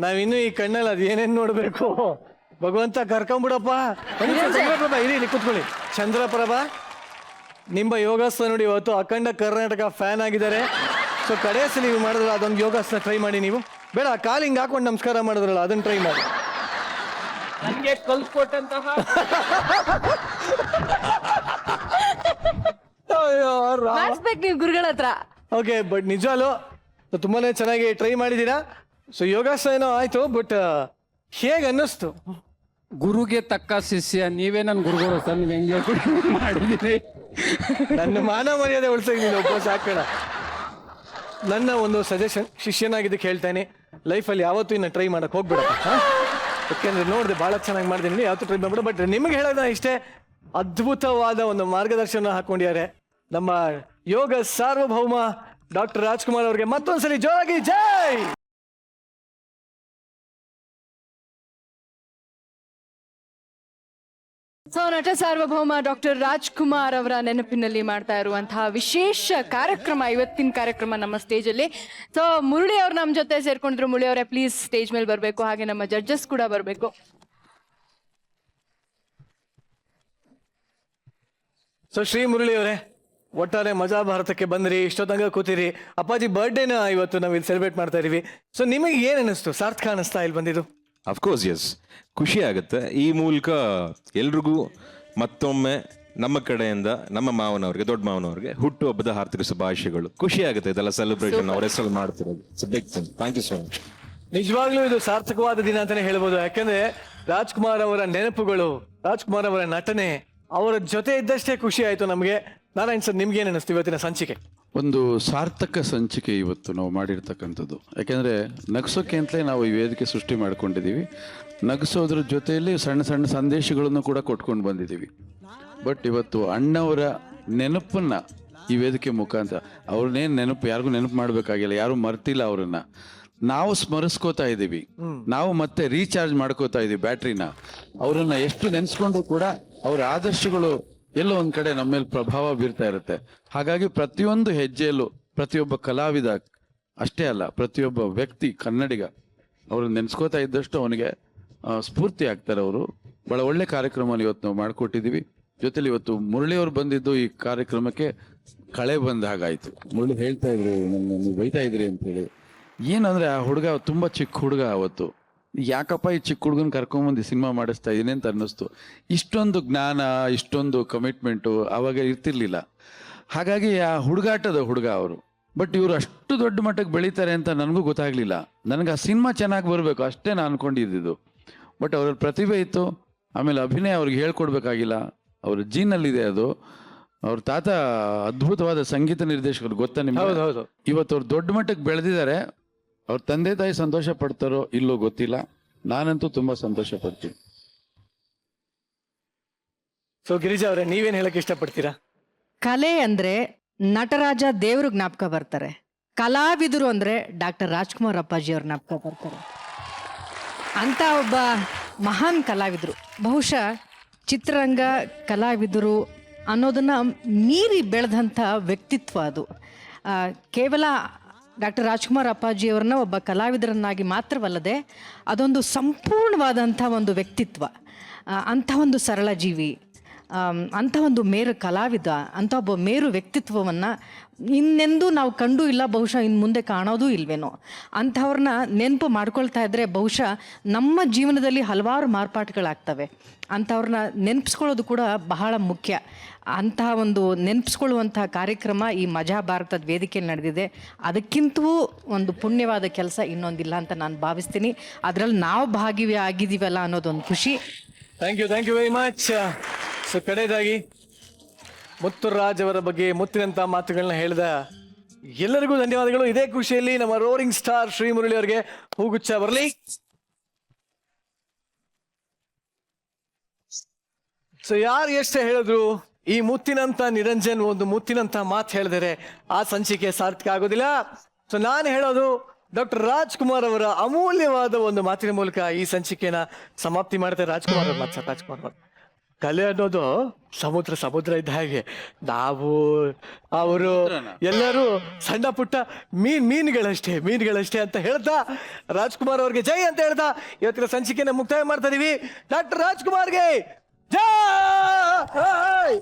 ನಾವಿನ್ನು ಈ ಕಣ್ಣಲ್ಲಿ ಅದ್ ಏನೇನ್ ನೋಡ್ಬೇಕು ಭಗವಂತ ಕರ್ಕೊಂಬಿಡಪ್ಪ. ಚಂದ್ರಪ್ರಭಾ ಇಲ್ಲಿ ಕೂತ್ಕೊಳ್ಳಿ. ಚಂದ್ರಪ್ರಭಾ, ನಿಮ್ಮ ಯೋಗಾಸನ ನೋಡಿ ಇವತ್ತು ಅಖಂಡ ಕರ್ನಾಟಕ ಫ್ಯಾನ್ ಆಗಿದ್ದಾರೆ. ಸೊ ಕಡೆ ಸಲ ನೀವು ಮಾಡಿದ್ರಲ್ಲ ಅದೊಂದು ಯೋಗಾಸನ ಟ್ರೈ ಮಾಡಿ. ನೀವು ಬೇಡ, ಕಾಲು ಹಿಂಗೆ ಹಾಕೊಂಡು ನಮಸ್ಕಾರ ಮಾಡಿದ್ರಲ್ಲ ಅದನ್ನ ಟ್ರೈ ಮಾಡಿ. ನನಗೆ ಕಲ್ಸ್ಕೊಟ್ಟಂತಹ ಮಾಡಿಸ್ಬೇಕು ನೀವು ಗುರುಗಳ ಹತ್ರ. ಓಕೆ, ಬಟ್ ನಿಜವಾಗ್ಲು ತುಂಬಾನೇ ಚೆನ್ನಾಗಿ ಟ್ರೈ ಮಾಡಿದ್ದೀರಾ. ಸೊ ಯೋಗಾಸನ ಏನೋ ಆಯ್ತು, ಬಟ್ ಹೇಗೆ ಅನ್ನಿಸ್ತು? ಗುರುಗೆ ತಕ್ಕ ಶಿಷ್ಯ ನೀವೇ ನನ್ನ ಗುರುಗಳು ಸರ್. ನೀವು ಹೆಂಗೆ ಮಾಡಿದ್ದೀರಿ? ನನ್ನ ಮಾನ ಮರ್ಯಾದೆ ಉಳ್ಸಕ್ಕೆ ನೀನು ಒಬ್ಬ ಸಾಕೋಣ. ನನ್ನ ಒಂದು ಸಜೆಷನ್, ಶಿಷ್ಯನಾಗಿದ್ದಕ್ಕೆ ಹೇಳ್ತೇನೆ, ಲೈಫಲ್ಲಿ ಯಾವತ್ತೂ ಇನ್ನು ಟ್ರೈ ಮಾಡಕ್ ಹೋಗ್ಬಿಡಪ್ಪ. ಯಾಕೆಂದ್ರೆ ನೋಡಿದೆ ಭಾಳ ಚೆನ್ನಾಗಿ ಮಾಡಿದ್ದೀನಿ, ಯಾವತ್ತೂ ಟ್ರೈ ಮಾಡ್ಬಿಡ. ಬಟ್ ನಿಮಗೆ ಹೇಳೋದ ಇಷ್ಟೇ, ಅದ್ಭುತವಾದ ಒಂದು ಮಾರ್ಗದರ್ಶನ ಹಾಕೊಂಡಿದ್ದಾರೆ ನಮ್ಮ ಯೋಗ ಸಾರ್ವಭೌಮ ಡಾಕ್ಟರ್ ರಾಜ್ಕುಮಾರ್ ಅವರಿಗೆ. ಮತ್ತೊಂದ್ಸಲಿ ಜೋರಾಗಿ ಜೈ. ಸೊ ನಟ ಸಾರ್ವಭೌಮ ಡಾಕ್ಟರ್ ರಾಜ್ಕುಮಾರ್ ಅವರ ನೆನಪಿನಲ್ಲಿ ಮಾಡ್ತಾ ಇರುವಂತಹ ವಿಶೇಷ ಕಾರ್ಯಕ್ರಮ, ಇವತ್ತಿನ ಕಾರ್ಯಕ್ರಮ ನಮ್ಮ ಸ್ಟೇಜಲ್ಲಿ. ಸೊ ಮುರಳಿ ಅವ್ರು ನಮ್ಮ ಜೊತೆ ಸೇರ್ಕೊಂಡಿದ್ರು. ಮುರಳಿ ಅವರೇ ಪ್ಲೀಸ್ ಸ್ಟೇಜ್ ಮೇಲೆ ಬರಬೇಕು, ಹಾಗೆ ನಮ್ಮ ಜಡ್ಜಸ್ ಕೂಡ ಬರಬೇಕು. ಸೊ ಶ್ರೀ ಮುರಳಿ ಅವರೇ, ಒಟ್ಟಾರೆ ಮಜಾ ಭಾರತಕ್ಕೆ ಬಂದ್ರಿ, ಇಷ್ಟೊತ್ತಂಗ ಕೂತಿರಿ. ಅಪ್ಪಾಜಿ ಬರ್ಡೇನ ಇವತ್ತು ನಾವು ಇಲ್ಲಿ ಸೆಲೆಬ್ರೇಟ್ ಮಾಡ್ತಾ ಇದೀವಿ. ಸೊ ನಿಮಗೆ ಏನ್ ಅನಿಸ್ತು? ಸಾರ್ಥಕ ಅನಿಸ್ತಾ ಇಲ್ಲಿ ಬಂದಿದ್ದು? ಅಫ್ಕೋರ್ಸ್ ಎಸ್, ಖುಷಿ ಆಗುತ್ತೆ. ಈ ಮೂಲಕ ಎಲ್ರಿಗೂ ಮತ್ತೊಮ್ಮೆ ನಮ್ಮ ಕಡೆಯಿಂದ ನಮ್ಮ ಮಾವನವ್ರಿಗೆ, ದೊಡ್ಡ ಮಾವನವ್ರಿಗೆ ಹುಟ್ಟುಹಬ್ಬದ ಹಾರ್ದಿಕ ಶುಭಾಶಯಗಳು. ಖುಷಿ ಆಗುತ್ತೆ ಇದೆಲ್ಲ ಸೆಲೆಬ್ರೇಷನ್ ಅವ್ರ ಹೆಸರು ಮಾಡ್ತಿರೋದು. Thank you so much. ನಿಜವಾಗ್ಲೂ ಇದು ಸಾರ್ಥಕವಾದ ದಿನ ಅಂತಾನೆ ಹೇಳ್ಬೋದು. ಯಾಕಂದ್ರೆ ರಾಜ್ಕುಮಾರ್ ಅವರ ನೆನಪುಗಳು, ರಾಜ್ಕುಮಾರ್ ಅವರ ನಟನೆ, ಅವರ ಜೊತೆ ಇದ್ದಷ್ಟೇ ಖುಷಿ ಆಯ್ತು ನಮಗೆ. ನಾರಾಯಣ್ ಸರ್, ನಿಮ್ಗೆ ಏನ್ ಅನಿಸ್ತು ಇವತ್ತಿನ ಸಂಚಿಕೆ? ಒಂದು ಸಾರ್ಥಕ ಸಂಚಿಕೆ ಇವತ್ತು ನಾವು ಮಾಡಿರ್ತಕ್ಕಂಥದ್ದು. ಯಾಕೆಂದರೆ ನಗಿಸೋಕೆ ಅಂತಲೇ ನಾವು ಈ ವೇದಿಕೆ ಸೃಷ್ಟಿ ಮಾಡ್ಕೊಂಡಿದ್ದೀವಿ. ನಗಿಸೋದ್ರ ಜೊತೆಯಲ್ಲಿ ಸಣ್ಣ ಸಣ್ಣ ಸಂದೇಶಗಳನ್ನು ಕೂಡ ಕೊಟ್ಕೊಂಡು ಬಂದಿದ್ದೀವಿ. ಬಟ್ ಇವತ್ತು ಅಣ್ಣವರ ನೆನಪನ್ನು ಈ ವೇದಿಕೆ ಮುಖಾಂತರ, ಅವ್ರನ್ನೇನು ನೆನಪು ಯಾರಿಗೂ ನೆನಪು ಮಾಡಬೇಕಾಗಿಲ್ಲ, ಯಾರು ಮರ್ತಿಲ್ಲ ಅವರನ್ನು. ನಾವು ಸ್ಮರಿಸ್ಕೋತಾ ಇದ್ದೀವಿ, ನಾವು ಮತ್ತೆ ರೀಚಾರ್ಜ್ ಮಾಡ್ಕೋತಾ ಇದ್ದೀವಿ ಬ್ಯಾಟ್ರಿನ. ಅವರನ್ನು ಎಷ್ಟು ನೆನೆಸ್ಕೊಂಡು ಕೂಡ ಅವರ ಆದರ್ಶಗಳು ಎಲ್ಲೋ ಒಂದು ಕಡೆ ನಮ್ಮ ಮೇಲೆ ಪ್ರಭಾವ ಬೀರ್ತಾ ಇರುತ್ತೆ. ಹಾಗಾಗಿ ಪ್ರತಿಯೊಂದು ಹೆಜ್ಜೆಯಲ್ಲೂ ಪ್ರತಿಯೊಬ್ಬ ಕಲಾವಿದ ಅಷ್ಟೇ ಅಲ್ಲ, ಪ್ರತಿಯೊಬ್ಬ ವ್ಯಕ್ತಿ, ಕನ್ನಡಿಗ ಅವ್ರನ್ನ ನೆನೆಸ್ಕೋತಾ ಇದ್ದಷ್ಟು ಅವನಿಗೆ ಸ್ಫೂರ್ತಿ ಆಗ್ತಾರೆ ಅವರು. ಭಾಳ ಒಳ್ಳೆ ಕಾರ್ಯಕ್ರಮವನ್ನು ಇವತ್ತು ನಾವು ಮಾಡಿಕೊಟ್ಟಿದ್ದೀವಿ. ಜೊತೆಲಿ ಇವತ್ತು ಮುರಳಿಯವರು ಬಂದಿದ್ದು ಈ ಕಾರ್ಯಕ್ರಮಕ್ಕೆ ಕಳೆ ಬಂದ ಹಾಗಾಯಿತು. ಮುರಳಿ ಹೇಳ್ತಾ ಇದ್ರು, ನೀವು ಬೈತಾ ಇದ್ರಿ ಅಂತೇಳಿ. ಏನಂದರೆ ಆ ಹುಡುಗ ತುಂಬ ಚಿಕ್ಕ ಹುಡುಗ ಅವತ್ತು, ಯಾಕಪ್ಪ ಈ ಚಿಕ್ಕ ಹುಡುಗನ ಕರ್ಕೊಂಬಂದು ಸಿನಿಮಾ ಮಾಡಿಸ್ತಾ ಇದೀನಿ ಅಂತ ಅನ್ನಿಸ್ತು. ಇಷ್ಟೊಂದು ಜ್ಞಾನ, ಇಷ್ಟೊಂದು ಕಮಿಟ್ಮೆಂಟು ಆವಾಗ ಇರ್ತಿರ್ಲಿಲ್ಲ. ಹಾಗಾಗಿ ಆ ಹುಡುಗಾಟದ ಹುಡುಗ ಅವರು. ಬಟ್ ಇವರು ಅಷ್ಟು ದೊಡ್ಡ ಮಟ್ಟಕ್ಕೆ ಬೆಳೀತಾರೆ ಅಂತ ನನಗೂ ಗೊತ್ತಾಗಲಿಲ್ಲ. ನನಗೆ ಆ ಸಿನಿಮಾ ಚೆನ್ನಾಗಿ ಬರಬೇಕು ಅಷ್ಟೇ ನಾನು ಅನ್ಕೊಂಡಿದ್ದು. ಬಟ್ ಅವ್ರ ಪ್ರತಿಭೆ ಇತ್ತು. ಆಮೇಲೆ ಅಭಿನಯ ಅವ್ರಿಗೆ ಹೇಳ್ಕೊಡ್ಬೇಕಾಗಿಲ್ಲ, ಅವ್ರ ಜೀನಲ್ಲಿದೆ ಅದು. ಅವ್ರ ತಾತ ಅದ್ಭುತವಾದ ಸಂಗೀತ ನಿರ್ದೇಶಕರು, ಗೊತ್ತಾ ನಿಮ್ಗೆ? ಹೌದು. ಇವತ್ತು ಅವ್ರು ದೊಡ್ಡ ಮಟ್ಟಕ್ಕೆ ಬೆಳೆದಿದ್ದಾರೆ. ಅವ್ರ ತಂದೆ ತಾಯಿ ಸಂತೋಷ ಪಡ್ತಾರೋ ಇಲ್ಲೋ ಗೊತ್ತಿಲ್ಲ, ನಾನಂತೂ ತುಂಬಾ ಸಂತೋಷ ಪಡ್ತೀನಿ. ಸೊ ಗಿರಿಜಾ ಅವರೇ, ನೀವೇನ್ ಹೇಳಕ್ ಇಷ್ಟಪಡ್ತೀರಾ? ಕಲೆ ಅಂದ್ರೆ ನಟರಾಜ ದೇವರು ಜ್ಞಾಪಕ ಬರ್ತಾರೆ, ಕಲಾವಿದರು ಅಂದ್ರೆ ಡಾಕ್ಟರ್ ರಾಜ್ಕುಮಾರ್ ಅಪ್ಪಾಜಿ ಅವ್ರ ಜ್ಞಾಪಕ ಬರ್ತಾರೆ. ಅಂತ ಒಬ್ಬ ಮಹಾನ್ ಕಲಾವಿದರು. ಬಹುಶಃ ಚಿತ್ರರಂಗ ಕಲಾವಿದರು ಅನ್ನೋದನ್ನ ಮೀರಿ ಬೆಳೆದಂಥ ವ್ಯಕ್ತಿತ್ವ ಅದು. ಕೇವಲ ಡಾಕ್ಟರ್ ರಾಜ್ಕುಮಾರ್ ಅಪ್ಪಾಜಿಯವ್ರನ್ನ ಒಬ್ಬ ಕಲಾವಿದರನ್ನಾಗಿ ಮಾತ್ರವಲ್ಲದೆ ಅದೊಂದು ಸಂಪೂರ್ಣವಾದಂಥ ಒಂದು ವ್ಯಕ್ತಿತ್ವ, ಅಂಥ ಒಂದು ಸರಳ ಜೀವಿ, ಅಂಥ ಒಂದು ಮೇರು ಕಲಾವಿದ, ಅಂಥ ಒಬ್ಬ ಮೇರು ವ್ಯಕ್ತಿತ್ವವನ್ನು ಇನ್ನೆಂದೂ ನಾವು ಕಂಡೂ ಇಲ್ಲ, ಬಹುಶಃ ಇನ್ನು ಮುಂದೆ ಕಾಣೋದೂ ಇಲ್ವೇನೋ. ಅಂಥವ್ರನ್ನ ನೆನಪು ಮಾಡ್ಕೊಳ್ತಾ ಇದ್ದರೆ ಬಹುಶಃ ನಮ್ಮ ಜೀವನದಲ್ಲಿ ಹಲವಾರು ಮಾರ್ಪಾಟುಗಳಾಗ್ತವೆ. ಅಂಥವ್ರನ್ನ ನೆನಪಿಸ್ಕೊಳ್ಳೋದು ಕೂಡ ಬಹಳ ಮುಖ್ಯ. ಅಂತಹ ಒಂದು ನೆನಪಿಸ್ಕೊಳ್ಳುವಂತಹ ಕಾರ್ಯಕ್ರಮ ಈ ಮಜಾ ಭಾರತದ ವೇದಿಕೆಯಲ್ಲಿ ನಡೆದಿದೆ. ಅದಕ್ಕಿಂತೂ ಒಂದು ಪುಣ್ಯವಾದ ಕೆಲಸ ಇನ್ನೊಂದಿಲ್ಲ ಅಂತ ನಾನು ಭಾವಿಸ್ತೀನಿ. ಅದರಲ್ಲಿ ನಾವು ಆಗಿದ್ದೀವಲ್ಲ ಅನ್ನೋದೊಂದು ಖುಷಿ. Thank you very much. So ಕಡೆಯದಾಗಿ ಮುತ್ತುರಾಜ್ ಅವರ ಬಗ್ಗೆ ಮುತ್ತಿನಂತ ಮಾತುಗಳನ್ನ ಹೇಳಿದ ಎಲ್ಲರಿಗೂ ಧನ್ಯವಾದಗಳು. ಇದೇ ಖುಷಿಯಲ್ಲಿ ನಮ್ಮ ರೋರಿಂಗ್ ಸ್ಟಾರ್ ಶ್ರೀ ಮುರಳಿ ಅವರಿಗೆ ಹೂಗುಚ್ಛ ಬರಲಿ. ಸೊ ಯಾರು ಎಷ್ಟೇ ಹೇಳಿದ್ರು ಈ ಮುತ್ತಿನಂತ ನಿರಂಜನ್ ಒಂದು ಮುತ್ತಿನಂತ ಮಾತು ಹೇಳಿದರೆ ಆ ಸಂಚಿಕೆ ಸಾರ್ಥಕ ಆಗೋದಿಲ್ಲ. ಸೊ ನಾನು ಹೇಳೋದು, ಡಾಕ್ಟರ್ ರಾಜ್ಕುಮಾರ್ ಅವರ ಅಮೂಲ್ಯವಾದ ಒಂದು ಮಾತಿನ ಮೂಲಕ ಈ ಸಂಚಿಕೆನ ಸಮಾಪ್ತಿ ಮಾಡ್ತಾರೆ. ರಾಜ್ಕುಮಾರ್ ಅವರು ಕಲೆ ಅನ್ನೋದು ಸಮುದ್ರ ಇದ್ದ ಹಾಗೆ, ನಾವು ಅವರು ಎಲ್ಲರೂ ಸಣ್ಣ ಪುಟ್ಟ ಮೀನುಗಳಷ್ಟೇ ಅಂತ ಹೇಳ್ತಾ ರಾಜ್ಕುಮಾರ್ ಅವ್ರಿಗೆ ಜೈ ಅಂತ ಹೇಳ್ತಾ ಇವತ್ತಿನ ಸಂಚಿಕೆನ ಮುಕ್ತಾಯ ಮಾಡ್ತಾ ಇದೀವಿ. ಡಾಕ್ಟರ್ ರಾಜ್ಕುಮಾರ್ಗೆ ಜೈ.